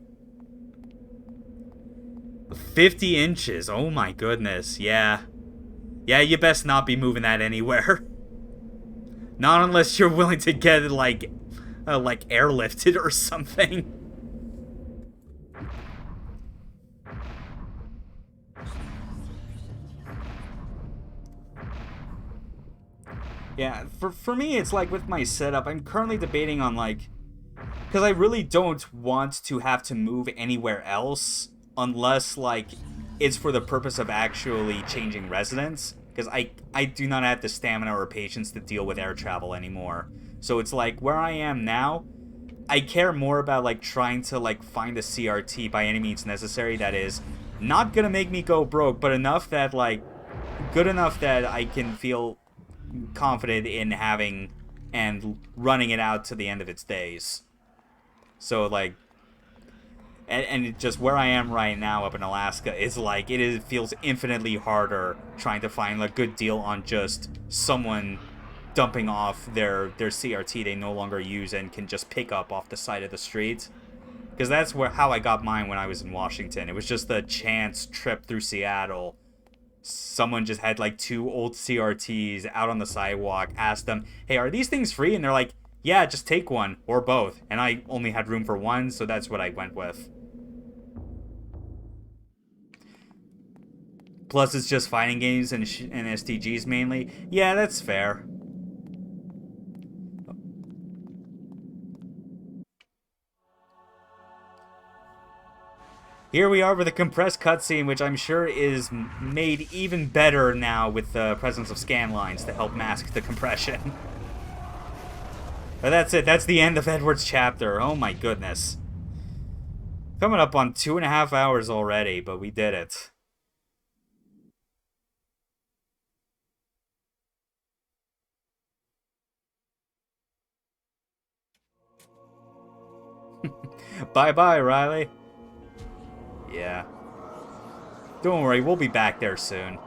50 inches, oh my goodness, yeah. Yeah, you best not be moving that anywhere. Not unless you're willing to get it, like airlifted or something. Yeah, for me, it's like with my setup, I'm currently debating on like... because I really don't want to have to move anywhere else unless like it's for the purpose of actually changing residence. Because I do not have the stamina or patience to deal with air travel anymore. So it's like where I am now, I care more about like trying to like find a CRT by any means necessary that is not gonna make me go broke, but enough that like good enough that I can feel confident in having and running it out to the end of its days. So like, and just where I am right now up in Alaska is like it feels infinitely harder trying to find a good deal on just someone dumping off their CRT they no longer use and can just pick up off the side of the street. Because that's how I got mine when I was in Washington. It was just a chance trip through Seattle. Someone just had like 2 old CRTs out on the sidewalk, asked them, hey, are these things free? And they're like, yeah, just take one, or both. And I only had room for one, so that's what I went with. Plus, it's just fighting games and STGs mainly. Yeah, that's fair. Here we are with a compressed cutscene, which I'm sure is made even better now with the presence of scan lines to help mask the compression. But that's it. That's the end of Edward's chapter. Oh my goodness. Coming up on 2.5 hours already, but we did it. Bye-bye, Riley. Yeah. Don't worry, we'll be back there soon.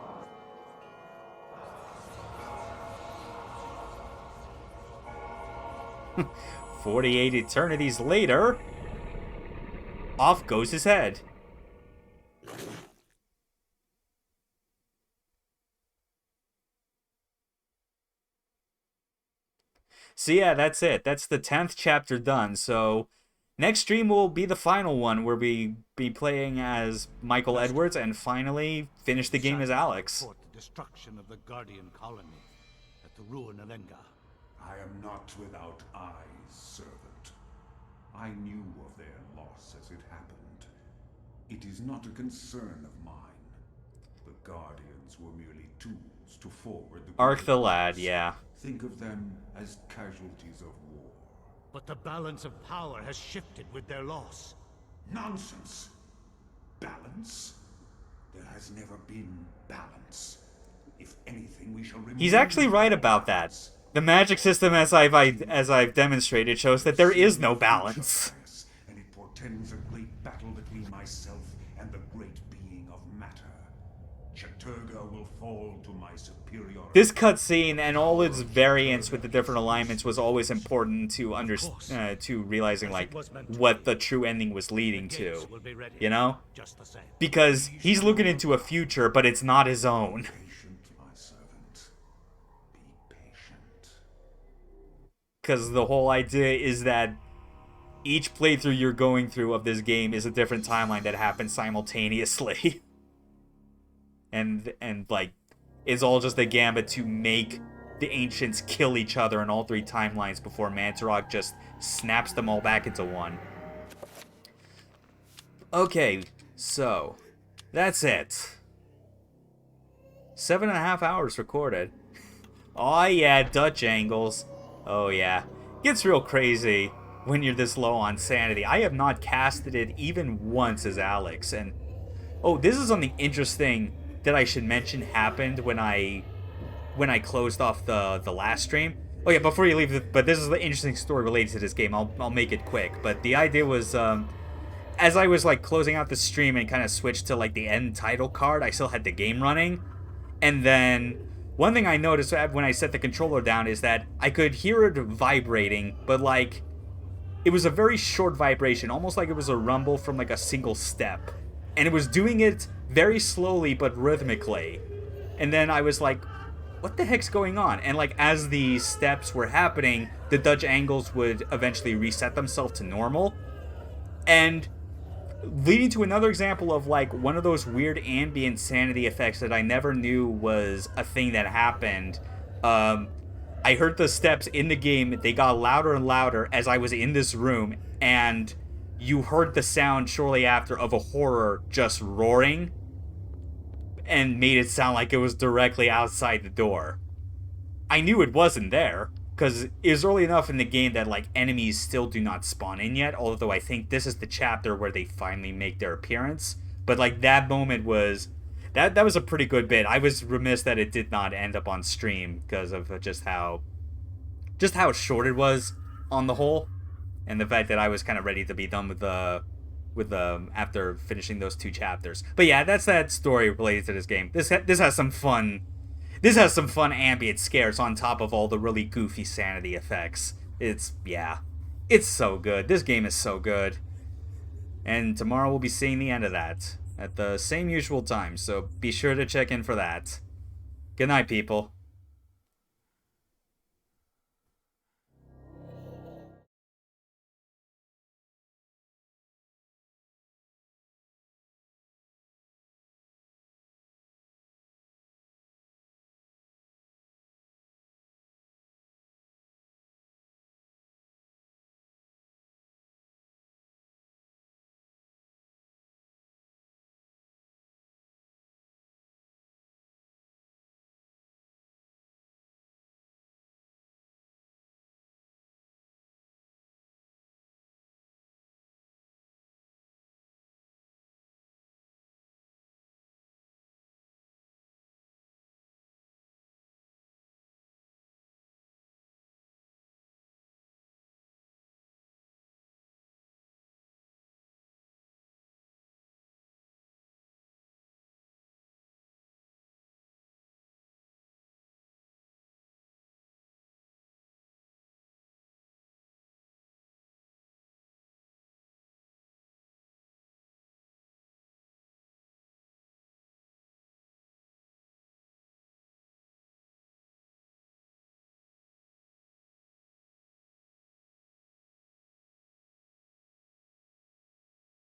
"48 eternities later, off goes his head." So yeah, that's it. That's the 10th chapter done. So next stream will be the final one where we be playing as Michael Edwards and finally finish the game as Alex. Report the destruction of the Guardian colony at the ruin of Enga. I am not without eyes, servant. I knew of their loss as it happened. It is not a concern of mine. The Guardians were merely tools to forward the Arc the great lad, cause. yeah. Think of them as casualties of war. But the balance of power has shifted with their loss. Nonsense. Balance? There has never been balance. If anything, we shall remove He's actually right about that. balance. The magic system, as I've demonstrated, shows that there is no balance. And it portends a great battle between myself and the great being of matter. Chattur'gha will fall to my superiority. This cutscene and all its variants with the different alignments was always important to to realizing like what the true ending was leading to, Will be ready, you know? just the same. Because he's looking into a future, but it's not his own. Patient, my servant. Be patient. Because the whole idea is that each playthrough you're going through of this game is a different timeline that happens simultaneously. and like, it's all just a gambit to make the Ancients kill each other in all three timelines before Mantarok just snaps them all back into one. Okay, so, that's it. 7.5 hours recorded. Oh yeah, Dutch angles. Oh yeah. Gets real crazy when you're this low on sanity. I have not casted it even once as Alex, and oh, this is something interesting that I should mention happened when I closed off the last stream. Oh yeah, before you leave, but this is the interesting story related to this game. I'll make it quick. But the idea was, as I was like closing out the stream and kind of switched to like the end title card, I still had the game running, and then one thing I noticed when I set the controller down is that I could hear it vibrating, but like it was a very short vibration, almost like it was a rumble from like a single step, and it was doing it very slowly but rhythmically. And then I was like, what the heck's going on? And like as the steps were happening, the Dutch angles would eventually reset themselves to normal, and leading to another example of like one of those weird ambient sanity effects that I never knew was a thing that happened. I heard the steps in the game, they got louder and louder as I was in this room, and you heard the sound shortly after of a horror just roaring and made it sound like it was directly outside the door. I knew it wasn't there, because it was early enough in the game that like enemies still do not spawn in yet, although I think this is the chapter where they finally make their appearance. But like that moment was, that was a pretty good bit. I was remiss that it did not end up on stream because of just how short it was on the whole, and the fact that I was kind of ready to be done with the after finishing those two chapters. But yeah, that's that story related to this game. This has some fun. This has some fun ambient scares on top of all the really goofy sanity effects. It's so good. This game is so good. And tomorrow we'll be seeing the end of that at the same usual time, so be sure to check in for that. Good night, people.